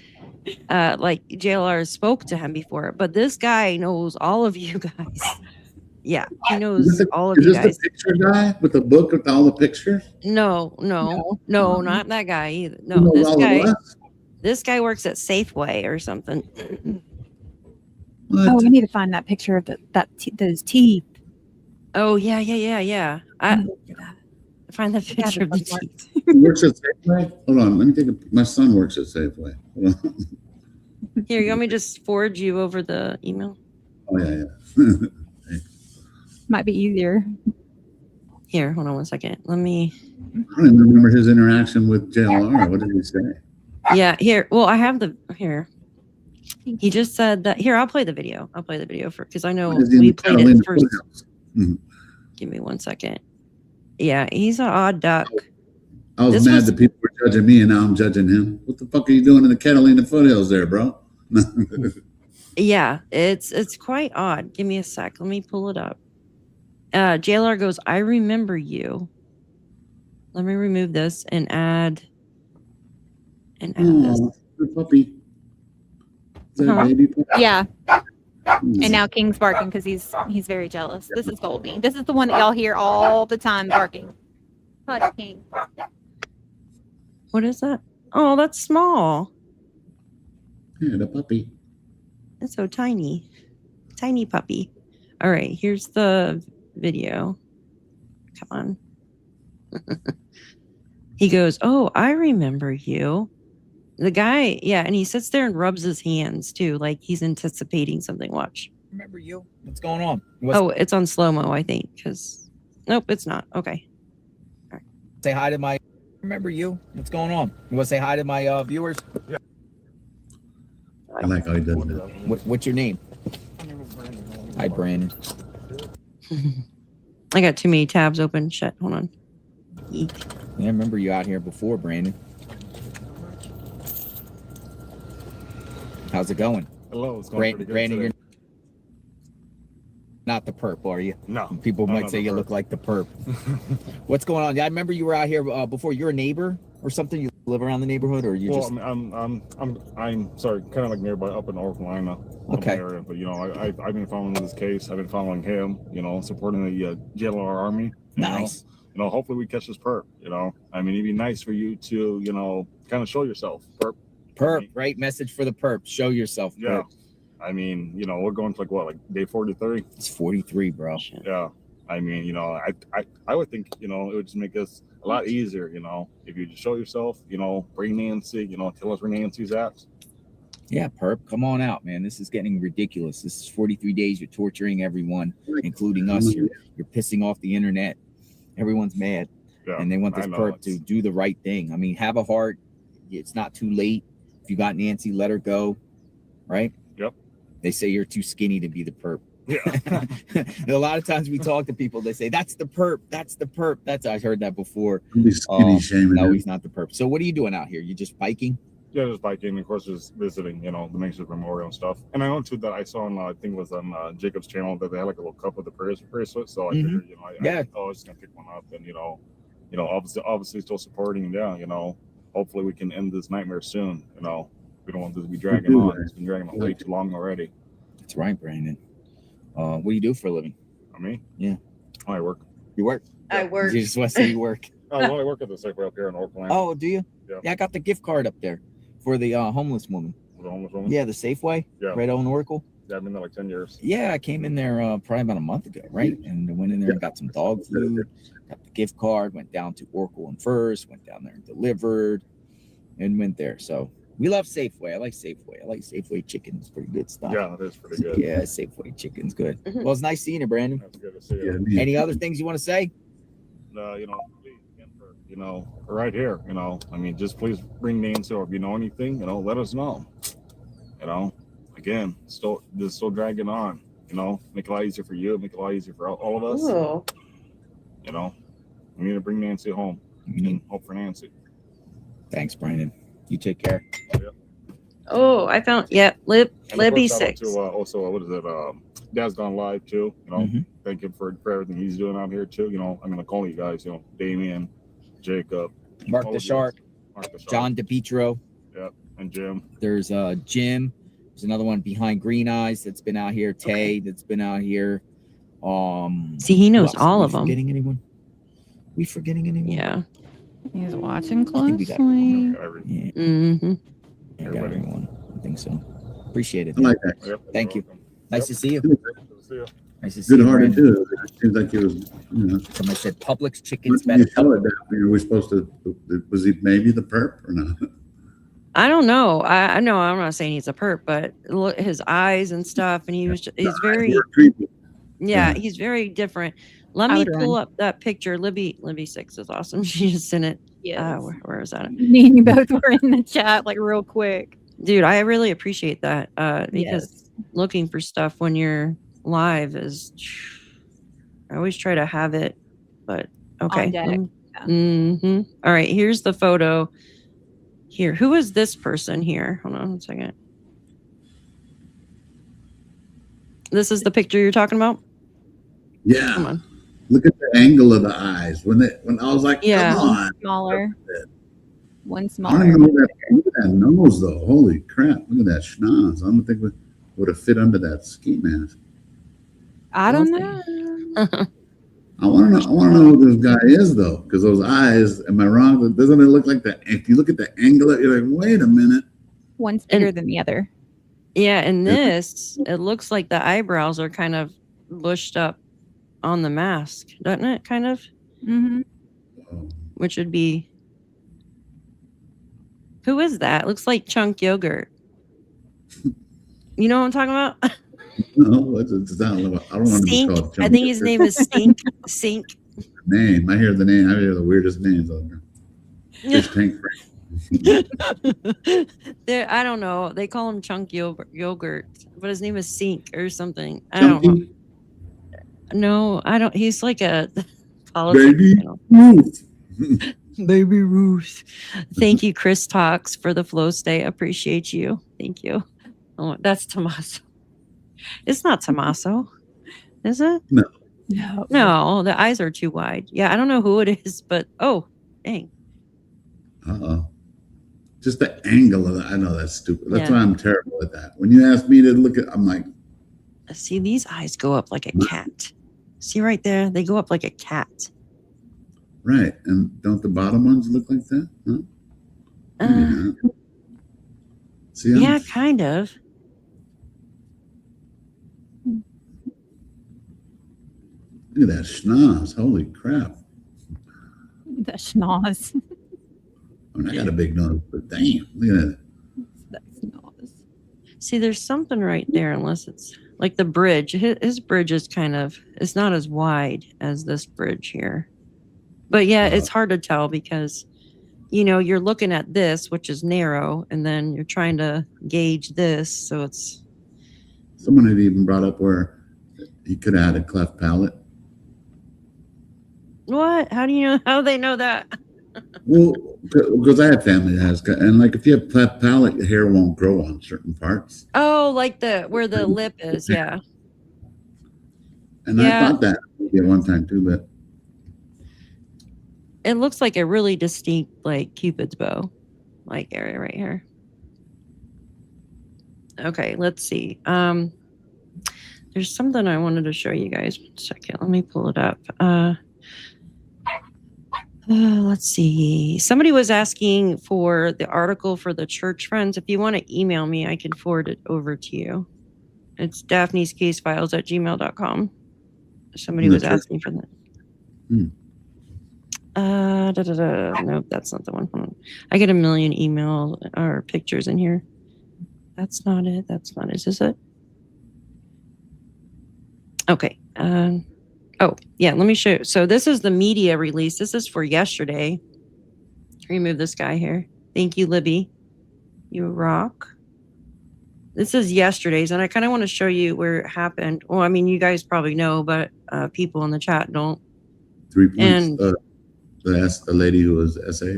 Speaker 1: like JLR spoke to him before, but this guy knows all of you guys. Yeah, he knows all of you guys.
Speaker 6: Is this the picture guy with the book with all the pictures?
Speaker 1: No, not that guy either. No, this guy works at Safeway or something.
Speaker 2: What? Oh, we need to find that picture of those teeth.
Speaker 1: Oh yeah. Find that picture of the teeth.
Speaker 6: He works at Safeway? Hold on, let me take my son works at Safeway.
Speaker 1: Here, you want me to just forward you over the email?
Speaker 6: Oh yeah.
Speaker 2: Might be easier.
Speaker 1: Here, hold on one second. Let me.
Speaker 6: I don't even remember his interaction with JLR. What did he say?
Speaker 1: Yeah, here. Well, I have the here. He just said that. Here, I'll play the video. I'll play the video for because I know
Speaker 6: Is he in
Speaker 1: we
Speaker 6: the
Speaker 1: played
Speaker 6: Catalina
Speaker 1: it first.
Speaker 6: Foothills? Mhm.
Speaker 1: Give me 1 second. Yeah, he's an odd duck.
Speaker 6: I was
Speaker 1: This
Speaker 6: mad
Speaker 1: was-
Speaker 6: that people were judging me and now I'm judging him. What the fuck are you doing in the Catalina Foothills there, bro?
Speaker 1: Yeah, it's quite odd. Give me a sec. Let me pull it up. JLR goes, I remember you. Let me remove this and add this.
Speaker 6: Oh, the puppy. Is that
Speaker 1: Huh.
Speaker 6: a baby puppy?
Speaker 2: Yeah.
Speaker 6: Hmm.
Speaker 2: And now King's barking because he's very jealous. This is Goldie. This is the one that y'all hear all the time barking. Hush, King.
Speaker 1: What is that? Oh, that's small.
Speaker 6: Yeah, the puppy.
Speaker 1: It's so tiny. Tiny puppy. All right, here's the video. Come on. He goes, oh, I remember you. The guy, yeah, and he sits there and rubs his hands too, like he's anticipating something. Watch.
Speaker 4: Remember you? What's going on?
Speaker 1: Oh, it's on slow-mo, I think, because nope, it's not. Okay.
Speaker 4: Say hi to my. Remember you? What's going on? You want to say hi to my viewers?
Speaker 6: I like how he does that.
Speaker 4: What's your name? Hi, Brandon.
Speaker 1: I got too many tabs open. Shit, hold on. Eek.
Speaker 4: Yeah, I remember you out here before, Brandon. How's it going?
Speaker 5: Hello, it's going pretty good
Speaker 4: Brandon,
Speaker 5: today.
Speaker 4: you're not the perp, are you?
Speaker 5: No.
Speaker 4: People
Speaker 5: I'm
Speaker 4: might
Speaker 5: not
Speaker 4: say
Speaker 5: the
Speaker 4: you
Speaker 5: perp.
Speaker 4: look like the perp. What's going on? Yeah, I remember you were out here before. You're a neighbor or something. You live around the neighborhood, or you
Speaker 5: Well,
Speaker 4: just
Speaker 5: I'm sorry, kind of like nearby up in North Carolina
Speaker 4: Okay.
Speaker 5: area, but you know, I've been following this case. I've been following him. You know, supporting the JLR Army. You
Speaker 4: nice?
Speaker 5: know, hopefully we catch this perp. You know, I mean, it'd be nice for you to, you know, kind of show yourself, perp.
Speaker 4: Perp, right? Message for the perp. Show yourself,
Speaker 5: Yeah.
Speaker 4: perp.
Speaker 5: I mean, you know, we're going to like day 43.
Speaker 4: It's 43, bro.
Speaker 1: Shit.
Speaker 5: Yeah. I mean, you know, I would think, you know, it would just make us a lot easier, you know, if you just show yourself, you know, bring Nancy, you know, tell us where Nancy's at.
Speaker 4: Yeah, perp, come on out, man. This is getting ridiculous. This is 43 days. You're torturing everyone, including us. You're pissing off the internet. Everyone's mad,
Speaker 5: Yeah.
Speaker 4: and they want this
Speaker 5: I know,
Speaker 4: perp to
Speaker 5: it's-
Speaker 4: do the right thing. I mean, have a heart. It's not too late. If you got Nancy, let her go. Right?
Speaker 5: Yep.
Speaker 4: They say you're too skinny to be the perp.
Speaker 5: Yeah.
Speaker 4: A lot of times we talk to people, they say, that's the perp. That's the perp. I've heard that before.
Speaker 6: Don't be skinny shaming
Speaker 4: No,
Speaker 6: him.
Speaker 4: he's not the perp. So what are you doing out here? You just biking?
Speaker 5: Yeah, just biking, of course, just visiting, you know, the Mason's Memorial and stuff. And I know too that I saw on, I think it was on Jacob's channel that they had like a little cup with the bracelet. So I figured, you know, I was just gonna pick one up, and you know, obviously still supporting. Yeah, you know, hopefully we can end this nightmare soon. You know, we don't want this to be dragging on. It's been dragging on way too long already.
Speaker 4: That's right, Brandon. What do you do for a living?
Speaker 5: I mean,
Speaker 4: Yeah.
Speaker 5: I work.
Speaker 4: You work?
Speaker 1: I work.
Speaker 4: You just want to say you work.
Speaker 5: Well, I work at the Safeway up here in Oakland.
Speaker 4: Oh, do you?
Speaker 5: Yeah.
Speaker 4: I got the gift card up there for the homeless woman.
Speaker 5: The homeless woman.
Speaker 4: Yeah, the Safeway.
Speaker 5: Yeah.
Speaker 4: Right on Oracle.
Speaker 5: Yeah, I've been there like 10 years.
Speaker 4: Yeah, I came in there probably about a month ago, right? And I went in there and got some dog food, got the gift card, went down to Oracle and First, went down there and delivered, and went there. So we love Safeway. I like Safeway. I like Safeway chicken. It's pretty good stuff.
Speaker 5: Yeah, it is pretty good.
Speaker 4: Yeah, Safeway chicken's good.
Speaker 1: Mhm.
Speaker 4: Well, it's nice seeing you, Brandon.
Speaker 5: That's good to see
Speaker 6: Yeah,
Speaker 5: you.
Speaker 6: me.
Speaker 4: Any other things you want to say?
Speaker 5: You know, please, again, for, you know, right here, you know, I mean, just please bring Nancy, or if you know anything, you know, let us know. You know, again, still dragging on, you know, make it a lot easier for you, make it a lot easier for all of us.
Speaker 1: Ooh.
Speaker 5: You know, we need to bring Nancy home and hope for Nancy.
Speaker 4: Thanks, Brandon. You take care.
Speaker 1: Oh, I found, yep,
Speaker 5: And of
Speaker 1: Libby
Speaker 5: course, I want
Speaker 1: 6.
Speaker 5: to, also, what is it? Dad's gone live too. You know,
Speaker 4: Mhm.
Speaker 5: thank him for everything he's doing out here too. You know, I'm gonna call you guys. You know, Damien, Jacob,
Speaker 4: Mark
Speaker 5: all
Speaker 4: the
Speaker 5: of you.
Speaker 4: Shark,
Speaker 5: Mark the Shark,
Speaker 4: John DePietro.
Speaker 5: and Jim.
Speaker 4: There's Jim. There's another one behind Green Eyes that's been out here. Tay that's been out here.
Speaker 1: See, he knows
Speaker 4: who else?
Speaker 1: all
Speaker 4: We
Speaker 1: of them.
Speaker 4: Forgetting anyone? We forgetting anyone?
Speaker 1: Yeah.
Speaker 2: He's watching
Speaker 4: I think we got
Speaker 2: closely.
Speaker 5: Every,
Speaker 4: Yeah,
Speaker 1: Mm-hmm.
Speaker 4: I got
Speaker 5: Everybody.
Speaker 4: everyone. I think so. Appreciate it.
Speaker 6: I like that.
Speaker 5: yep,
Speaker 4: Thank
Speaker 5: you're
Speaker 4: you.
Speaker 5: welcome.
Speaker 4: Nice
Speaker 5: Yep.
Speaker 4: to see you.
Speaker 5: Good to see you.
Speaker 4: Nice to see
Speaker 6: Good
Speaker 4: you.
Speaker 6: hearted
Speaker 4: Brandon.
Speaker 6: too. It seems like he was, you know.
Speaker 4: Somebody said Publix chicken's
Speaker 6: What did
Speaker 4: better.
Speaker 6: you tell it that? We're supposed to, was he maybe the perp or not?
Speaker 1: I don't know. I know I'm not saying he's a perp, but look his eyes and stuff, and he's very,
Speaker 6: Creepy.
Speaker 1: yeah,
Speaker 6: Yeah.
Speaker 1: he's very different. Let
Speaker 2: I
Speaker 1: me
Speaker 2: would
Speaker 1: pull
Speaker 2: run.
Speaker 1: up that picture. Libby 6 is awesome. She just sent it.
Speaker 2: Yes.
Speaker 1: Where is that?
Speaker 2: Me and you both were in the chat like real quick.
Speaker 1: Dude, I really appreciate that because
Speaker 2: Yes.
Speaker 1: looking for stuff when you're live is, I always try to have it, but okay.
Speaker 2: On deck.
Speaker 1: Mm-hmm. All right, here's the photo here. Who is this person here? Hold on a second. This is the picture you're talking about?
Speaker 6: Yeah.
Speaker 1: Come on.
Speaker 6: Look at the angle of the eyes. When I was like,
Speaker 1: Yeah.
Speaker 6: come on.
Speaker 2: Smaller. One
Speaker 6: I don't
Speaker 2: smaller.
Speaker 6: even know look at that nose though. Holy crap. Look at that schnoz. I don't think it would have fit under that ski mask.
Speaker 2: I don't
Speaker 1: We'll
Speaker 2: know.
Speaker 6: I want to know who this guy is though, because those eyes. Am I wrong? Doesn't it look like that? If you look at the angle, you're like, wait a minute.
Speaker 2: One's bigger than the other.
Speaker 1: Yeah, and this, it looks like the eyebrows are kind of bushed up on the mask, doesn't it? Kind of,
Speaker 2: Mm-hmm.
Speaker 1: which would be. Who is that? Looks like Chunk Yogurt. You know what I'm talking about?
Speaker 6: No, it's not. I don't want to be
Speaker 1: Stink.
Speaker 6: called.
Speaker 1: I think his name is Stink. Sink.
Speaker 6: Name. I hear the name. I hear the weirdest names out there. Fish tank.
Speaker 1: I don't know. They call him Chunk Yogurt, but his name is Sink or something. I don't know. No, I don't. He's like a
Speaker 6: Baby
Speaker 1: Ruth. Baby Ruth. Thank you, Chris Talks, for the flow stay. Appreciate you. Thank you. Oh, that's Tommaso. It's not Tommaso, is it?
Speaker 6: No.
Speaker 1: No, the eyes are too wide. Yeah, I don't know who it is, but oh, dang.
Speaker 6: Just the angle of it. I know that's stupid. That's
Speaker 1: Yeah.
Speaker 6: why I'm terrible at that. When you ask me to look at, I'm like,
Speaker 1: See, these eyes go up like a cat. See right there? They go up like a cat.
Speaker 6: right. And don't the bottom ones look like that? Huh? Maybe not. See,
Speaker 1: Yeah, kind of.
Speaker 6: look at that schnoz. Holy crap.
Speaker 2: The schnoz.
Speaker 6: I mean, I got a big nose, but damn, look at that.
Speaker 2: That schnoz.
Speaker 1: See, there's something right there, unless it's like the bridge. His bridge is kind of, it's not as wide as this bridge here. But yeah, it's hard to tell because, you know, you're looking at this, which is narrow, and then you're trying to gauge this. So it's.
Speaker 6: Someone had even brought up where he could have had a cleft palate.
Speaker 1: What? How do you know? How do they know that?
Speaker 6: Well, because I have family that has, and like if you have cleft palate, the hair won't grow on certain parts.
Speaker 1: Oh, like where the lip is. Yeah.
Speaker 6: And I thought that at one time too, but
Speaker 1: it looks like a really distinct, like Cupid's bow, like area right here. Okay, let's see. There's something I wanted to show you guys. 1 second, let me pull it up. Let's see. Somebody was asking for the article for the church friends. If you want to email me, I can forward it over to you. It's daphnescasefiles@gmail.com. Somebody was asking for that. Nope, that's not the one. Hold on. I get a million email or pictures in here. That's not it. That's not it. Is this it? Okay. Oh, yeah, let me show you. So this is the media release. This is for yesterday. Remove this guy here. Thank you, Libby. You rock. This is yesterday's, and I kind of want to show you where it happened. Well, I mean, you guys probably know, but people in the chat don't.
Speaker 6: 3 points.
Speaker 1: And
Speaker 6: That's the lady who was SA.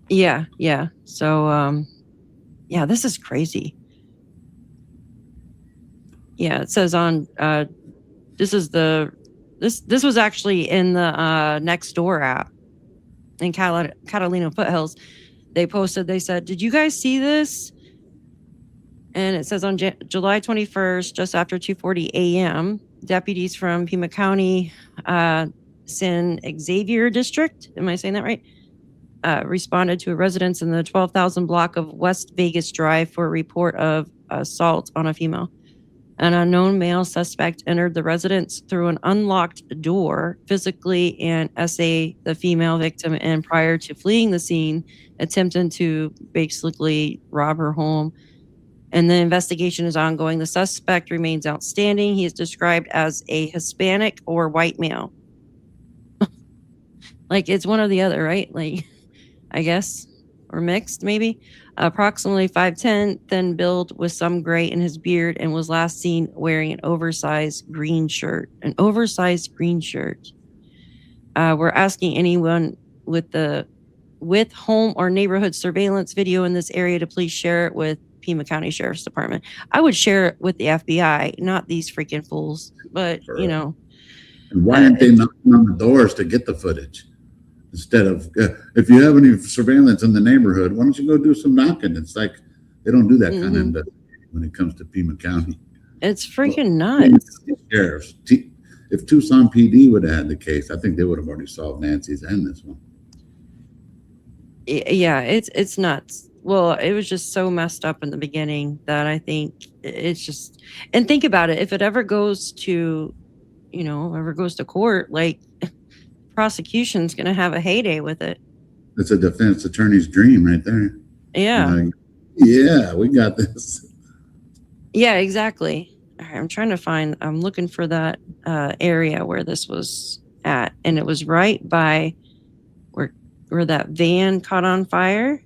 Speaker 1: yeah. So, yeah, this is crazy. Yeah, it says on. This was actually in the Nextdoor app in Catalina Foothills. They posted. They said, "Did you guys see this?" And it says on July 21st, just after 2:40 a.m., deputies from Pima County, San Xavier District, am I saying that right? Responded to a residence in the 12,000 block of West Vegas Drive for a report of assault on a female. An unknown male suspect entered the residence through an unlocked door, physically and essayed the female victim, and prior to fleeing the scene, attempted to basically rob her home. and the investigation is ongoing. The suspect remains outstanding. He is described as a Hispanic or white male. Like it's one or the other, right? Like, I guess, or mixed maybe. Approximately 5'10", thin build with some gray in his beard, and was last seen wearing an oversized green shirt. An oversized green shirt. We're asking anyone with home or neighborhood surveillance video in this area to please share it with Pima County Sheriff's Department. I would share it with the FBI, not these freaking fools. But you know,
Speaker 6: and why aren't they knocking on the doors to get the footage instead of if you have any surveillance in the neighborhood, why don't you go do some knocking? It's like they don't do that kind of investigation when it comes to Pima County.
Speaker 1: It's freaking nuts.
Speaker 6: Sheriffs. If Tucson PD would have had the case, I think they would have already solved Nancy's and this one.
Speaker 1: Yeah, it's nuts. Well, it was just so messed up in the beginning that I think it's just, and think about it, if it ever goes to, court, like prosecution's going to have a heyday with it.
Speaker 6: It's a defense attorney's dream right there.
Speaker 1: Yeah.
Speaker 6: Like, yeah, we got this.
Speaker 1: Yeah, exactly. I'm looking for that area where this was at, and it was right by where that van caught on fire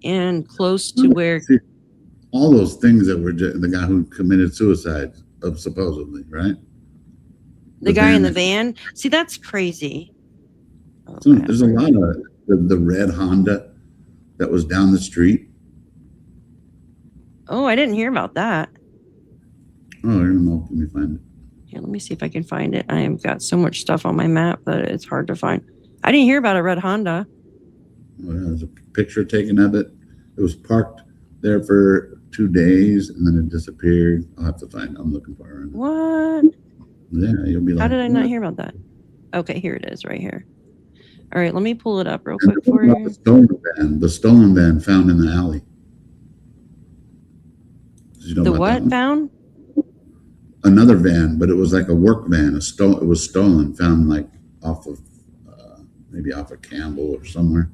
Speaker 1: and close to where
Speaker 6: all those things that were the guy who committed suicide supposedly, right?
Speaker 1: The guy in the van. See, that's crazy.
Speaker 6: So there's a lot of the red Honda that was down the street.
Speaker 1: Oh, I didn't hear about that.
Speaker 6: Oh, I don't know. Let me find it.
Speaker 1: Here, let me see if I can find it. I have got so much stuff on my map that it's hard to find. I didn't hear about a red Honda.
Speaker 6: Oh, yeah, there's a picture taken of it. It was parked there for 2 days and then it disappeared. I'll have to find it. I'm looking for it.
Speaker 1: What?
Speaker 6: Yeah, you'll be like,
Speaker 1: how did I not hear about that? Okay, here it is, right here. All right, let me pull it up real quick for you.
Speaker 6: The stolen van found in the alley.
Speaker 1: The what found?
Speaker 6: Another van, but it was like a work van. It was stolen, found like off of maybe off of Campbell or somewhere.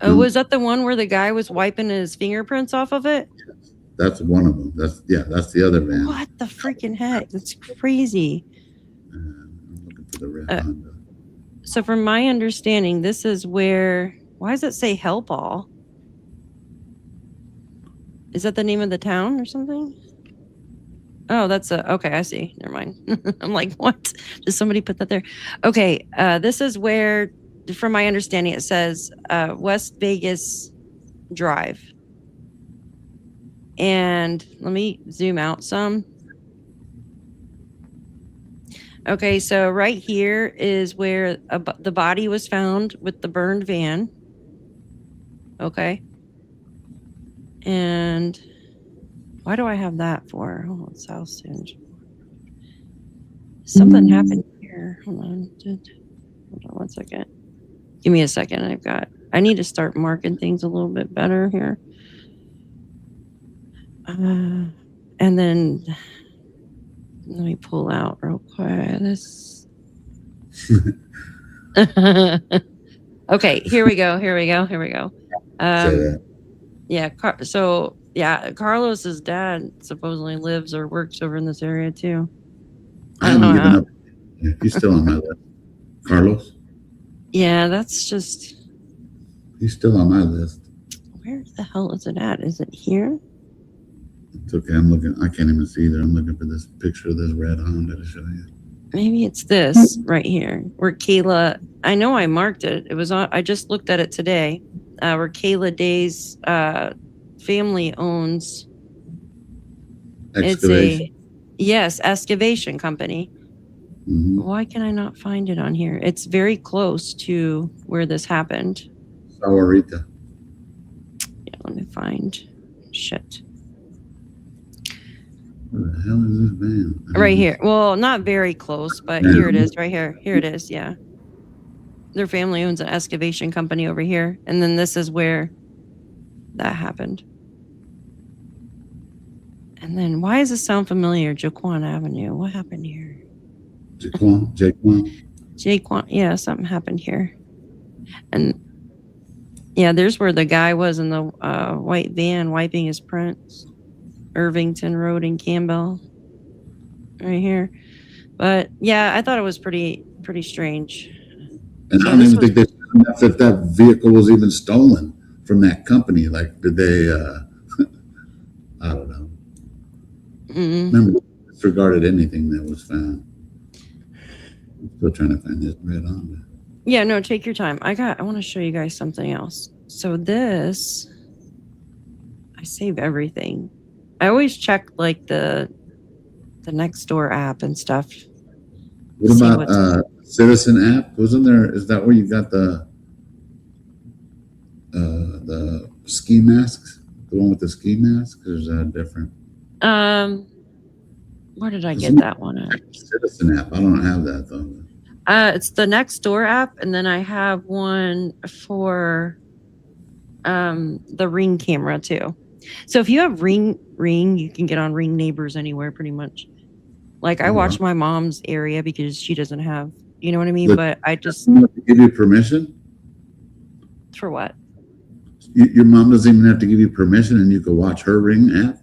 Speaker 1: Oh, was that the one where the guy was wiping his fingerprints off of it?
Speaker 6: Yes, that's one of them. That's the other van.
Speaker 1: What the freaking heck? That's crazy.
Speaker 6: I'm looking for the red Honda.
Speaker 1: So from my understanding, this is where, why does it say Help All? Is that the name of the town or something? Oh, that's okay, I see. Never mind. I'm like, what? Did somebody put that there? Okay, this is where, from my understanding, it says West Vegas Drive. And let me zoom out some. Okay, so right here is where the body was found with the burned van. Okay. And why do I have that for? Oh, it's South Singe. Something happened here. Hold on 1 second. Give me a second. I need to start marking things a little bit better here. And then let me pull out real quick. This. Okay, here we go. Yeah. So yeah, Carlos's dad supposedly lives or works over in this area too.
Speaker 6: I haven't given up. Yeah, he's still on my list. Carlos?
Speaker 1: Yeah, that's just.
Speaker 6: He's still on my list.
Speaker 1: Where the hell is it at? Is it here?
Speaker 6: It's okay. I'm looking. I can't even see there. I'm looking for this picture of this red Honda to show you.
Speaker 1: Maybe it's this right here where Kayla. I know I marked it. It was on. I just looked at it today. Where Kayla Day's family owns.
Speaker 6: Excavation.
Speaker 1: It's a excavation company.
Speaker 6: Mm-hmm.
Speaker 1: Why can I not find it on here? It's very close to where this happened.
Speaker 6: Sahuarita.
Speaker 1: Yeah, let me find. Shit.
Speaker 6: Where the hell is this van?
Speaker 1: Right here. Well, not very close, but here it is. Right here. Here it is. Yeah. Their family owns an excavation company over here, and then this is where that happened. And then why does this sound familiar? Jaquan Avenue. What happened here? Jaquan. Yeah, something happened here. And yeah, there's where the guy was in the white van wiping his prints. Irvington Road in Campbell. Right here. But yeah, I thought it was pretty strange.
Speaker 6: And
Speaker 1: So
Speaker 6: I don't
Speaker 1: this
Speaker 6: even think they found if that vehicle was even stolen from that company. Like, did they, I don't know. Remember, they disregarded anything that was found. I'm still trying to find this red on.
Speaker 1: Yeah, no, take your time. I want to show you guys something else. So this, I save everything. I always check like the Nextdoor app and stuff.
Speaker 6: What about Citizen app? Wasn't there? Is that where you got the ski masks? The one with the ski mask? Or is that different?
Speaker 1: Where did I get that one at?
Speaker 6: Citizen app. I don't have that though.
Speaker 1: It's the Nextdoor app, and then I have one for the Ring camera too. So if you have Ring, you can get on Ring Neighbors anywhere pretty much. Like I watch my mom's area because she doesn't have, you know what I mean? But I just
Speaker 6: give you permission
Speaker 1: for what?
Speaker 6: Your mom doesn't even have to give you permission, and you can watch her Ring app.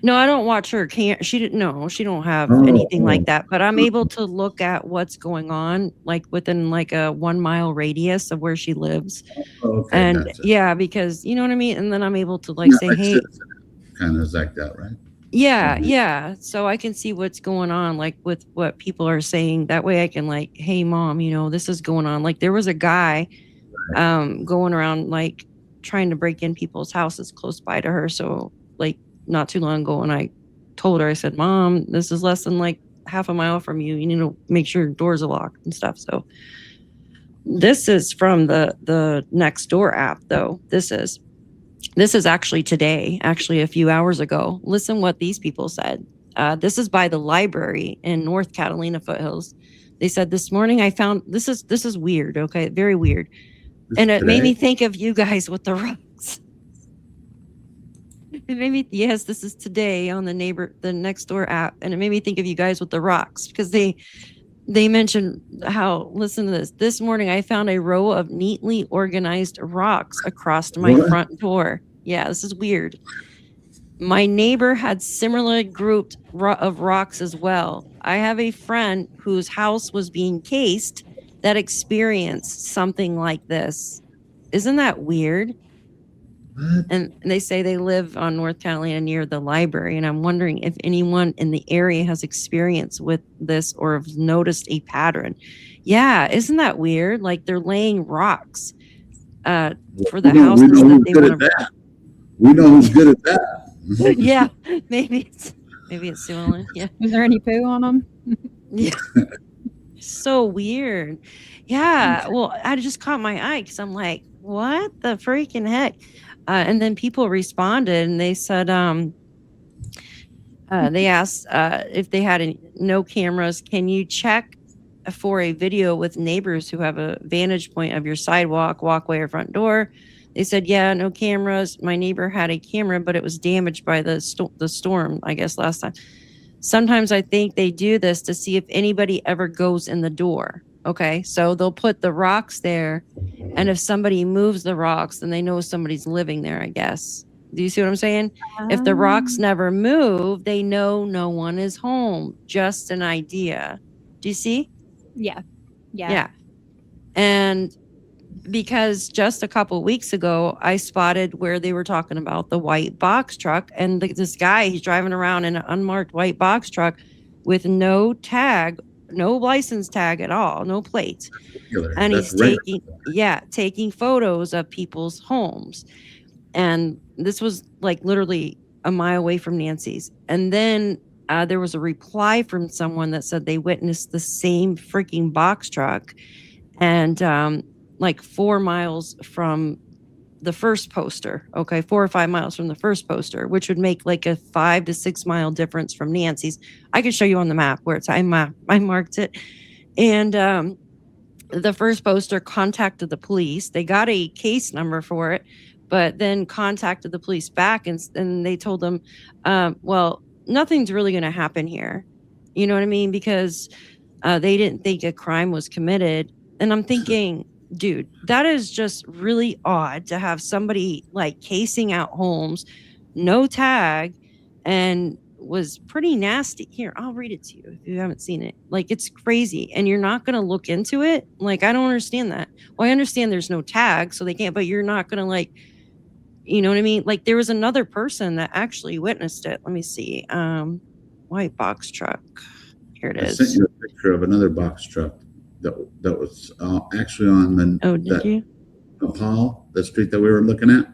Speaker 1: No, I don't watch her. She didn't. No, she don't have anything like that. But I'm able to look at what's going on, like within like a 1 mile radius of where she lives.
Speaker 6: Okay,
Speaker 1: and
Speaker 6: gotcha.
Speaker 1: Yeah, because you know what I mean. And then I'm able to like say, hey,
Speaker 6: kind of like that, right?
Speaker 1: Yeah, yeah. So I can see what's going on, like with what people are saying. That way I can like, hey, mom, you know, this is going on. Like there was a guy going around like trying to break in people's houses close by to her. So like not too long ago, and I told her, I said, Mom, this is less than like half a mile from you. You need to make sure your doors are locked and stuff. So this is from the Nextdoor app, though. This is actually today, actually a few hours ago. Listen what these people said. This is by the library in North Catalina Foothills. They said, this morning I found, this is weird, okay? Very weird. And it made me think of you guys with the rocks. It made me, yes, this is today on the Nextdoor app. And it made me think of you guys with the rocks because they mentioned how, listen to this. This morning I found a row of neatly organized rocks across my front door. Yeah, this is weird. My neighbor had similar grouped of rocks as well. I have a friend whose house was being cased that experienced something like this. Isn't that weird?
Speaker 6: What?
Speaker 1: And they say they live on North Catalina near the library. And I'm wondering if anyone in the area has experience with this or have noticed a pattern. Yeah, isn't that weird? Like they're laying rocks for the houses that they want to.
Speaker 6: We know who's good at that.
Speaker 1: Yeah, maybe it's Sue Ellen. Yeah.
Speaker 2: Is there any poo on them?
Speaker 1: Yeah. So weird. Yeah. Well, I just caught my eye because I'm like, what the freaking heck? And then people responded and they said, they asked if they had no cameras. Can you check for a video with neighbors who have a vantage point of your sidewalk, walkway, or front door? They said, yeah, no cameras. My neighbor had a camera, but it was damaged by the storm, I guess, last time. Sometimes I think they do this to see if anybody ever goes in the door. Okay, so they'll put the rocks there, and if somebody moves the rocks, then they know somebody's living there, I guess. Do you see what I'm saying? If the rocks never move, they know no one is home. Just an idea. Do you see?
Speaker 2: Yeah.
Speaker 1: And because just a couple weeks ago, I spotted where they were talking about the white box truck, and this guy, he's driving around in an unmarked white box truck with no tag, no license tag at all, no plates. And he's taking photos of people's homes. And this was like literally a mile away from Nancy's. And then there was a reply from someone that said they witnessed the same freaking box truck and like 4 miles from the first poster. Okay, 4 or 5 miles from the first poster, which would make like a 5 to 6 mile difference from Nancy's. I could show you on the map where it's I marked it. And the first poster contacted the police. They got a case number for it, but then contacted the police back and they told them, well, nothing's really going to happen here. You know what I mean? Because they didn't think a crime was committed. And I'm thinking, dude, that is just really odd to have somebody like casing out homes, no tag, and was pretty nasty. Here, I'll read it to you if you haven't seen it. Like, it's crazy, and you're not going to look into it. Like, I don't understand that. Well, I understand there's no tag, so they can't, but you're not going to, like, you know what I mean? Like, there was another person that actually witnessed it. Let me see. White box truck. Here it
Speaker 6: I
Speaker 1: is.
Speaker 6: sent you a picture of another box truck that was actually on the
Speaker 1: Oh, did you?
Speaker 6: Paul, the street that we were looking at.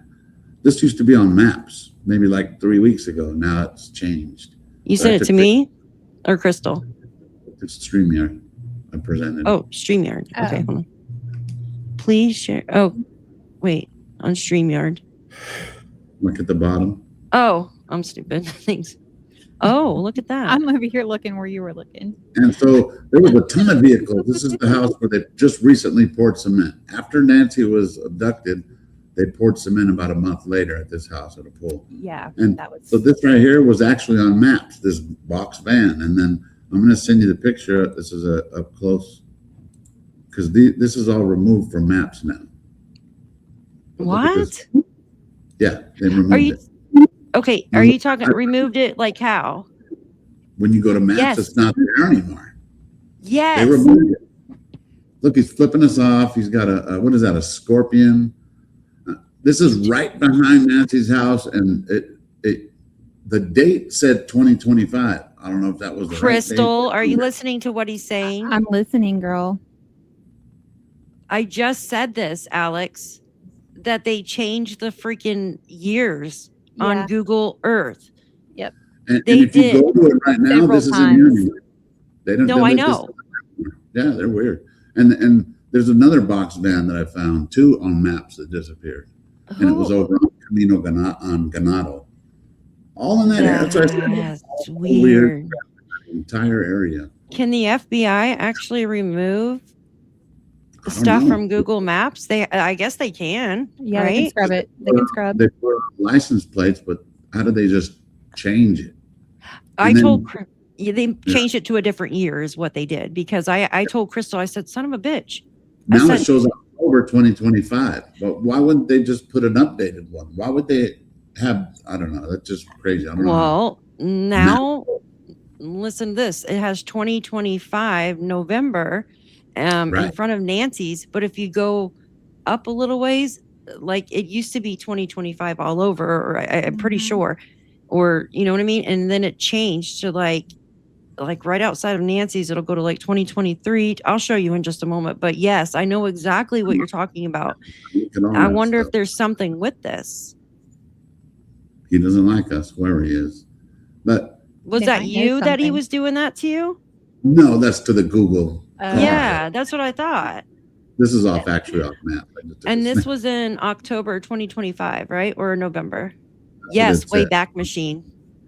Speaker 6: This used to be on maps maybe like 3 weeks ago. Now it's changed.
Speaker 1: You sent it to me or Crystal?
Speaker 6: It's StreamYard. I presented.
Speaker 1: Oh, StreamYard. Okay, hold on. Please share. Oh, wait, on StreamYard.
Speaker 6: Look at the bottom.
Speaker 1: Oh, I'm stupid. Thanks. Oh, look at that.
Speaker 2: I'm over here looking where you were looking.
Speaker 6: And so there was a ton of vehicles. This is the house where they just recently poured cement. After Nancy was abducted, they poured cement about a month later at this house at a pool.
Speaker 2: Yeah,
Speaker 6: And
Speaker 2: that was.
Speaker 6: so this right here was actually on maps, this box van. And then I'm going to send you the picture. This is a up close, because this is all removed from maps now. Look at this.
Speaker 1: What?
Speaker 6: Yeah, they removed
Speaker 1: Are you
Speaker 6: it.
Speaker 1: okay? Are you talking removed it like how?
Speaker 6: When you go to maps,
Speaker 1: Yes.
Speaker 6: it's not there anymore.
Speaker 1: Yes.
Speaker 6: They removed it. Look, he's flipping us off. He's got a what is that? A scorpion. This is right behind Nancy's house, and the date said 2025. I don't know if that was the
Speaker 1: Crystal,
Speaker 6: right
Speaker 1: are you listening to what he's saying?
Speaker 2: I'm listening, girl.
Speaker 1: I just said this, Alex, that they changed the freaking years
Speaker 2: Yeah.
Speaker 1: on Google Earth.
Speaker 6: And
Speaker 1: They
Speaker 6: if you
Speaker 1: did
Speaker 6: go to it right now,
Speaker 2: several
Speaker 6: this isn't here
Speaker 2: times.
Speaker 6: anymore. They don't.
Speaker 1: No,
Speaker 6: they
Speaker 1: I
Speaker 6: make
Speaker 1: know.
Speaker 6: this- Yeah, they're weird. And there's another box van that I found too on maps that disappeared, and it was
Speaker 1: Who-
Speaker 6: over on Camino on Ganado. All in that area. That's what I said.
Speaker 1: That's
Speaker 6: All
Speaker 1: weird.
Speaker 6: The entire area.
Speaker 1: Can the FBI actually remove
Speaker 6: I don't
Speaker 1: stuff
Speaker 6: know.
Speaker 1: from Google Maps? I guess they can.
Speaker 2: Yeah, they can
Speaker 1: right?
Speaker 2: scrub it. They can scrub.
Speaker 6: They put license plates, but how did they just change it?
Speaker 1: I
Speaker 6: And then-
Speaker 1: told they changed it to a different year is what they did, because I told Crystal, I said, son of a bitch. I
Speaker 6: Now it
Speaker 1: said-
Speaker 6: shows October 2025. But why wouldn't they just put an updated one? Why would they have? I don't know. That's just crazy. I don't know.
Speaker 1: Well, now listen to this. It has 2025 November in
Speaker 6: Right.
Speaker 1: front of Nancy's, but if you go up a little ways, like it used to be 2025 all over, or I'm pretty
Speaker 2: Mhm.
Speaker 1: sure, or you know what I mean? And then it changed to like right outside of Nancy's, it'll go to like 2023. I'll show you in just a moment. But yes, I know exactly what you're talking about.
Speaker 6: Look at all
Speaker 1: I
Speaker 6: that
Speaker 1: wonder if
Speaker 6: stuff.
Speaker 1: there's something with this.
Speaker 6: He doesn't like us, whoever he is. But
Speaker 1: Was
Speaker 2: They
Speaker 1: that
Speaker 2: might know
Speaker 1: you that he
Speaker 2: something.
Speaker 1: was doing that to you?
Speaker 6: no, that's to the Google.
Speaker 2: Oh.
Speaker 1: Yeah, that's what I thought.
Speaker 6: This is off actually off map. I just took
Speaker 1: And
Speaker 6: a
Speaker 1: this
Speaker 6: snap.
Speaker 1: was in October 2025, right? Or November?
Speaker 6: what
Speaker 1: Yes,
Speaker 6: it
Speaker 1: way
Speaker 6: said.
Speaker 1: back machine.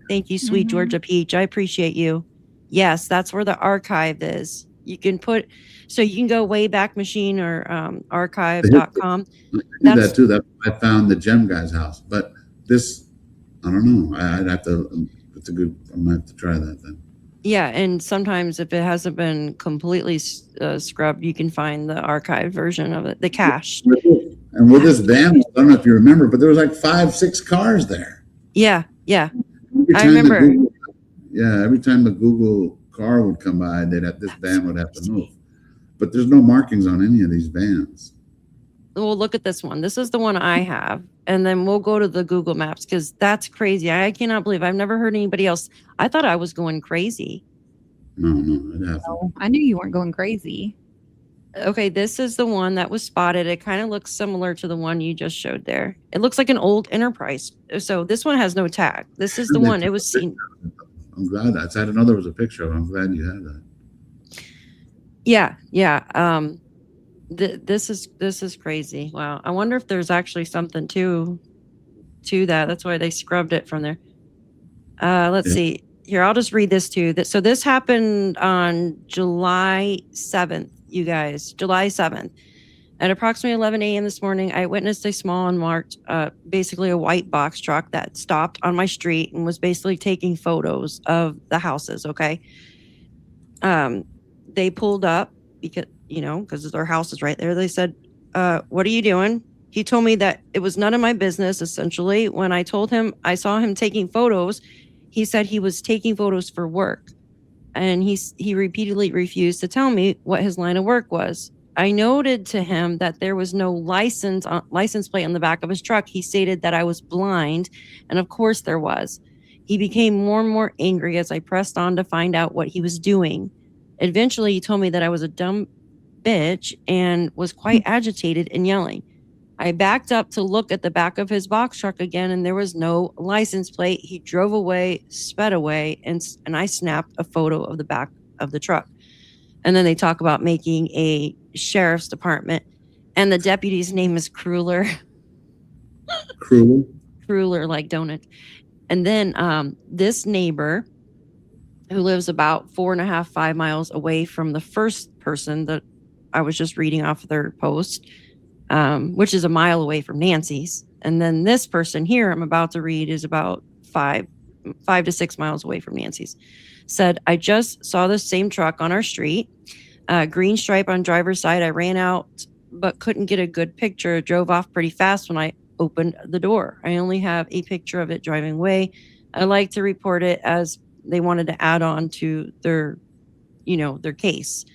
Speaker 1: Thank you, sweet
Speaker 2: Mhm.
Speaker 1: Georgia Peach. I appreciate you. Yes, that's where the archive is. You can put, so you can go way back machine or archive.com.
Speaker 6: I do
Speaker 1: That's-
Speaker 6: that too. That I found the Gem guy's house, but this, I don't know. I'd have to. It's a good. I might have to try that then.
Speaker 1: Yeah, and sometimes if it hasn't been completely scrubbed, you can find the archive version of it, the cache.
Speaker 6: And with this van, I don't know if you remember, but there was like 5-6 cars there.
Speaker 1: Yeah, yeah.
Speaker 6: Every
Speaker 1: I
Speaker 6: time the
Speaker 1: remember.
Speaker 6: every time the Google car would come by, this van would have to move. But there's no markings on any of these vans.
Speaker 1: Well, look at this one. This is the one I have. And then we'll go to the Google Maps because that's crazy. I cannot believe I've never heard anybody else. I thought I was going crazy.
Speaker 6: No, it hasn't.
Speaker 2: Oh, I knew you weren't going crazy.
Speaker 1: Okay, this is the one that was spotted. It kind of looks similar to the one you just showed there. It looks like an old Enterprise. So this one has no tag. This is the one. It was seen.
Speaker 6: I'm glad. I didn't know there was a picture of it. I'm glad you had that.
Speaker 1: Yeah, yeah. This is crazy. Wow. I wonder if there's actually something to that. That's why they scrubbed it from there. Let's
Speaker 6: Yeah.
Speaker 1: see. Here, I'll just read this too. So this happened on July 7th, you guys. July 7th. At approximately 11 a.m. this morning, I witnessed a small unmarked, basically a white box truck that stopped on my street and was basically taking photos of the houses, okay? They pulled up because their house is right there. They said, what are you doing? He told me that it was none of my business, essentially. When I told him I saw him taking photos, he said he was taking photos for work, and he repeatedly refused to tell me what his line of work was. I noted to him that there was no license plate on the back of his truck. He stated that I was blind, and of course there was. He became more and more angry as I pressed on to find out what he was doing. Eventually, he told me that I was a dumb bitch and was quite agitated and yelling. I backed up to look at the back of his box truck again, and there was no license plate. He drove away, sped away, and I snapped a photo of the back of the truck. And then they talk about making a sheriff's department, and the deputy's name is Crueler. Crueler, like donut. And then this neighbor, who lives about 4.5, 5 miles away from the first person that I was just reading off of their post, which is a mile away from Nancy's. And then this person here I'm about to read is about 5 to 6 miles away from Nancy's. Said, I just saw the same truck on our street, green stripe on driver's side. I ran out, but couldn't get a good picture. It drove off pretty fast when I opened the door. I only have a picture of it driving away. I like to report it as they wanted to add on to their case.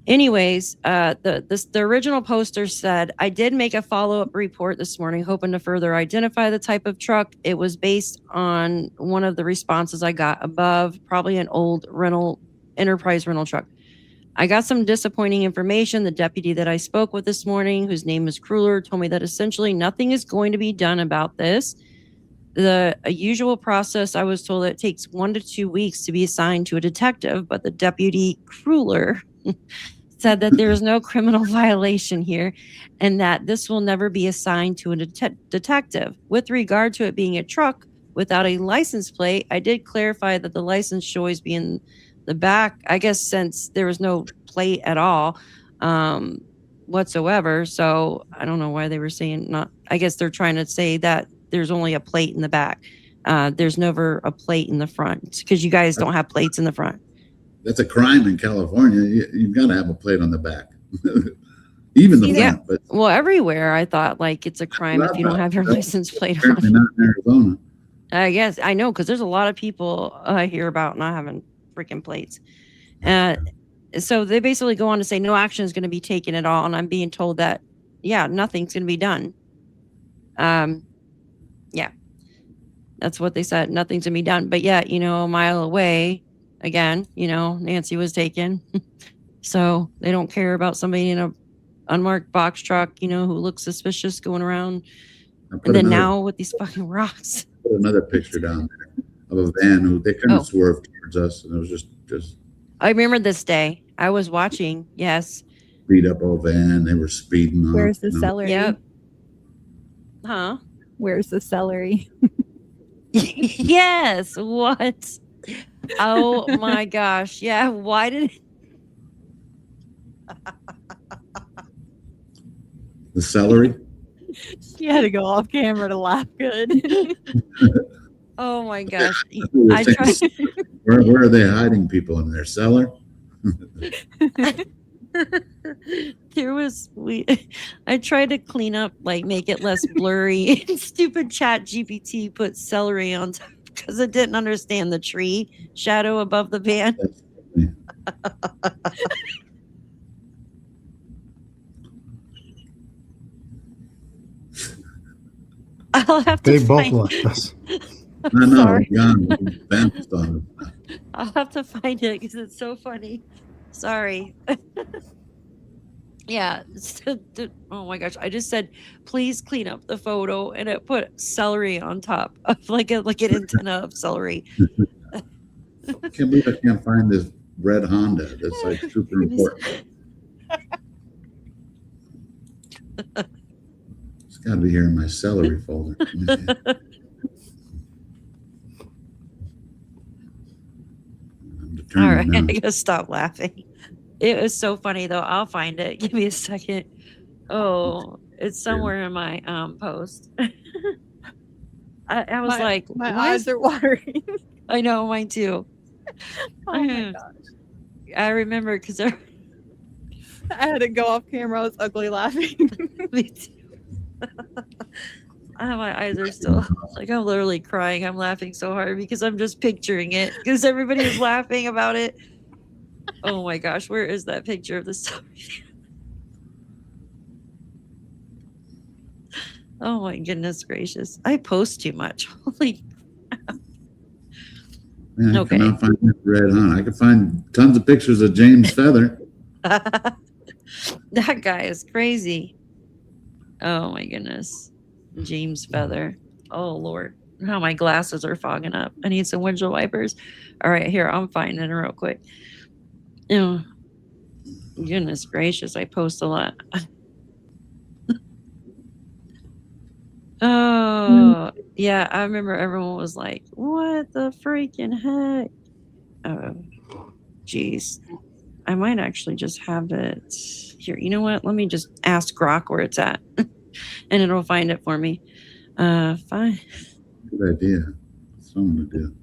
Speaker 1: Anyways, the original poster said, I did make a follow-up report this morning, hoping to further identify the type of truck. It was based on one of the responses I got above, probably an old enterprise rental truck. I got some disappointing information. The deputy that I spoke with this morning, whose name is Crueler, told me that essentially nothing is going to be done about this. A usual process, I was told, it takes 1 to 2 weeks to be assigned to a detective, but the deputy Crueler said that there is no criminal violation here and that this will never be assigned to a detective. With regard to it being a truck without a license plate, I did clarify that the license should always be in the back, I guess, since there was no plate at all whatsoever. So I don't know why they were saying not. I guess they're trying to say that there's only a plate in the back. There's never a plate in the front because you guys don't have plates in the front.
Speaker 6: That's a crime in California. You've got to have a plate on the back. Even the front. But
Speaker 1: well, everywhere I thought like it's a crime if you don't have your license plate on.
Speaker 6: Apparently not in Arizona.
Speaker 1: I guess I know because there's a lot of people I hear about not having freaking plates. So they basically go on to say no action is going to be taken at all, and I'm being told that nothing's going to be done. That's what they said. Nothing's going to be done. But yet, a mile away, again, Nancy was taken. So they don't care about somebody in a unmarked box truck, who looks suspicious going around. And then now with these fucking rocks.
Speaker 6: Put another picture down there of a van who they kind of swerved towards us, and it was just. I
Speaker 1: remember this day. I was watching. Yes.
Speaker 6: Beat up old van. They were speeding on.
Speaker 2: Where's the celery?
Speaker 1: Yep. Huh?
Speaker 2: Where's the celery?
Speaker 1: Yes. What? Oh my gosh. Yeah. Why did
Speaker 6: the celery?
Speaker 2: She had to go off camera to laugh good.
Speaker 1: Oh my gosh.
Speaker 6: I tried. Where are they hiding people in their cellar?
Speaker 1: I tried to clean up, make it less blurry. Stupid Chat GPT put celery on top because it didn't understand the tree shadow above the van. I'll have to.
Speaker 3: They both left us.
Speaker 6: I know. Bounced on it.
Speaker 1: I'll have to find it because it's so funny. Sorry. Yeah. Oh my gosh. I just said, please clean up the photo, and it put celery on top of like an antenna of celery.
Speaker 6: I can't believe I can't find this red Honda. That's super important. It's got to be here in my celery folder.
Speaker 1: All right. I gotta stop laughing. It was so funny though. I'll find it. Give me a second. Oh, it's somewhere in my post. I was
Speaker 2: my eyes are watering.
Speaker 1: I know, mine too.
Speaker 2: Oh my gosh.
Speaker 1: I remember because
Speaker 2: I had to go off camera. I was ugly laughing.
Speaker 1: Me too. My eyes are still like I'm literally crying. I'm laughing so hard because I'm just picturing it because everybody was laughing about it. Oh my gosh, where is that picture of the story? Oh my goodness gracious. I post too much. Holy
Speaker 6: Man, I
Speaker 1: Okay.
Speaker 6: cannot find that red hunt. I could find tons of pictures of James Feather.
Speaker 1: that guy is crazy. Oh my goodness. James Feather. Oh Lord. Now my glasses are fogging up. I need some windshield wipers. All right, here, I'm finding it real quick. Oh, goodness gracious, I post a lot. Oh, yeah, I remember everyone was like, what the freaking heck? Oh, geez. I might actually just have it here. You know what? Let me just ask Grok where it's at and it'll find it for me. Fine.
Speaker 6: Good idea. Someone to do.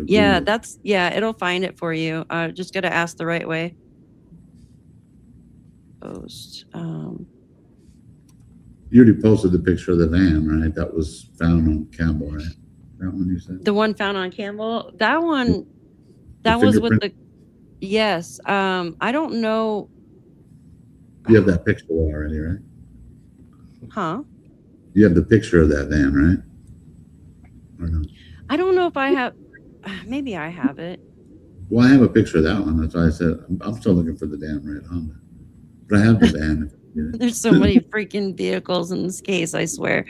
Speaker 1: Yeah, it'll find it for you. Just got to ask the right way. Post.
Speaker 6: You already posted the picture of the van, right? That was found on Campbell, right? That one you said?
Speaker 1: The one found on Campbell. That one, that was with the. Yes. I don't know.
Speaker 6: You have that picture already, right?
Speaker 1: Huh?
Speaker 6: You have the picture of that van, right? Or no?
Speaker 1: I don't know if I have. Maybe I have it.
Speaker 6: Well, I have a picture of that one. That's why I said I'm still looking for the damn red Honda. But I have the van.
Speaker 1: There's so many freaking vehicles in this case, I swear.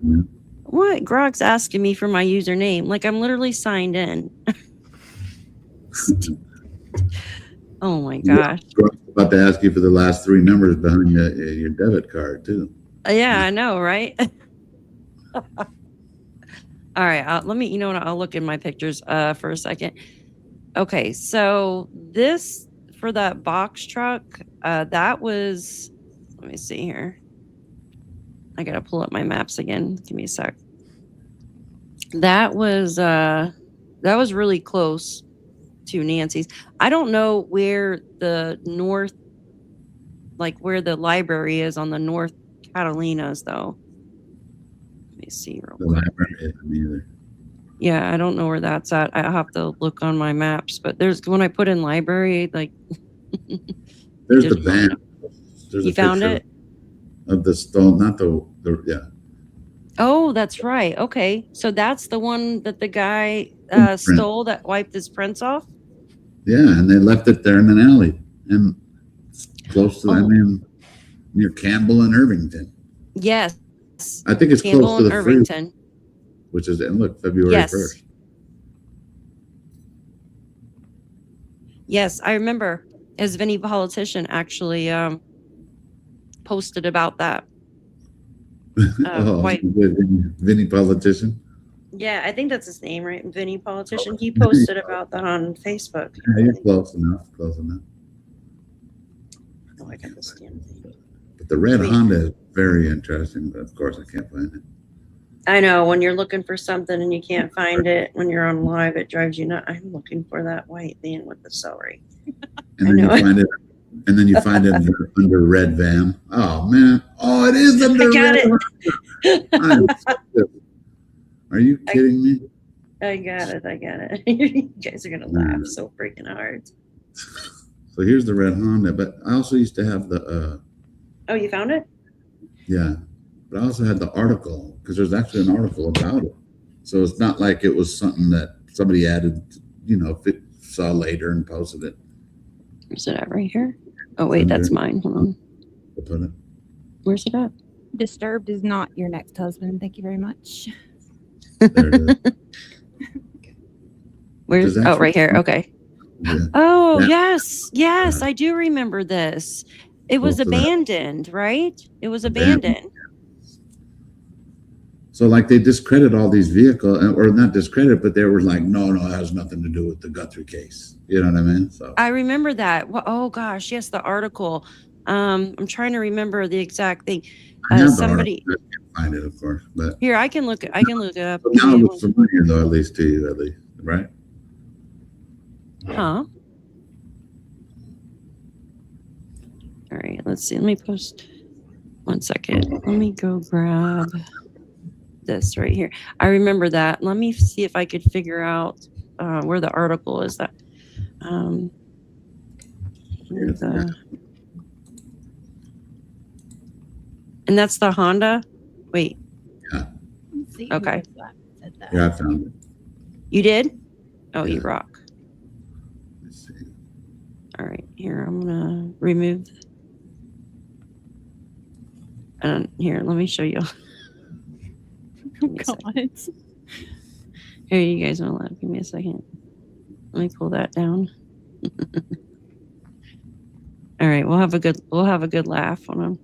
Speaker 6: Yeah.
Speaker 1: What? Grok's asking me for my username. Like I'm literally signed in. Oh my gosh.
Speaker 6: Yeah, I'm about to ask you for the last 3 numbers behind your debit card, too.
Speaker 1: Yeah, I know, right? All right, let me, you know what, I'll look in my pictures for a second. Okay, so this, for that box truck, that was, let me see here. I gotta pull up my maps again. Give me a sec. That was really close to Nancy's. I don't know where the north, like where the library is on the North Catalinas, though. Let me see real quick.
Speaker 6: The library isn't either.
Speaker 1: Yeah, I don't know where that's at. I have to look on my maps, but there's, when I put in library, like
Speaker 6: there's the van. There's
Speaker 1: you found it?
Speaker 6: Of the stone, not the yeah.
Speaker 1: Oh, that's right. Okay, so that's the one that the guy stole that wiped his prints off.
Speaker 6: Yeah, and they left it there in an alley and close to, I mean, near Campbell and Irvington.
Speaker 1: Yes.
Speaker 6: I think it's
Speaker 1: Campbell
Speaker 6: close to the
Speaker 1: Irvington.
Speaker 6: Which is, and look, February 1st.
Speaker 1: Yes, I remember. As Vinny Politician actually posted about that.
Speaker 6: Vinny Politician?
Speaker 1: Yeah, I think that's his name, right? Vinny Politician. He posted about that on Facebook.
Speaker 6: Yeah, you're close enough. Close enough.
Speaker 1: Oh, I got this damn thing.
Speaker 6: But the red Honda is very interesting, but of course I can't find it.
Speaker 1: I know, when you're looking for something and you can't find it when you're on live, it drives you nuts. I'm looking for that white van with the celery.
Speaker 6: And then you find it, and then you find it under red van. Oh man! Oh, it is under red. Are you kidding me?
Speaker 1: I got it. You guys are gonna laugh so freaking hard.
Speaker 6: So here's the red Honda, but I also used to have the.
Speaker 1: Oh, you found it?
Speaker 6: Yeah. But I also had the article, because there's actually an article about it. So it's not like it was something that somebody added, you know, saw later and posted it.
Speaker 1: Where's it at? Right here? Oh, wait, that's mine. Hold on.
Speaker 6: Put it.
Speaker 1: Where's it at?
Speaker 2: Disturbed is not your next husband. Thank you very much.
Speaker 6: There it is.
Speaker 1: Where's, oh, right here. Okay.
Speaker 6: Yeah.
Speaker 1: Oh, yeah. Yes, I do remember this. It was abandoned, right? It was abandoned.
Speaker 6: So like they discredit all these vehicles, or not discredit, but they were like, no, it has nothing to do with the Guthrie case. You know what I mean? So
Speaker 1: I remember that. Well, oh gosh, yes, the article. I'm trying to remember the exact thing. Somebody
Speaker 6: I can't find it, of course, but
Speaker 1: here I can look it up.
Speaker 6: But now it looks familiar though, at least to you, at least, right?
Speaker 1: Huh? All right, let's see. Let me post 1 second. Let me go grab. this right here. I remember that. Let me see if I could figure out where the article is. That and that's the Honda. Wait.
Speaker 6: Yeah.
Speaker 2: Let's see
Speaker 1: Okay.
Speaker 2: said that.
Speaker 6: Yeah, I found it.
Speaker 1: You did? Oh,
Speaker 6: Yeah.
Speaker 1: you rock.
Speaker 6: Let's see.
Speaker 1: All right, here I'm gonna remove. And here, let me show you. Give me a second.
Speaker 2: God.
Speaker 1: Here, you guys want to laugh? Give me a second. Let me pull that down. All right, we'll have a good laugh on them.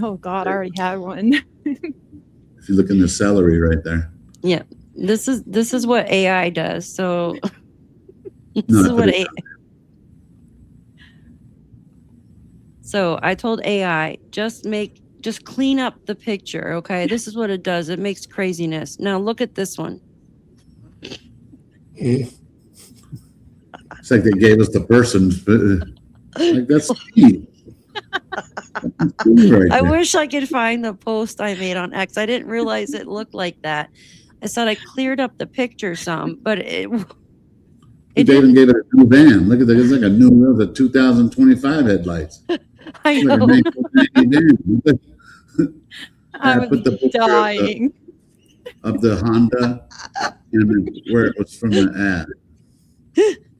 Speaker 2: Oh God, I already had one.
Speaker 6: If you look in the celery right there.
Speaker 1: Yeah, this is what AI does. So this
Speaker 6: No,
Speaker 1: is
Speaker 6: I
Speaker 1: what
Speaker 6: put it
Speaker 1: AI. So I told AI just clean up the picture. Okay, this is what it does. It makes craziness. Now look at this one.
Speaker 6: It's like they gave us the person's. Like that's Steve. Right
Speaker 1: I
Speaker 6: there.
Speaker 1: wish I could find the post I made on X. I didn't realize it looked like that. I thought I cleared up the picture some, but it
Speaker 6: They even gave it a new van. Look at that. It's like a new, the 2025 headlights.
Speaker 1: I
Speaker 6: It's like
Speaker 1: know.
Speaker 6: a 1990 van.
Speaker 2: I
Speaker 6: I put the
Speaker 2: was
Speaker 6: picture
Speaker 2: dying.
Speaker 6: of the Honda and where it was from the ad.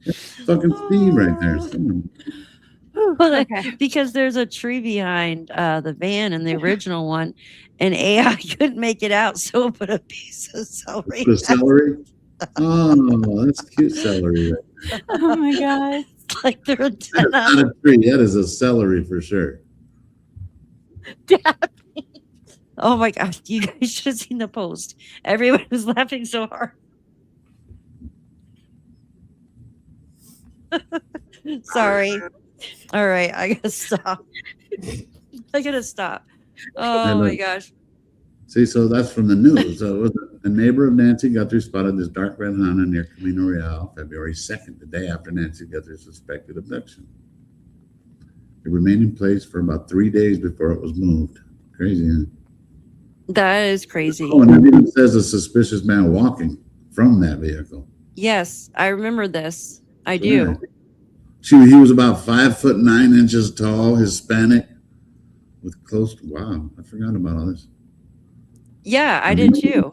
Speaker 6: It's fucking Steve right there.
Speaker 1: Well,
Speaker 2: Okay.
Speaker 1: because there's a tree behind the van in the original one, and AI couldn't make it out, so it put a piece of celery.
Speaker 6: The celery? Oh, that's cute celery. Right.
Speaker 2: Oh my God.
Speaker 1: It's like they're
Speaker 6: That is not a tree. That is a celery for sure.
Speaker 1: Oh my gosh, you guys should have seen the post. Everyone was laughing so hard. Sorry. All right, I gotta stop. Oh my gosh.
Speaker 6: See, so that's from the news. So it was a neighbor of Nancy Guthrie spotted this dark red Honda near Camino Real February 2nd, the day after Nancy Guthrie's suspected abduction. It remained in place for about 3 days before it was moved. Crazy, huh?
Speaker 1: That is crazy.
Speaker 6: Oh, and it even says a suspicious man walking from that vehicle.
Speaker 1: Yes, I remember this. I do.
Speaker 6: He was about 5'9" tall, Hispanic, with close to, wow, I forgot about all this.
Speaker 1: Yeah, I did too.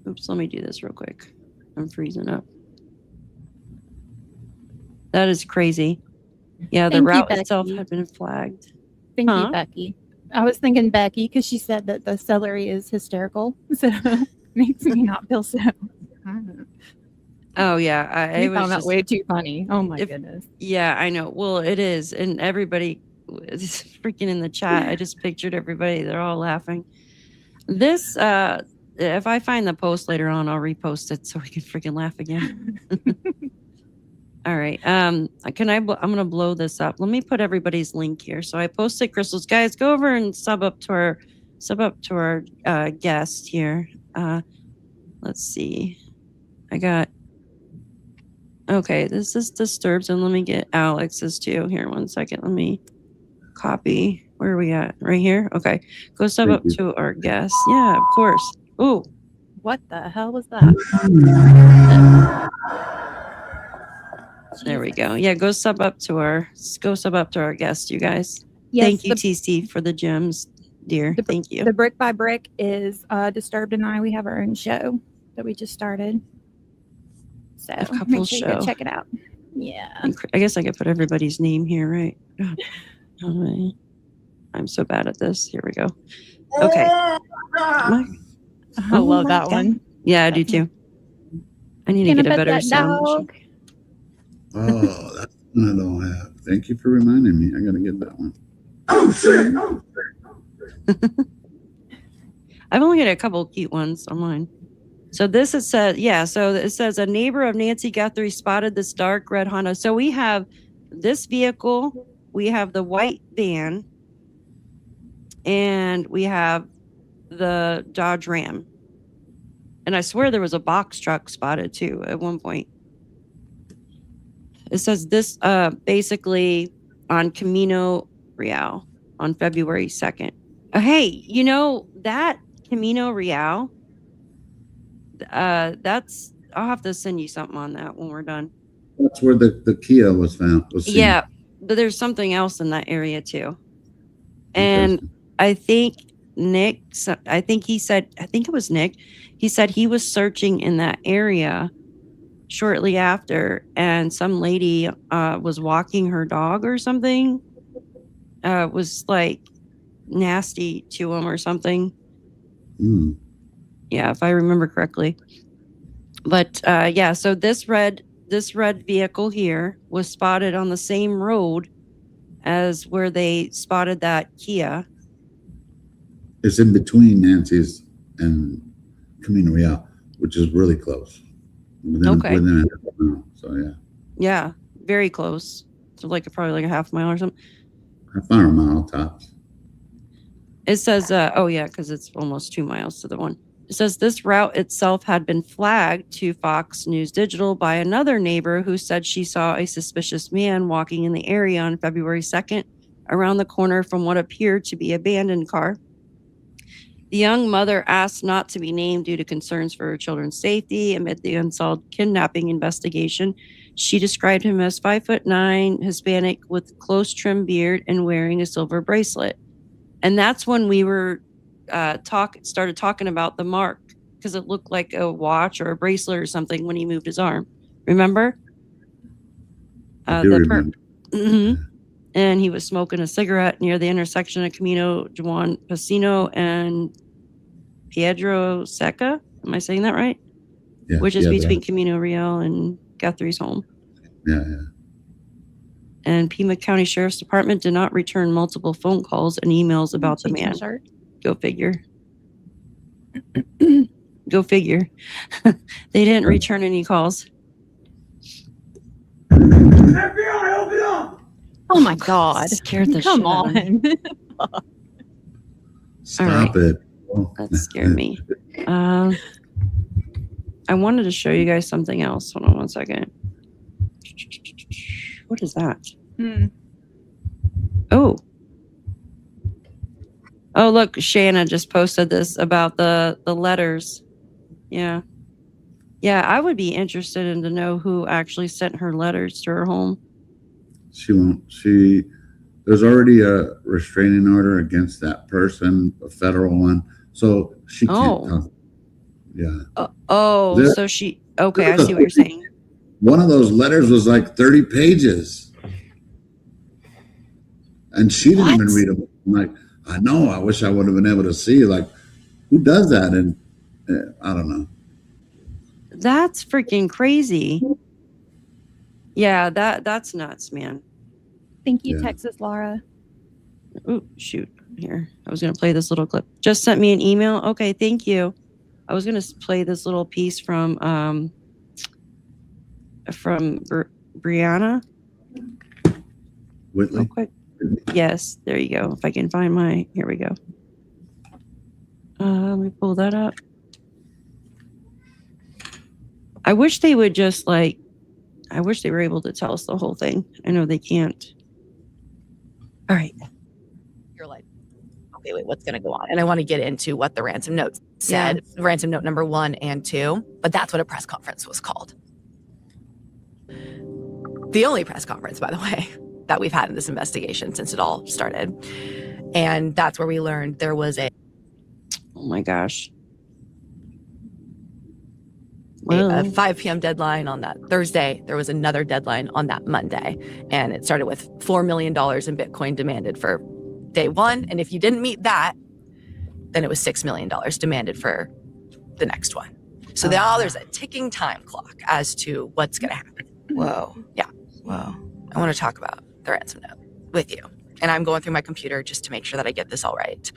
Speaker 1: Oops, let me do this real quick. I'm freezing up. That is crazy. Yeah, the
Speaker 2: Thank you,
Speaker 1: route itself
Speaker 2: Becky.
Speaker 1: had been flagged.
Speaker 2: Thank
Speaker 1: Huh?
Speaker 2: you, Becky. I was thinking Becky because she said that the celery is hysterical. So it makes me not feel so. I don't know.
Speaker 1: Oh yeah, I
Speaker 2: You
Speaker 1: was
Speaker 2: found that
Speaker 1: just,
Speaker 2: way too funny. Oh my
Speaker 1: If-
Speaker 2: goodness.
Speaker 1: yeah, I know. Well, it is, and everybody is freaking in the chat. I just pictured everybody; they're all laughing. This, if I find the post later on, I'll repost it so we can freaking laugh again. All right. I'm gonna blow this up. Let me put everybody's link here. So I posted Crystal's, guys. Go over and sub up to our guest here. Let's see. I got. Okay, this is Disturbs, and let me get Alex's too. Here, 1 second. Let me copy. Where are we at? Right here? Okay. Go sub
Speaker 6: Thank
Speaker 1: up
Speaker 6: you.
Speaker 1: to our guest. Yeah, of course. Ooh.
Speaker 2: What the hell was that?
Speaker 1: There we go. Yeah, go sub up to our guest, you guys.
Speaker 2: Yes,
Speaker 1: Thank you, TC, for the gems, dear.
Speaker 2: the-
Speaker 1: Thank you.
Speaker 2: The Brick by Brick is Disturbed and I. We have our own show that we just started. So
Speaker 1: A couple
Speaker 2: make sure you go
Speaker 1: show.
Speaker 2: check it out. Yeah.
Speaker 1: I guess I could put everybody's name here, right? All right. I'm so bad at this. Here we go. Okay.
Speaker 2: I
Speaker 1: Oh
Speaker 2: love
Speaker 1: my
Speaker 2: that
Speaker 1: God.
Speaker 2: one.
Speaker 1: Yeah, I do too. I need to
Speaker 2: Can I
Speaker 1: get a
Speaker 2: pet
Speaker 1: better
Speaker 2: that
Speaker 1: sound.
Speaker 2: dog?
Speaker 6: Oh, that's one I don't have. Thank you for reminding me. I got to get that one.
Speaker 1: I've only got a couple cute ones on mine. So this is said, yeah. So it says a neighbor of Nancy Guthrie spotted this dark red Honda. So we have this vehicle, we have the white van, and we have the Dodge Ram. And I swear there was a box truck spotted too at one point. It says this basically on Camino Real on February 2nd. Hey, you know that Camino Real? That's I'll have to send you something on that when we're done.
Speaker 6: That's where the Kia was seen.
Speaker 1: Yeah, but there's something else in that area too. And
Speaker 6: Interesting.
Speaker 1: I think I think it was Nick. He said he was searching in that area shortly after, and some lady was walking her dog or something. Was like nasty to him or something.
Speaker 6: Mm.
Speaker 1: Yeah, if I remember correctly. But yeah, so this red vehicle here was spotted on the same road as where they spotted that Kia.
Speaker 6: It's in between Nancy's and Camino Real, which is really close.
Speaker 1: Okay.
Speaker 6: Within a half mile. So yeah.
Speaker 1: Yeah, very close. So probably like a half mile or something.
Speaker 6: Half mile or mile tops.
Speaker 1: It says, oh yeah, because it's almost 2 miles to the one. It says this route itself had been flagged to Fox News Digital by another neighbor who said she saw a suspicious man walking in the area on February 2nd around the corner from what appeared to be an abandoned car. The young mother asked not to be named due to concerns for her children's safety amid the unsolved kidnapping investigation. She described him as 5'9", Hispanic with close trim beard and wearing a silver bracelet. And that's when we were started talking about the mark, because it looked like a watch or a bracelet or something when he moved his arm. Remember?
Speaker 6: I do remember.
Speaker 1: Mm-hmm. And he was smoking a cigarette near the intersection of Camino Juan Pasino and Pedro Seca. Am I saying that right?
Speaker 6: Yeah.
Speaker 1: Which is between Camino Real and Guthrie's home.
Speaker 6: Yeah.
Speaker 1: And Pima County Sheriff's Department did not return multiple phone calls and emails about the man. Go figure. Go figure. They didn't return any calls.
Speaker 5: FBI, open up!
Speaker 2: Oh my God.
Speaker 1: Scared the
Speaker 2: Come
Speaker 1: shit out of me.
Speaker 2: on.
Speaker 6: Stop it.
Speaker 1: That scared me. I wanted to show you guys something else. Hold on one second. What is that? Oh, look, Shanna just posted this about the letters. Yeah, I would be interested in to know who actually sent her letters to her home.
Speaker 6: She won't. There's already a restraining order against that person, a federal one, so she can't talk. Yeah.
Speaker 1: So she. Okay, I see what you're saying.
Speaker 6: One of those letters was like 30 pages. And she didn't even read them. I'm like, I know, I wish I would have been able to see, like, who does that? And I don't know.
Speaker 1: That's freaking crazy. Yeah, that's nuts, man.
Speaker 2: Thank you, Texas Laura.
Speaker 1: Oh, shoot. Here. I was going to play this little clip. Just sent me an email. Okay, thank you. I was going to play this little piece from Brianna.
Speaker 6: Whitley?
Speaker 1: Real quick. Yes, there you go. If I can find here we go. Let me pull that up. I wish they would just I wish they were able to tell us the whole thing. I know they can't. All right.
Speaker 7: You're like, okay, wait, what's going to go on? And I want to get into what the ransom note said, ransom note number 1 and 2, but that's what a press conference was called. The only press conference, by the way, that we've had in this investigation since it all started. And that's where we learned there was a
Speaker 1: oh my gosh.
Speaker 7: a 5 p.m. deadline on that Thursday. There was another deadline on that Monday. And it started with $4 million in Bitcoin demanded for day 1. And if you didn't meet that, then it was $6 million demanded for the next one. So now there's a ticking time clock as to what's going to happen.
Speaker 1: Whoa.
Speaker 7: Yeah. Whoa. I want to talk about the ransom note with you. And I'm going through my computer just to make sure that I get this all right.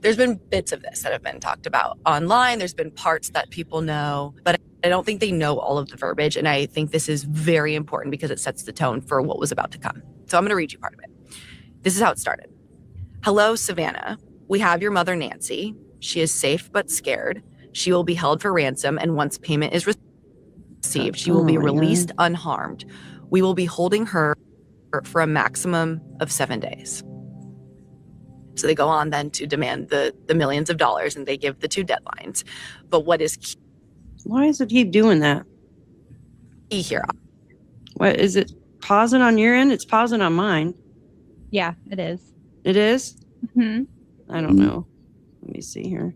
Speaker 7: There's been bits of this that have been talked about online. There's been parts that people know, but I don't think they know all of the verbiage. And I think this is very important because it sets the tone for what was about to come. So I'm going to read you part of it. This is how it started. Hello, Savannah. We have your mother, Nancy. She is safe but scared. She will be held for ransom. And once payment is received, she will be released unharmed. We will be holding her for a maximum of 7 days. So they go on then to demand the millions of dollars, and they give the 2 deadlines. But what is
Speaker 1: Why does it keep doing that?
Speaker 7: key here?
Speaker 1: What is it pausing on your end? It's pausing on mine.
Speaker 2: Yeah, it is.
Speaker 1: It is?
Speaker 2: Hmm.
Speaker 1: I don't know. Let me see here.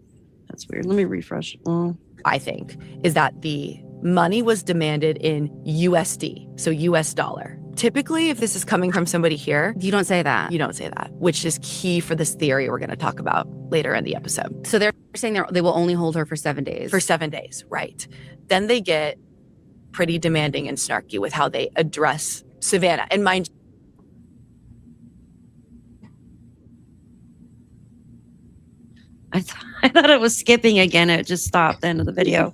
Speaker 1: That's weird. Let me refresh. Oh,
Speaker 7: I think, is that the money was demanded in USD, so US dollar. Typically, if this is coming from somebody here,
Speaker 8: You don't say that.
Speaker 7: you don't say that, which is key for this theory we're going to talk about later in the episode.
Speaker 8: So they're saying they will only hold her for 7 days.
Speaker 7: For 7 days, right? Then they get pretty demanding and snarky with how they address Savannah. And mind
Speaker 1: I thought it was skipping again. It just stopped the end of the video.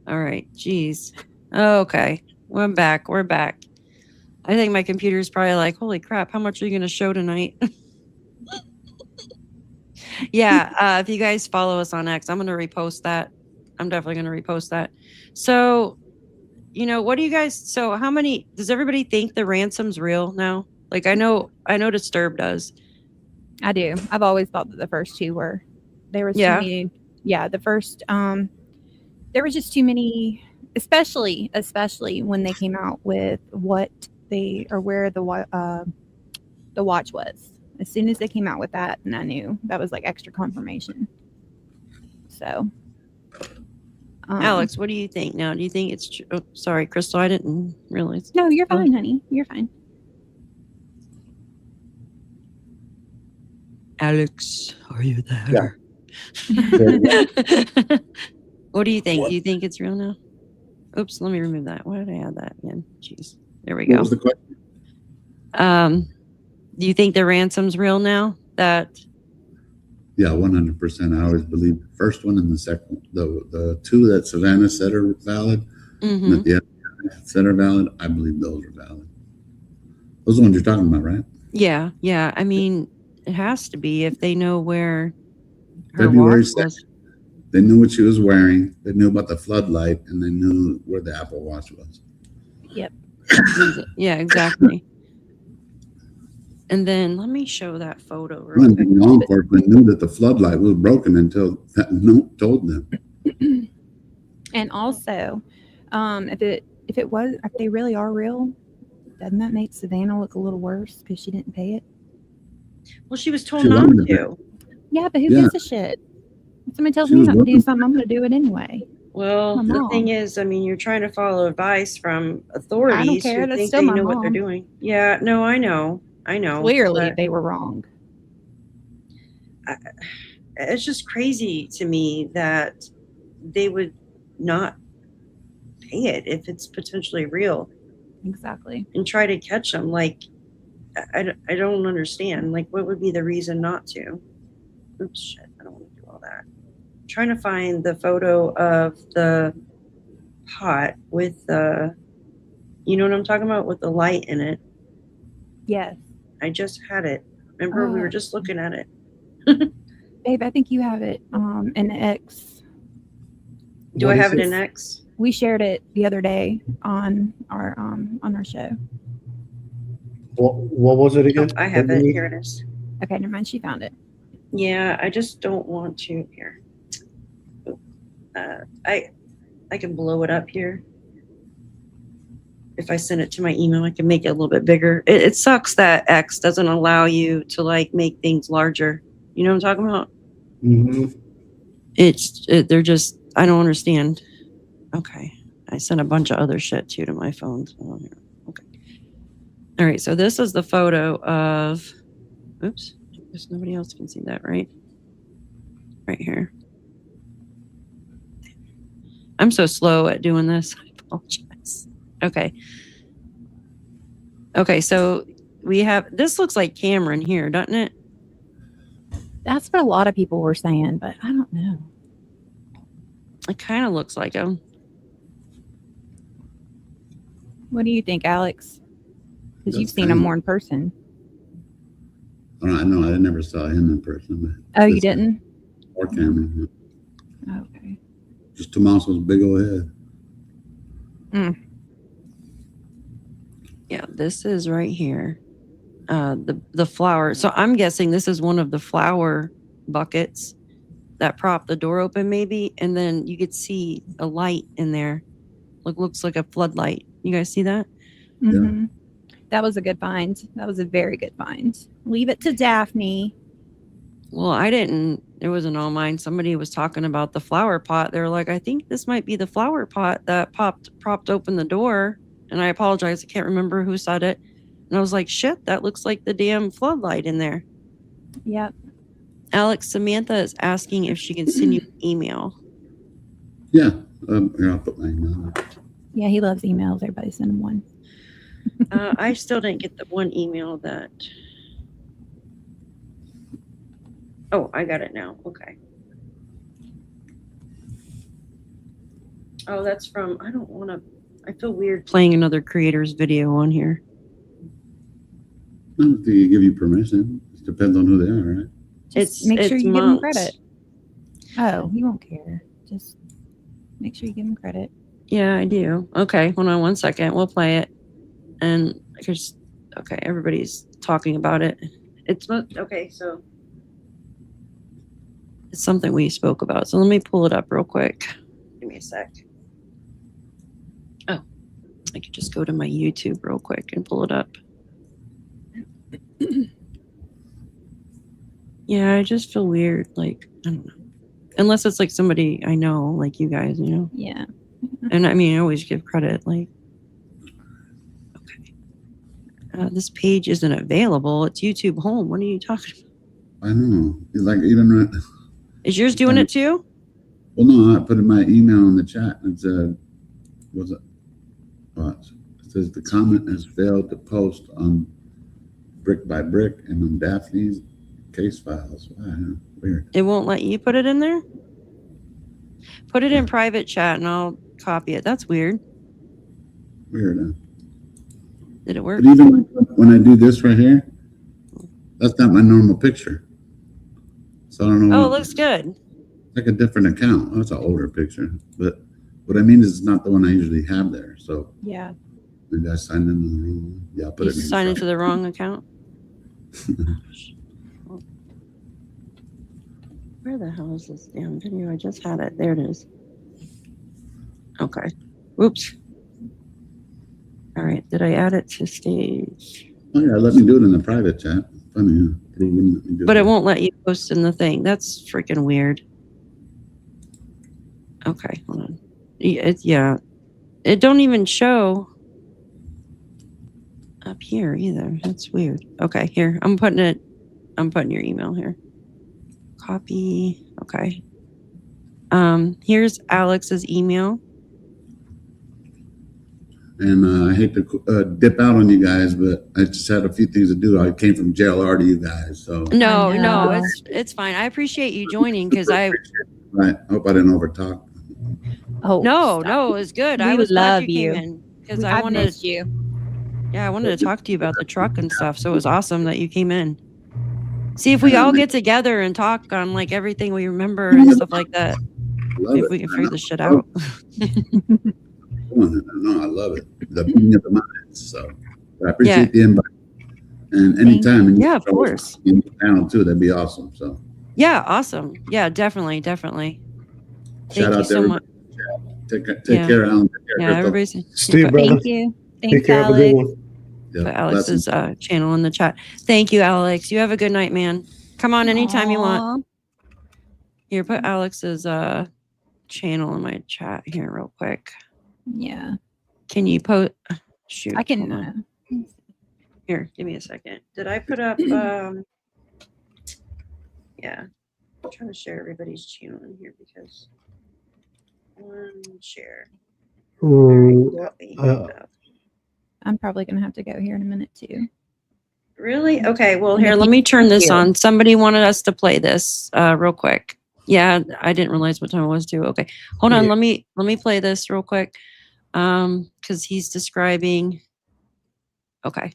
Speaker 1: All right. Jeez. Okay. We're back. I think my computer's probably like, holy crap, how much are you going to show tonight? Yeah. If you guys follow us on X, I'm going to repost that. I'm definitely going to repost that. So, what do you guys, so how many, does everybody think the ransom's real now? Like, I know Disturbed does.
Speaker 2: I do. I've always thought that the first 2 were. There was
Speaker 1: Yeah.
Speaker 2: too many. Yeah, the first. There was just too many, especially when they came out with what they or where the watch was. As soon as they came out with that, and I knew that was like extra confirmation. So,
Speaker 1: Alex, what do you think now? Do you think it's true? Oh, sorry, Crystal, I didn't realize.
Speaker 2: No, you're fine, honey. You're fine.
Speaker 1: Alex, are you there?
Speaker 6: Yeah.
Speaker 1: What do you think?
Speaker 6: What?
Speaker 1: Do you think it's real now? Oops, let me remove that. Why did I add that again? Jeez. There we
Speaker 6: What
Speaker 1: go.
Speaker 6: was the question?
Speaker 1: Do you think the ransom's real now? That
Speaker 6: Yeah, 100%. I always believe the first one and the second one. The 2 that Savannah said are valid, and that the FBI said are valid, I believe those are valid. Those are the ones you're talking about, right?
Speaker 1: yeah. I mean, it has to be if they know where her
Speaker 6: February
Speaker 1: watch was.
Speaker 6: They knew what she was wearing. They knew about the floodlight, and they knew where the Apple Watch was.
Speaker 1: Yeah, exactly. And then let me show that photo
Speaker 6: I
Speaker 1: real
Speaker 6: don't
Speaker 1: quick.
Speaker 6: think law enforcement knew that the floodlight was broken until that note told them.
Speaker 2: And also, if they really are real, doesn't that make Savannah look a little worse because she didn't pay it?
Speaker 1: Well, she was told
Speaker 6: She
Speaker 1: not
Speaker 6: wanted
Speaker 1: to.
Speaker 2: Yeah, but who
Speaker 6: Yeah.
Speaker 2: gives a shit? If somebody tells
Speaker 6: She
Speaker 2: me
Speaker 6: was
Speaker 2: not to do
Speaker 6: looking-
Speaker 2: something, I'm going to do it anyway.
Speaker 1: Well,
Speaker 2: My
Speaker 1: the
Speaker 2: mom.
Speaker 1: thing is, I mean, you're trying to follow advice from authorities
Speaker 2: care.
Speaker 1: who
Speaker 2: That's
Speaker 1: think
Speaker 2: still
Speaker 1: they
Speaker 2: my
Speaker 1: know what they're
Speaker 2: mom.
Speaker 1: doing. Yeah, no, I know.
Speaker 2: Clearly,
Speaker 1: but
Speaker 2: they were wrong.
Speaker 1: it's just crazy to me that they would not pay it if it's potentially real
Speaker 2: Exactly.
Speaker 1: and try to catch them. Like, I don't understand. Like, what would be the reason not to? Oops, shit. I don't want to do all that. I'm trying to find the photo of the pot with the, you know what I'm talking about? With the light in it.
Speaker 2: Yes.
Speaker 1: I just had it. Remember, we were just looking at it.
Speaker 2: Babe, I think you have it in X.
Speaker 1: Do
Speaker 3: What
Speaker 1: I
Speaker 3: is
Speaker 1: have it
Speaker 3: it?
Speaker 1: in X?
Speaker 2: We shared it the other day on our show.
Speaker 3: What was it again?
Speaker 1: I have
Speaker 3: What
Speaker 1: it.
Speaker 3: do you
Speaker 1: Here
Speaker 3: need?
Speaker 1: it is.
Speaker 2: Okay, never mind. She found it.
Speaker 1: Yeah, I just don't want to. Here. I can blow it up here. If I send it to my email, I can make it a little bit bigger. It sucks that X doesn't allow you to like make things larger. You know what I'm talking about?
Speaker 3: Mhm.
Speaker 1: They're just, I don't understand. Okay. I sent a bunch of other shit too to my phone. So, okay. All right. So this is the photo of, oops, I guess nobody else can see that, right? Right here. I'm so slow at doing this. I apologize. Okay. Okay. So we have, this looks like Cameron here, doesn't it?
Speaker 2: That's what a lot of people were saying, but I don't know.
Speaker 1: It kind of looks like him.
Speaker 2: What do you think, Alex? Because you've
Speaker 6: That's
Speaker 2: seen him
Speaker 6: fine.
Speaker 2: more in person.
Speaker 6: I know. I never saw him in person. But
Speaker 2: Oh, you
Speaker 6: this-
Speaker 2: didn't?
Speaker 6: Or Cameron.
Speaker 2: Okay.
Speaker 6: Just Tomaso's big old head.
Speaker 1: Yeah. This is right here. the flower. So I'm guessing this is one of the flower buckets that prop the door open, maybe, and then you could see a light in there. Looks like a floodlight. You guys see that?
Speaker 2: Mhm. That was a good find. That was a very good find. Leave it to Daphne.
Speaker 1: Well, I didn't. It wasn't all mine. Somebody was talking about the flower pot. They were like, I think this might be the flower pot that propped open the door. And I apologize. I can't remember who said it. And I was like, shit, that looks like the damn floodlight in there.
Speaker 2: Yep.
Speaker 1: Alex, Samantha is asking if she can send you an email.
Speaker 6: Yeah. Here, I'll put my email.
Speaker 2: Yeah, he loves emails. Everybody send him one.
Speaker 1: I still didn't get the one email that. Oh, I got it now. Okay. Oh, that's from. I don't want to. I feel weird playing another creator's video on here.
Speaker 6: I don't think they give you permission. It depends on who they are, right?
Speaker 2: Just make sure you give him credit. Oh, he won't care. Just make sure you give him credit.
Speaker 1: Yeah, I do. Okay, hold on one second. We'll play it. And just okay, everybody's talking about it. It's okay, so it's something we spoke about. So let me pull it up real quick. Give me a sec. Oh, I could just go to my YouTube real quick and pull it up. Yeah, I just feel weird. Like, I don't know. Unless it's like somebody I know, like you guys, you know?
Speaker 2: Yeah.
Speaker 1: And I mean, I always give credit. Like, okay. This page isn't available. It's YouTube home. What are you talking about?
Speaker 6: I know. It's like even.
Speaker 1: Is yours doing it too?
Speaker 6: Well, no, I put in my email in the chat. It said, was it? What? It says the comment has failed to post on Brick by Brick and on Daphne's case files. Wow, weird.
Speaker 1: It won't let you put it in there? Put it in private chat and I'll copy it. That's weird.
Speaker 6: Weird, huh?
Speaker 1: Did it work?
Speaker 6: But even when I do this right here, that's not my normal picture. So I don't know.
Speaker 1: Oh, it looks good.
Speaker 6: It's like a different account. Oh, it's an older picture. But what I mean is it's not the one I usually have there. So
Speaker 2: yeah.
Speaker 6: Maybe I signed into the wrong one. Yeah, I'll put
Speaker 1: You
Speaker 6: it in.
Speaker 1: signed into the wrong account? Where the hell is this damn video? I just had it. There it is. Okay. Oops. All right. Did I add it to stage?
Speaker 6: Oh yeah, let me do it in the private chat. Funny, huh? But it wouldn't let me do
Speaker 1: But
Speaker 6: it.
Speaker 1: it won't let you post in the thing. That's freaking weird. Okay, hold on. Yeah. It don't even show up here either. That's weird. Okay, here. I'm putting your email here. Copy. Okay. Here's Alex's email.
Speaker 6: And I hate to dip out on you guys, but I just had a few things to do. I came from jail already, you guys. So
Speaker 1: No, it's fine. I appreciate you joining because
Speaker 6: right. Hope I didn't overtalk.
Speaker 2: Oh
Speaker 1: no, it was good.
Speaker 2: We
Speaker 1: I was glad
Speaker 2: love
Speaker 1: you
Speaker 2: you.
Speaker 1: came in because
Speaker 2: I missed you.
Speaker 1: Yeah, I wanted to talk to you about the truck and stuff. So it was awesome that you came in. See if we all get together and talk on like everything we remember and stuff like that. If we can figure this shit out.
Speaker 6: No, I love it. The meeting of the minds. So I appreciate the invite. And anytime, and
Speaker 1: yeah, of course.
Speaker 6: In the panel too, that'd be awesome. So
Speaker 1: yeah, awesome. Yeah, definitely.
Speaker 6: Shout out to
Speaker 1: so much.
Speaker 6: Take care, Alan. Take care,
Speaker 1: everybody's.
Speaker 3: Steve, brother.
Speaker 2: Thank you. Thanks,
Speaker 3: Have a good
Speaker 2: Alex.
Speaker 3: one.
Speaker 6: Yeah,
Speaker 1: Put Alex's channel in the chat. Thank you, Alex. You have a good night, man. Come on anytime you want. Here, put Alex's channel in my chat here real quick.
Speaker 2: Yeah.
Speaker 1: Can you post? Shoot.
Speaker 2: I can.
Speaker 1: Here, give me a second. Did I put up? Yeah. I'm trying to share everybody's channel in here because one share.
Speaker 2: I'm probably going to have to go here in a minute too.
Speaker 1: Really? Okay. Well, here, let me turn this on. Somebody wanted us to play this real quick. Yeah, I didn't realize what time it was too. Okay. Hold on. Let me play this real quick. Because he's describing. Okay.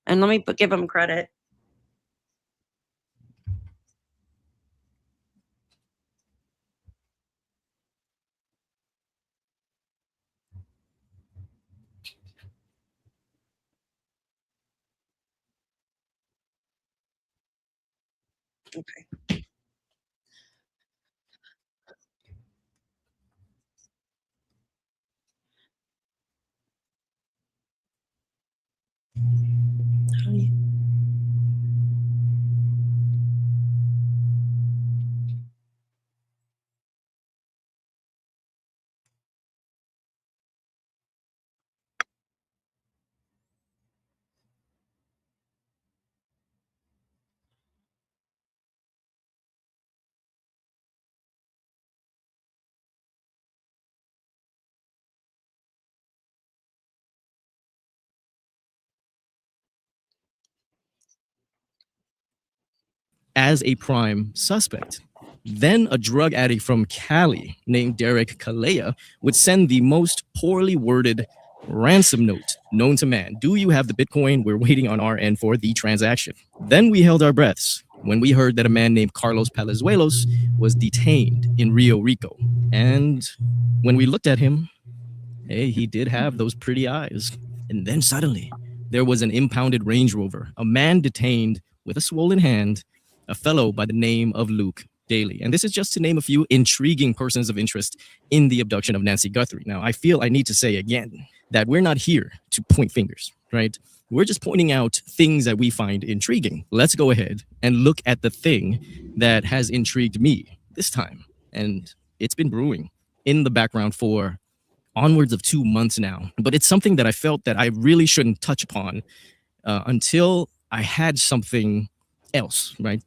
Speaker 1: And let me give him credit. Okay. How do you-
Speaker 9: as a prime suspect. Then a drug addict from Cali named Derek Kalea would send the most poorly worded ransom note known to man. Do you have the Bitcoin? We're waiting on our end for the transaction. Then we held our breaths when we heard that a man named Carlos Palazuelos was detained in Rio Rico. And when we looked at him, hey, he did have those pretty eyes. And then suddenly, there was an impounded Range Rover, a man detained with a swollen hand, a fellow by the name of Luke Daly. And this is just to name a few intriguing persons of interest in the abduction of Nancy Guthrie. Now, I feel I need to say again that we're not here to point fingers, right? We're just pointing out things that we find intriguing. Let's go ahead and look at the thing that has intrigued me this time. And it's been brewing in the background for onwards of 2 months now. But it's something that I felt that I really shouldn't touch upon until I had something else, right?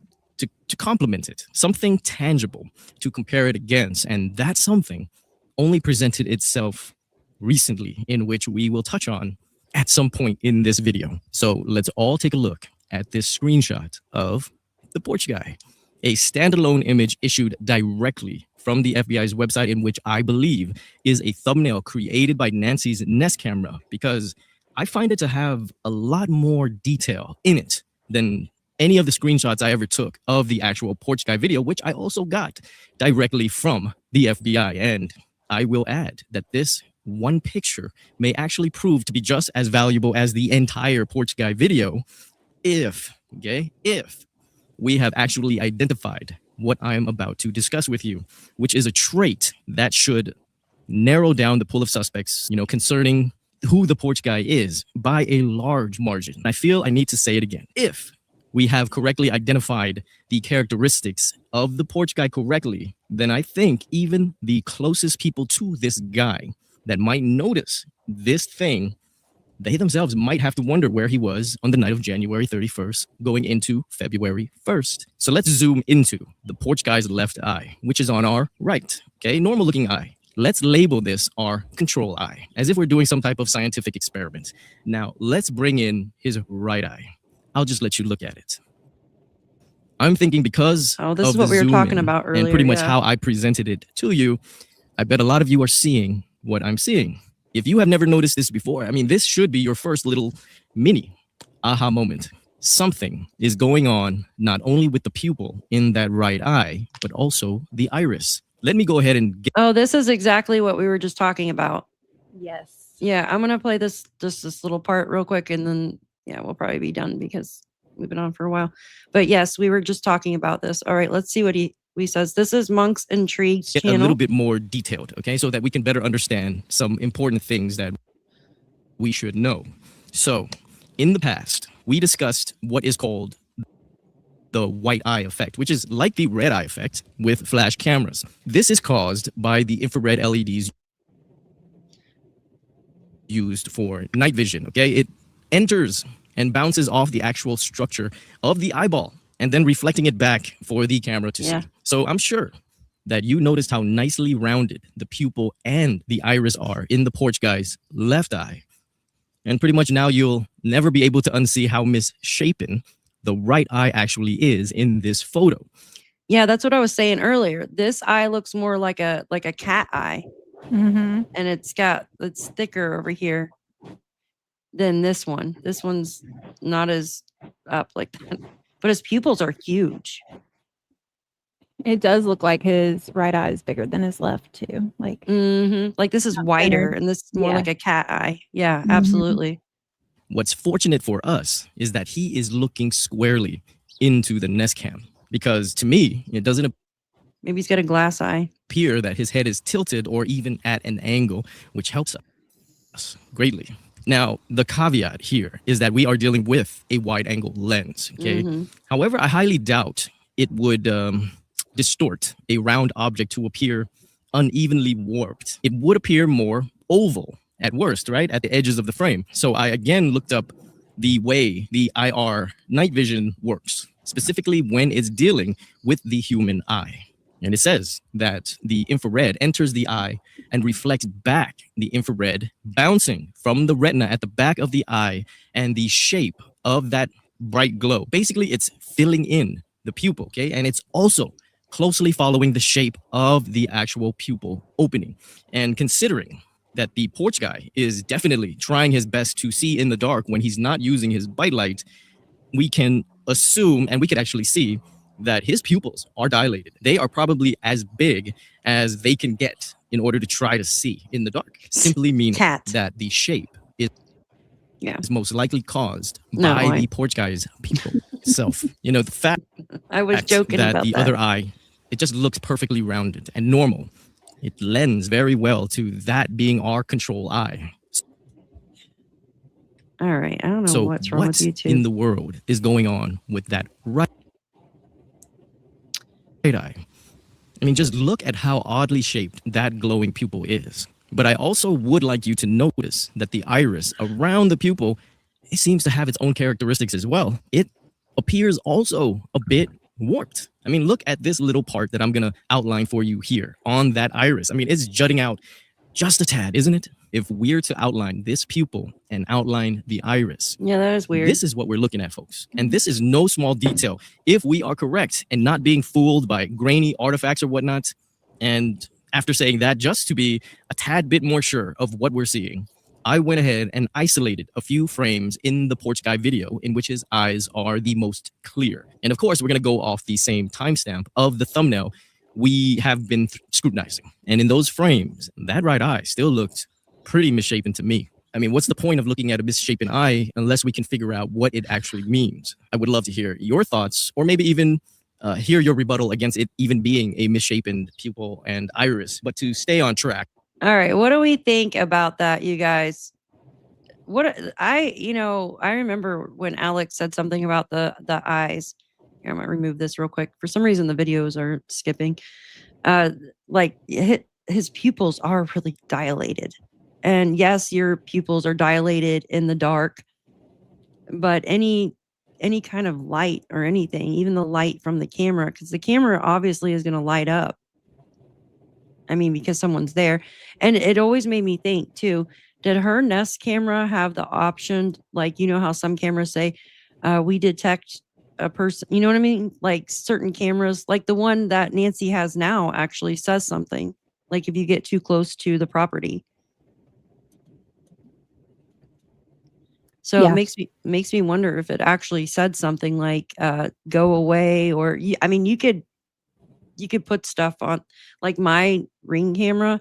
Speaker 9: To complement it, something tangible to compare it against. And that something only presented itself recently, in which we will touch on at some point in this video. So let's all take a look at this screenshot of the porch guy, a standalone image issued directly from the FBI's website, in which I believe is a thumbnail created by Nancy's Nest camera, because I find it to have a lot more detail in it than any of the screenshots I ever took of the actual porch guy video, which I also got directly from the FBI. And I will add that this one picture may actually prove to be just as valuable as the entire porch guy video if we have actually identified what I am about to discuss with you, which is a trait that should narrow down the pool of suspects, concerning who the porch guy is by a large margin. I feel I need to say it again. If we have correctly identified the characteristics of the porch guy correctly, then I think even the closest people to this guy that might notice this thing, they themselves might have to wonder where he was on the night of January 31st, going into February 1st. So let's zoom into the porch guy's left eye, which is on our right, okay? Normal looking eye. Let's label this our control eye, as if we're doing some type of scientific experiment. Now, let's bring in his right eye. I'll just let you look at it. I'm thinking because
Speaker 1: this is what we were talking about earlier,
Speaker 9: and pretty much how I presented it to you, I bet a lot of you are seeing what I'm seeing. If you have never noticed this before, I mean, this should be your first little mini aha moment. Something is going on, not only with the pupil in that right eye, but also the iris. Let me go ahead and get.
Speaker 1: Oh, this is exactly what we were just talking about.
Speaker 2: Yes.
Speaker 1: Yeah, I'm gonna play this little part real quick, and then we'll probably be done because we've been on for a while. But yes, we were just talking about this. All right, let's see what he says. This is Monk's Intrigues
Speaker 9: Get
Speaker 1: channel.
Speaker 9: a little bit more detailed, okay, so that we can better understand some important things that we should know. So, in the past, we discussed what is called the white eye effect, which is like the red eye effect with flash cameras. This is caused by the infrared LEDs used for night vision, okay? It enters and bounces off the actual structure of the eyeball and then reflecting it back for the camera to see. So I'm sure that you noticed how nicely rounded the pupil and the iris are in the porch guy's left eye. And pretty much now you'll never be able to unsee how misshapen the right eye actually is in this photo.
Speaker 1: Yeah, that's what I was saying earlier. This eye looks more like a cat eye.
Speaker 2: Mm-hmm.
Speaker 1: And it's thicker over here than this one. This one's not as up like that. But his pupils are huge.
Speaker 2: It does look like his right eye is bigger than his left too. Like
Speaker 1: like this is wider and this is more like a cat eye. Yeah, absolutely.
Speaker 9: What's fortunate for us is that he is looking squarely into the Nest cam. because to me, it doesn't
Speaker 1: Maybe he's got a glass eye.
Speaker 9: appear that his head is tilted or even at an angle, which helps us greatly. Now, the caveat here is that we are dealing with a wide angle lens. Okay. However, I highly doubt it would distort a round object to appear unevenly warped. It would appear more oval at worst, right? At the edges of the frame. So I again looked up the way the IR night vision works, specifically when it's dealing with the human eye. And it says that the infrared enters the eye and reflects back the infrared, bouncing from the retina at the back of the eye and the shape of that bright glow. Basically, it's filling in the pupil, okay? And it's also closely following the shape of the actual pupil opening. And considering that the porch guy is definitely trying his best to see in the dark when he's not using his bite light, we can assume, and we could actually see, that his pupils are dilated. They are probably as big as they can get in order to try to see in the dark, simply meaning that the shape is most likely caused by the porch guy's pupil itself. You know, the fact
Speaker 1: I was joking
Speaker 9: that
Speaker 1: about
Speaker 9: the
Speaker 1: that.
Speaker 9: other eye, it just looks perfectly rounded and normal. It lends very well to that being our control eye.
Speaker 1: All right, I don't know what's wrong with YouTube.
Speaker 9: In the world is going on with that right eye? I mean, just look at how oddly shaped that glowing pupil is. But I also would like you to notice that the iris around the pupil, it seems to have its own characteristics as well. It appears also a bit warped. I mean, look at this little part that I'm going to outline for you here on that iris. I mean, it's jutting out just a tad, isn't it? If we're to outline this pupil and outline the iris.
Speaker 1: Yeah, that is weird.
Speaker 9: This is what we're looking at, folks. And this is no small detail. If we are correct and not being fooled by grainy artifacts or whatnot, and after saying that, just to be a tad bit more sure of what we're seeing, I went ahead and isolated a few frames in the porch guy video in which his eyes are the most clear. And of course, we're going to go off the same timestamp of the thumbnail we have been scrutinizing. And in those frames, that right eye still looked pretty misshapen to me. I mean, what's the point of looking at a misshapen eye unless we can figure out what it actually means? I would love to hear your thoughts, or maybe even hear your rebuttal against it even being a misshapen pupil and iris. But to stay on track.
Speaker 1: All right, what do we think about that, you guys? I remember when Alex said something about the eyes. Here, I might remove this real quick. For some reason, the videos are skipping. Like his pupils are really dilated. And yes, your pupils are dilated in the dark, but any kind of light or anything, even the light from the camera, because the camera obviously is going to light up. I mean, because someone's there. And it always made me think too, did her Nest camera have the option, like, you know how some cameras say, we detect a person, you know what I mean? Like certain cameras, like the one that Nancy has now actually says something, like if you get too close to the property. So it makes me wonder if it actually said something like go away, or I mean, you could put stuff on, like my Ring camera,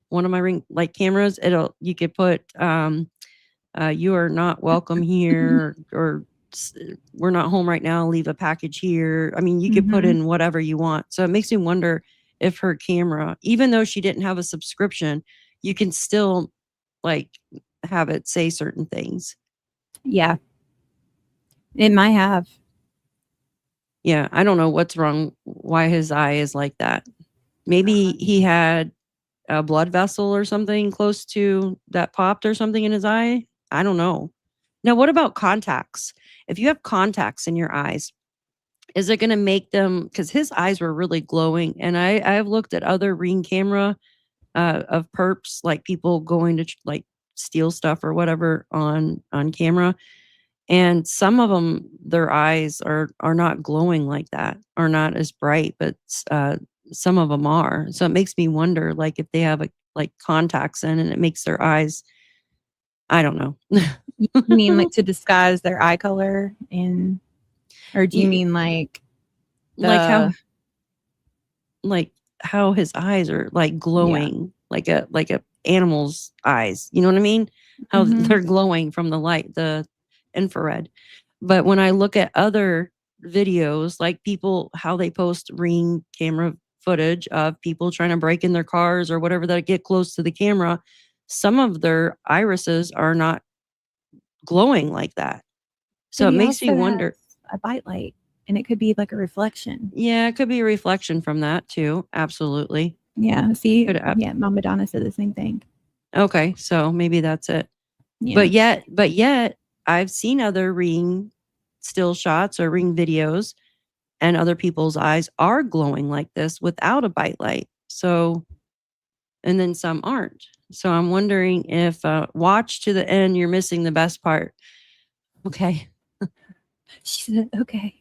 Speaker 1: one of my Ring like cameras, you could put you are not welcome here, or we're not home right now, leave a package here. I mean, you could put in whatever you want. So it makes me wonder if her camera, even though she didn't have a subscription, you can still like have it say certain things.
Speaker 2: Yeah. It might have.
Speaker 1: Yeah, I don't know what's wrong, why his eye is like that. Maybe he had a blood vessel or something close to that popped or something in his eye. I don't know. Now, what about contacts? If you have contacts in your eyes, is it going to make them, because his eyes were really glowing, and I've looked at other Ring camera of perps, like people going to like steal stuff or whatever on camera, and some of them, their eyes are not glowing like that, are not as bright, but some of them are. So it makes me wonder, like if they have like contacts in, and it makes their eyes, I don't know.
Speaker 2: You mean like to disguise their eye color, or do you mean like
Speaker 1: how his eyes are like glowing, like a animal's eyes, you know what I mean? How they're glowing from the light, the infrared. But when I look at other videos, like people, how they post Ring camera footage of people trying to break in their cars or whatever that get close to the camera, some of their irises are not glowing like that. So
Speaker 2: But
Speaker 1: it
Speaker 2: he
Speaker 1: makes me
Speaker 2: also
Speaker 1: wonder.
Speaker 2: has a bite light, and it could be like a reflection.
Speaker 1: Yeah, it could be a reflection from that too. Absolutely.
Speaker 2: Yeah. See,
Speaker 1: Could
Speaker 2: yeah, Mama Donna said the same thing.
Speaker 1: Okay, so maybe that's it.
Speaker 2: Yeah.
Speaker 1: But yet I've seen other Ring still shots or Ring videos, and other people's eyes are glowing like this without a bite light. So, and then some aren't. So I'm wondering if watch to the end, you're missing the best part. Okay.
Speaker 2: She said, okay.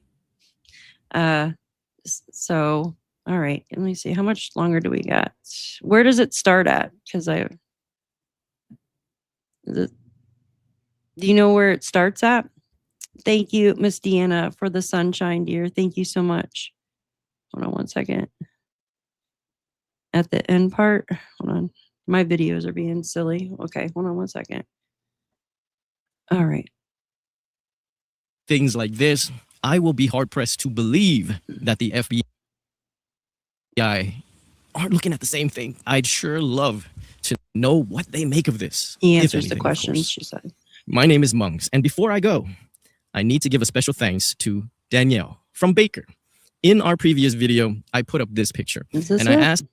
Speaker 1: So, all right. Let me see. How much longer do we got? Where does it start at? Because do you know where it starts at? Thank you, Miss Deanna, for the sunshine, dear. Thank you so much. Hold on one second. At the end part, hold on. My videos are being silly. Okay, hold on one second. All right.
Speaker 9: Things like this, I will be hard pressed to believe that the FBI aren't looking at the same thing. I'd sure love to know what they make of this.
Speaker 1: He
Speaker 9: if
Speaker 1: answers
Speaker 9: anything,
Speaker 1: the
Speaker 9: of
Speaker 1: questions,
Speaker 9: course.
Speaker 1: she said.
Speaker 9: My name is Monks, and before I go, I need to give a special thanks to Danielle from Baker. In our previous video, I put up this picture,
Speaker 1: Is this
Speaker 9: and
Speaker 1: it?
Speaker 9: I asked.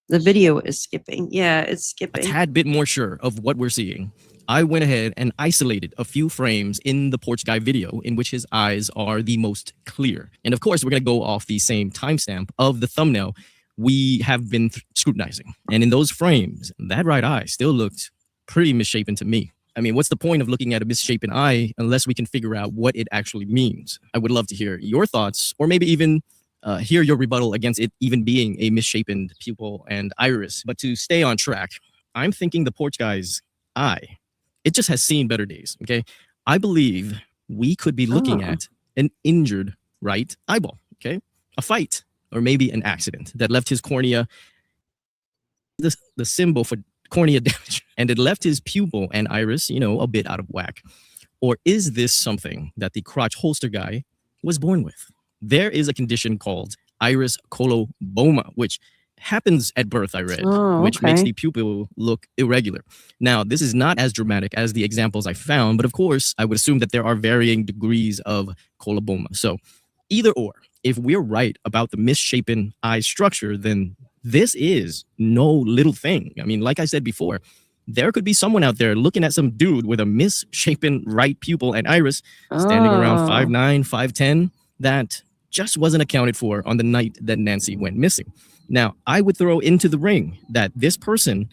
Speaker 1: The video is skipping. Yeah, it's
Speaker 9: A
Speaker 1: skipping.
Speaker 9: tad bit more sure of what we're seeing. I went ahead and isolated a few frames in the porch guy video in which his eyes are the most clear. And of course, we're going to go off the same timestamp of the thumbnail we have been scrutinizing. And in those frames, that right eye still looked pretty misshapen to me. I mean, what's the point of looking at a misshapen eye unless we can figure out what it actually means? I would love to hear your thoughts, or maybe even hear your rebuttal against it even being a misshapen pupil and iris. But to stay on track, I'm thinking the porch guy's eye, it just has seen better days, okay? I believe we could be looking at an injured right eyeball, okay? A fight, or maybe an accident that left his cornea, the symbol for cornea damage, and it left his pupil and iris, a bit out of whack. Or is this something that the crotch holster guy was born with? There is a condition called iris coloboma, which happens at birth, I read, which makes the pupil look irregular. Now, this is not as dramatic as the examples I found, but of course, I would assume that there are varying degrees of coloboma. So either or, if we're right about the misshapen eye structure, then this is no little thing. I mean, like I said before, there could be someone out there looking at some dude with a misshapen right pupil and iris standing around 5'9", 5'10", that just wasn't accounted for on the night that Nancy went missing. Now, I would throw into the ring that this person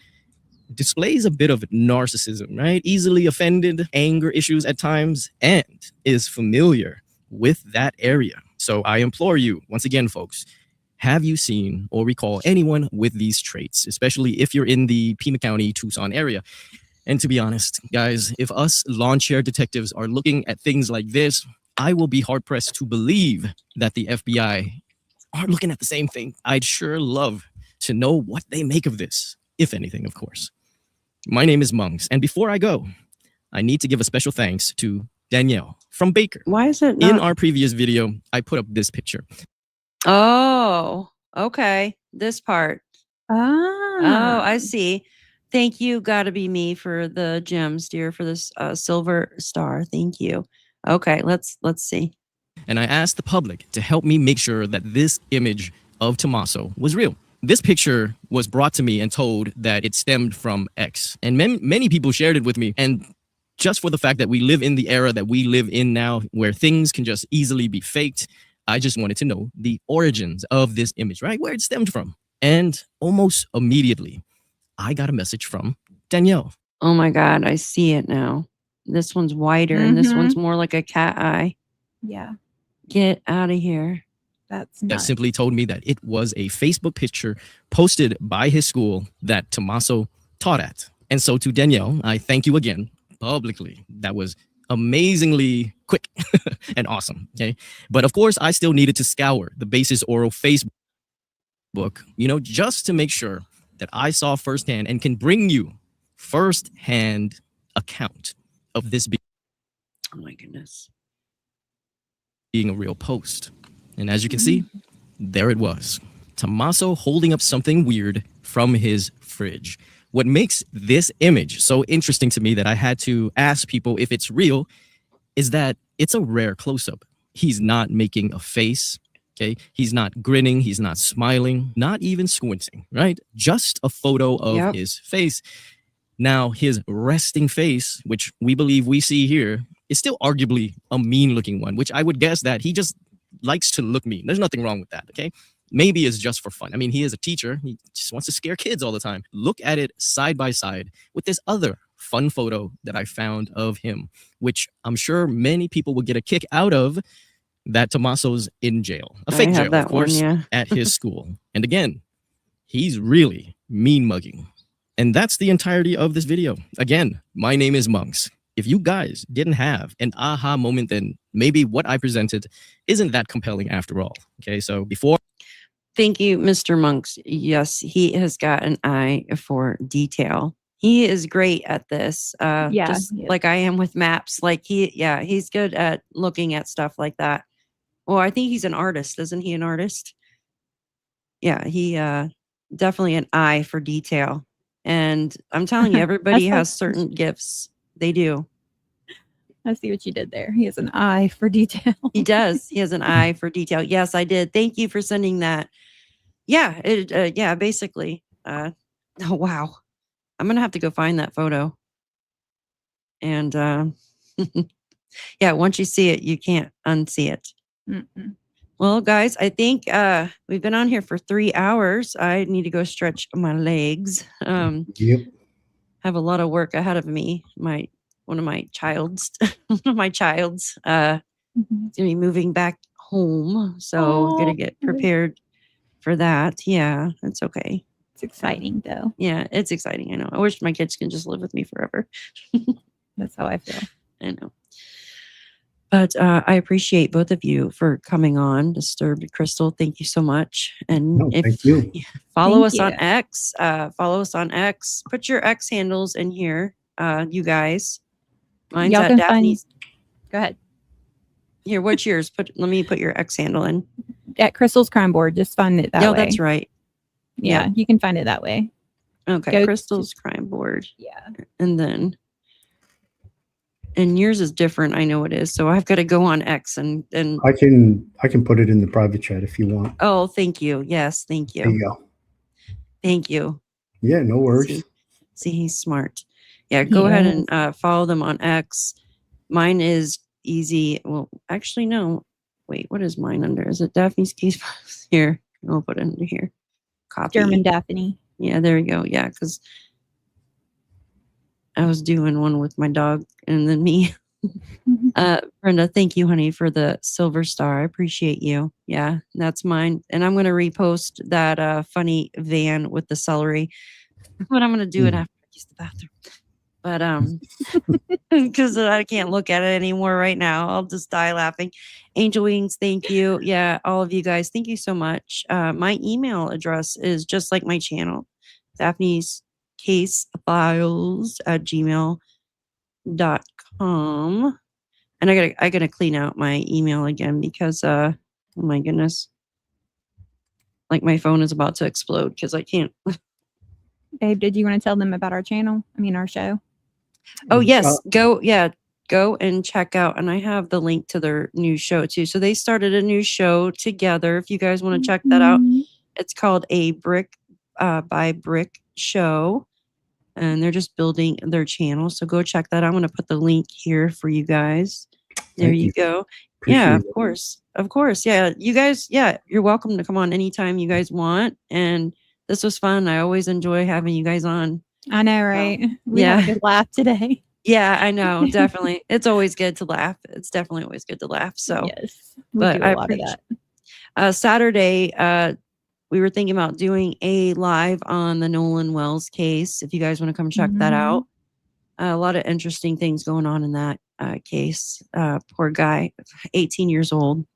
Speaker 9: displays a bit of narcissism, right? Easily offended, anger issues at times, and is familiar with that area. So I implore you, once again, folks, have you seen or recall anyone with these traits, especially if you're in the Pima County, Tucson area? And to be honest, guys, if us lawn chair detectives are looking at things like this, I will be hard-pressed to believe that the FBI aren't looking at the same thing. I'd sure love to know what they make of this, if anything, of course. My name is Monks, and before I go, I need to give a special thanks to Danielle from Baker.
Speaker 1: Why is it not?
Speaker 9: In our previous video, I put up this picture.
Speaker 1: Oh, okay. This part. Oh, I see. Thank you, Gotta Be Me, for the gems, dear, for this silver star. Thank you. Okay, let's see.
Speaker 9: And I asked the public to help me make sure that this image of Tommaso was real. This picture was brought to me and told that it stemmed from X. And many people shared it with me. And just for the fact that we live in the era that we live in now, where things can just easily be faked, I just wanted to know the origins of this image, right? Where it stemmed from. And almost immediately, I got a message from Danielle.
Speaker 1: Oh my God, I see it now. This one's wider and this one's more like a cat eye.
Speaker 2: Yeah.
Speaker 1: Get out of here.
Speaker 2: That's
Speaker 9: That
Speaker 2: nuts.
Speaker 9: simply told me that it was a Facebook picture posted by his school that Tommaso taught at. And so to Danielle, I thank you again publicly. That was amazingly quick and awesome. Okay. But of course, I still needed to scour the Basis Oral Facebook, just to make sure that I saw firsthand and can bring you firsthand account of this
Speaker 1: Oh my goodness.
Speaker 9: being a real post. And as you can see, there it was. Tommaso holding up something weird from his fridge. What makes this image so interesting to me that I had to ask people if it's real is that it's a rare close-up. He's not making a face, okay? He's not grinning, he's not smiling, not even squinting, right? Just a photo of his face. Now, his resting face, which we believe we see here, is still arguably a mean-looking one, which I would guess that he just likes to look mean. There's nothing wrong with that, okay? Maybe it's just for fun. I mean, he is a teacher. He just wants to scare kids all the time. Look at it side by side with this other fun photo that I found of him, which I'm sure many people will get a kick out of, that Tommaso's in jail. A fake jail, of course, at his school. And again, he's really mean mugging. And that's the entirety of this video. Again, my name is Monks. If you guys didn't have an aha moment, then maybe what I presented isn't that compelling after all. Okay, so before...
Speaker 1: Thank you, Mr. Monks. Yes, he has got an eye for detail. He is great at this. Just like I am with maps. Like he's good at looking at stuff like that. Well, I think he's an artist. Isn't he an artist? Yeah, he definitely an eye for detail. And I'm telling you, everybody has certain gifts. They do.
Speaker 2: I see what you did there. He has an eye for detail.
Speaker 1: He does. He has an eye for detail. Yes, I did. Thank you for sending that. Yeah, basically. Oh, wow. I'm going to have to go find that photo. And yeah, once you see it, you can't unsee it. Well, guys, I think we've been on here for 3 hours. I need to go stretch my legs. Have a lot of work ahead of me. One of my child's gonna be moving back home, so gonna get prepared for that. Yeah, it's okay.
Speaker 2: It's exciting though.
Speaker 1: Yeah, it's exciting. I know. I wish my kids can just live with me forever.
Speaker 2: That's how I feel.
Speaker 1: I know. But I appreciate both of you for coming on. Disturbed Crystal, thank you so much. And
Speaker 3: thank you.
Speaker 1: Follow us on X. Follow us on X. Put your X handles in here, you guys. Mine's at Daphne's.
Speaker 2: Go ahead.
Speaker 1: Here, what's yours? Let me put your X handle in.
Speaker 2: At Crystal's Crime Board. Just find it that way.
Speaker 1: No, that's right.
Speaker 2: Yeah, you can find it that way.
Speaker 1: Okay, Crystal's Crime Board.
Speaker 2: Yeah.
Speaker 1: And yours is different. I know it is. So I've got to go on X and
Speaker 3: I can put it in the private chat if you want.
Speaker 1: Oh, thank you. Yes, thank you.
Speaker 3: There you go.
Speaker 1: Thank you.
Speaker 3: Yeah, no worries.
Speaker 1: See, he's smart. Yeah, go ahead and follow them on X. Mine is easy. Well, actually, no. Wait, what is mine under? Is it Daphne's Case Files? Here, I'll put it under here. Copy.
Speaker 2: German Daphne.
Speaker 1: Yeah, there we go. Yeah, because I was doing one with my dog and then me. Brenda, thank you, honey, for the silver star. I appreciate you. Yeah, that's mine. And I'm going to repost that funny van with the celery. But I'm going to do it after I use the bathroom. But because I can't look at it anymore right now. I'll just die laughing. Angel Wings, thank you. Yeah, all of you guys, thank you so much. My email address is just like my channel, Daphne's Case Files at gmail.com. And I gotta clean out my email again because oh my goodness, like my phone is about to explode because I can't.
Speaker 2: Babe, did you want to tell them about our channel? I mean, our show.
Speaker 1: Oh yes, go and check out. And I have the link to their new show too. So they started a new show together. If you guys want to check that out, it's called A Brick by Brick Show. And they're just building their channel. So go check that out. I'm going to put the link here for you guys. There you go. Yeah, of course. Of course. Yeah. You guys, you're welcome to come on anytime you guys want. And this was fun. I always enjoy having you guys on.
Speaker 2: I know, right? We had a good laugh today.
Speaker 1: Yeah, I know. Definitely. It's always good to laugh. It's definitely always good to laugh. So,
Speaker 2: yes,
Speaker 1: but I appreciate that. Saturday, we were thinking about doing a live on the Nolan Wells case. If you guys want to come check that out. A lot of interesting things going on in that case. Poor guy, 18 years old.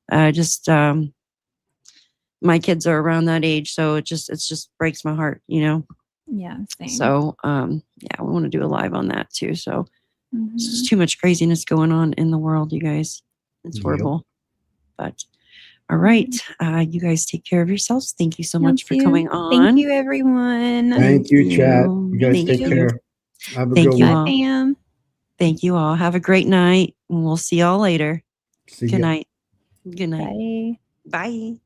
Speaker 1: My kids are around that age, so it just breaks my heart, you know?
Speaker 2: Yeah, same.
Speaker 1: So, we want to do a live on that too. So There's just too much craziness going on in the world, you guys. It's
Speaker 3: Yep.
Speaker 1: horrible. But all right, you guys take care of yourselves. Thank you so much for coming on.
Speaker 2: Thank you, everyone.
Speaker 3: Thank you, chat. You guys
Speaker 1: Thank
Speaker 3: take
Speaker 1: you.
Speaker 3: care. Have a
Speaker 1: Thank
Speaker 3: good
Speaker 1: you
Speaker 3: one.
Speaker 1: all.
Speaker 2: Bye, Pam.
Speaker 1: Thank you all. Have a great night, and we'll see y'all later.
Speaker 3: See
Speaker 1: Good
Speaker 3: ya.
Speaker 1: night. Good night.
Speaker 2: Bye.
Speaker 1: Bye.